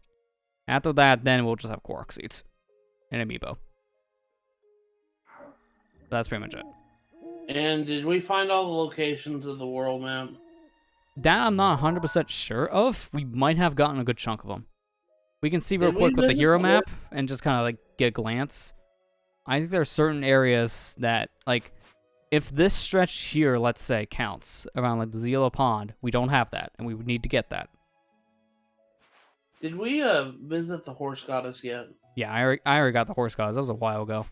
[SPEAKER 1] After that, then we'll just have Korok seats. And Amiibo. So that's pretty much it.
[SPEAKER 3] And did we find all the locations of the world map?
[SPEAKER 1] That I'm not 100% sure of. We might have gotten a good chunk of them. We can see real quick with the hero map and just kind of like get a glance. I think there are certain areas that, like, if this stretch here, let's say, counts around like the Zelo Pond, we don't have that, and we would need to get that.
[SPEAKER 3] Did we visit the horse goddess yet?
[SPEAKER 1] Yeah, I already got the horse goddess. That was a while ago.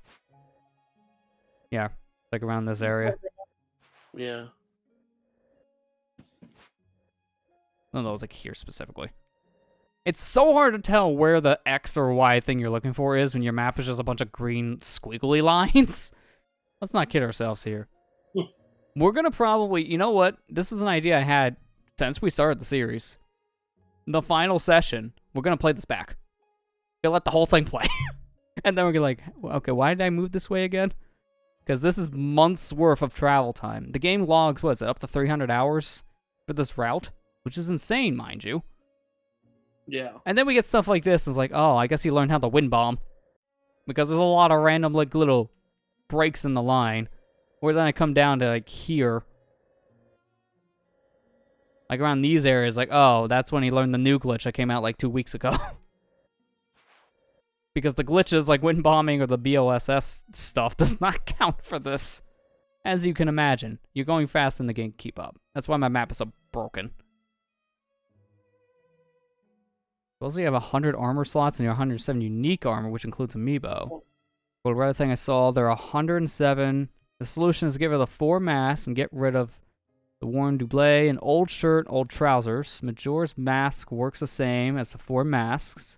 [SPEAKER 1] Yeah, like around this area.
[SPEAKER 3] Yeah.
[SPEAKER 1] No, that was like here specifically. It's so hard to tell where the X or Y thing you're looking for is when your map is just a bunch of green squiggly lines. Let's not kid ourselves here. We're gonna probably, you know what? This is an idea I had since we started the series. The final session, we're gonna play this back. We're gonna let the whole thing play. And then we're gonna like, okay, why did I move this way again? Because this is months worth of travel time. The game logs, what is it, up to 300 hours for this route? Which is insane, mind you.
[SPEAKER 3] Yeah.
[SPEAKER 1] And then we get stuff like this, and it's like, oh, I guess you learned how to wind bomb. Because there's a lot of random, like, little breaks in the line. Or then I come down to, like, here. Like, around these areas, like, oh, that's when he learned the new glitch that came out, like, 2 weeks ago. Because the glitches, like wind bombing or the BOSS stuff, does not count for this. As you can imagine, you're going fast in the game to keep up. That's why my map is so broken. Suppose you have 100 armor slots and your 107 unique armor, which includes amiibo. Well, the other thing I saw, there are 107. The solution is to get rid of the 4 masks and get rid of the worn doublet, an old shirt, old trousers. Majora's mask works the same as the 4 masks.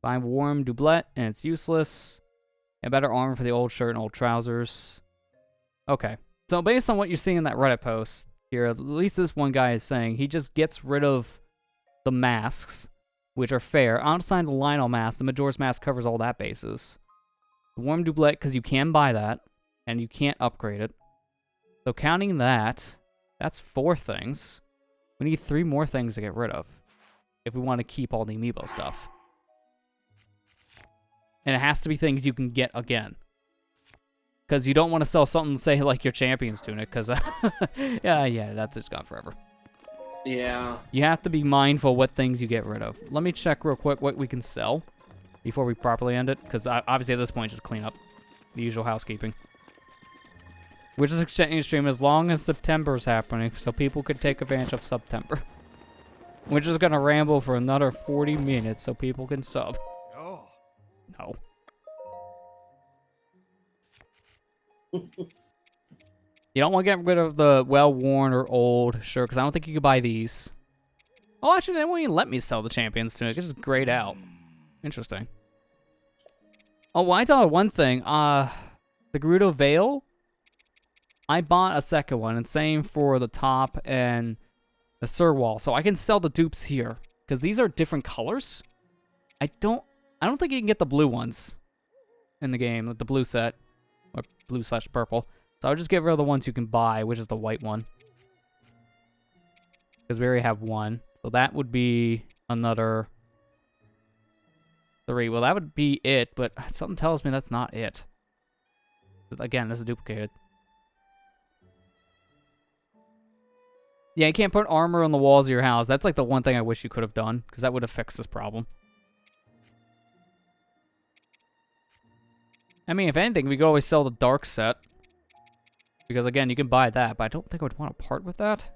[SPEAKER 1] Find warm doublet, and it's useless. And better armor for the old shirt and old trousers. Okay. So based on what you're seeing in that Reddit post here, at least this one guy is saying, he just gets rid of the masks, which are fair. Outside the Lionel mask, the Majora's mask covers all that bases. The warm doublet, because you can buy that, and you can't upgrade it. So counting that, that's 4 things. We need 3 more things to get rid of if we want to keep all the amiibo stuff. And it has to be things you can get again. Because you don't want to sell something, say, like your Champion's Tunic, because, yeah, that's just gone forever.
[SPEAKER 3] Yeah.
[SPEAKER 1] You have to be mindful what things you get rid of. Let me check real quick what we can sell before we properly end it, because obviously at this point, just clean up the usual housekeeping. We're just extending the stream as long as September's happening, so people could take advantage of September. We're just going to ramble for another 40 minutes so people can sub. No. You don't want to get rid of the well-worn or old, sure, because I don't think you could buy these. Oh, actually, they won't even let me sell the Champion's Tunic. It's just grayed out. Interesting. Oh, well, I tell you one thing. The Gerudo Veil, I bought a second one, and same for the top and the Sir wall. So I can sell the dupes here. Because these are different colors. I don't think you can get the blue ones in the game with the blue set. Or blue/purple. So I'll just get rid of the ones you can buy, which is the white one. Because we already have one. So that would be another 3. Well, that would be it, but something tells me that's not it. Again, this is duplicated. Yeah, you can't put armor on the walls of your house. That's like the one thing I wish you could have done, because that would have fixed this problem. I mean, if anything, we could always sell the dark set. Because again, you can buy that, but I don't think I would want to part with that.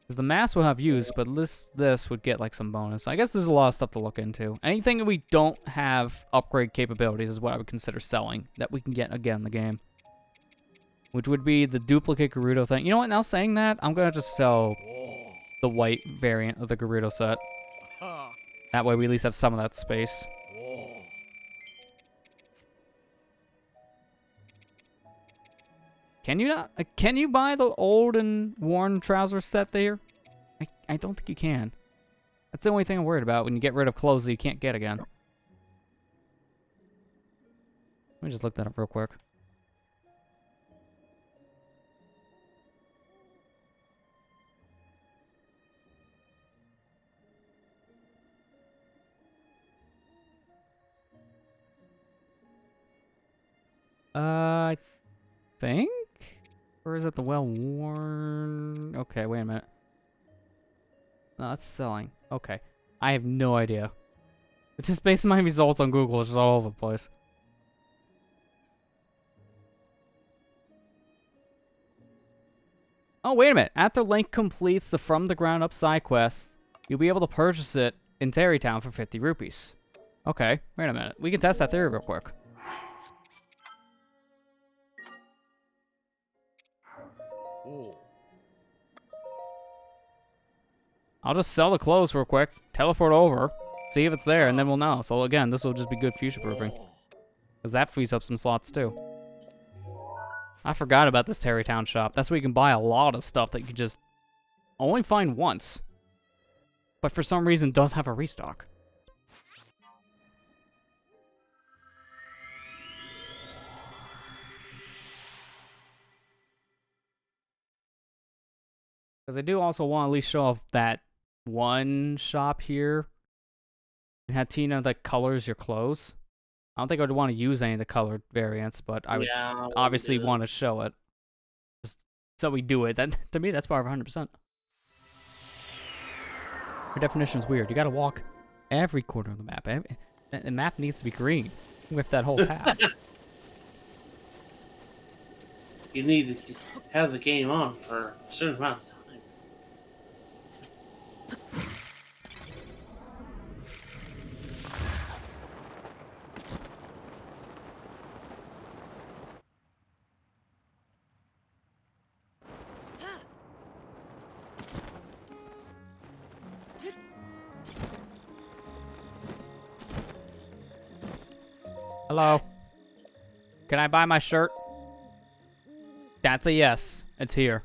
[SPEAKER 1] Because the mask will have use, but this would get like some bonus. I guess there's a lot of stuff to look into. Anything that we don't have upgrade capabilities is what I would consider selling. That we can get again in the game. Which would be the duplicate Gerudo thing. You know what, now saying that, I'm going to just sell the white variant of the Gerudo set. That way we at least have some of that space. Can you not? Can you buy the old and worn trousers set there? I don't think you can. That's the only thing I'm worried about when you get rid of clothes that you can't get again. Let me just look that up real quick. I think? Or is it the well-worn? Okay, wait a minute. No, that's selling. Okay. I have no idea. It's just based on my results on Google. It's just all over the place. Oh, wait a minute. After Link completes the From the Ground Up side quest, you'll be able to purchase it in Terrytown for 50 rupees. Okay, wait a minute. We can test that theory real quick. I'll just sell the clothes real quick, teleport over, see if it's there, and then we'll know. So again, this will just be good future-proofing. Because that frees up some slots too. I forgot about this Terrytown shop. That's where you can buy a lot of stuff that you can just only find once. But for some reason does have a restock. Because I do also want to at least show off that one shop here. And have Tina that colors your clothes. I don't think I would want to use any of the colored variants, but I would obviously want to show it. Just so we do it. That, to me, that's part of 100%. Your definition is weird. You gotta walk every corner of the map. The map needs to be green with that whole path.
[SPEAKER 3] You need to have the game on for a certain amount of time.
[SPEAKER 1] Hello. Can I buy my shirt? That's a yes. It's here.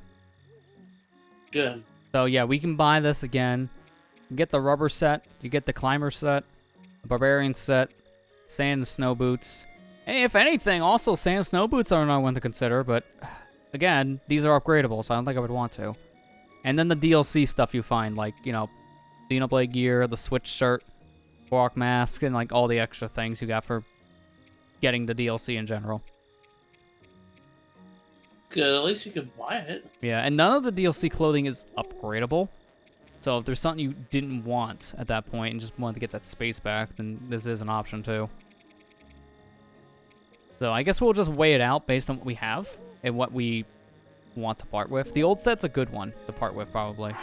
[SPEAKER 3] Good.
[SPEAKER 1] So yeah, we can buy this again. You get the rubber set. You get the climber set. The barbarian set. Sand and snow boots. And if anything, also sand and snow boots are another one to consider. But again, these are upgradable, so I don't think I would want to. And then the DLC stuff you find, like, you know, Xenoblade gear, the Switch shirt, Warlock mask, and like all the extra things you got for getting the DLC in general.
[SPEAKER 3] Good, at least you can buy it.
[SPEAKER 1] Yeah, and none of the DLC clothing is upgradable. So if there's something you didn't want at that point and just wanted to get that space back, then this is an option too. So I guess we'll just weigh it out based on what we have and what we want to part with. The old set's a good one to part with, probably.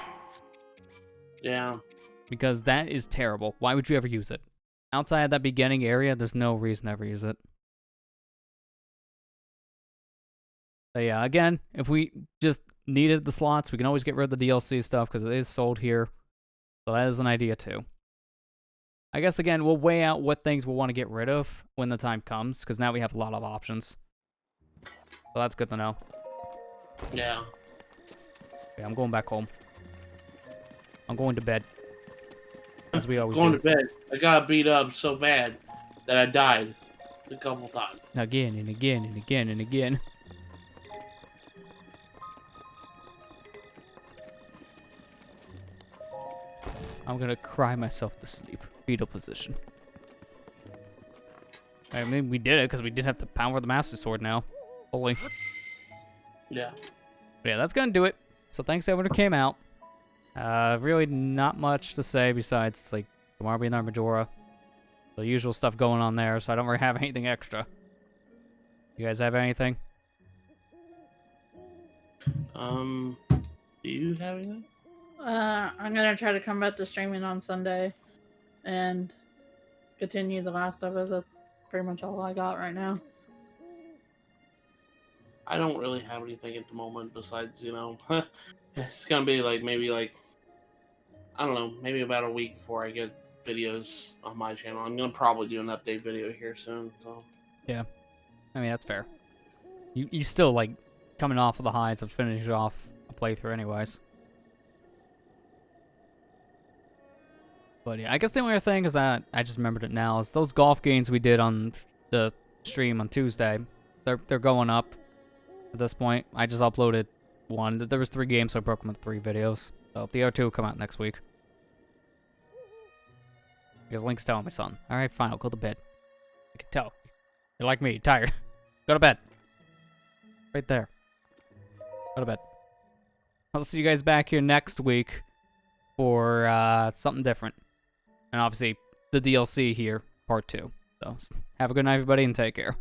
[SPEAKER 3] Yeah.
[SPEAKER 1] Because that is terrible. Why would you ever use it? Outside of that beginning area, there's no reason to ever use it. So yeah, again, if we just needed the slots, we can always get rid of the DLC stuff because it is sold here. So that is an idea too. I guess, again, we'll weigh out what things we'll want to get rid of when the time comes, because now we have a lot of options. So that's good to know.
[SPEAKER 3] Yeah.
[SPEAKER 1] Okay, I'm going back home. I'm going to bed. As we always
[SPEAKER 3] Going
[SPEAKER 1] do.
[SPEAKER 3] to bed. I got beat up so bad that I died a couple times.
[SPEAKER 1] Again and again and again and again. I'm gonna cry myself to sleep. Fetal position. I mean, we did it because we did have the power of the Master Sword now. Holy.
[SPEAKER 3] Yeah.
[SPEAKER 1] But yeah, that's gonna do it. So thanks everyone who came out. Really not much to say besides, like, tomorrow being our Majora. The usual stuff going on there, so I don't really have anything extra. You guys have anything?
[SPEAKER 3] Do you have anything?
[SPEAKER 2] I'm gonna try to come back to streaming on Sunday and continue The Last of Us. That's pretty much all I got right now.
[SPEAKER 3] I don't really have anything at the moment besides, you know, it's gonna be like maybe like I don't know, maybe about a week before I get videos on my channel. I'm gonna probably do an update video here soon. So
[SPEAKER 1] Yeah. I mean, that's fair. You still, like, coming off of the highs of finishing off a playthrough anyways. But yeah, I guess the only other thing is that I just remembered it now is those golf games we did on the stream on Tuesday. They're going up at this point. I just uploaded one. There was 3 games, so I broke them into 3 videos. So the other 2 will come out next week. Because Link's telling me something. Alright, fine, I'll go to bed. I can tell. You're like me, tired. Go to bed. Right there. Go to bed. I'll see you guys back here next week for something different. And obviously, the DLC here, part 2. So, have a good night, everybody, and take care.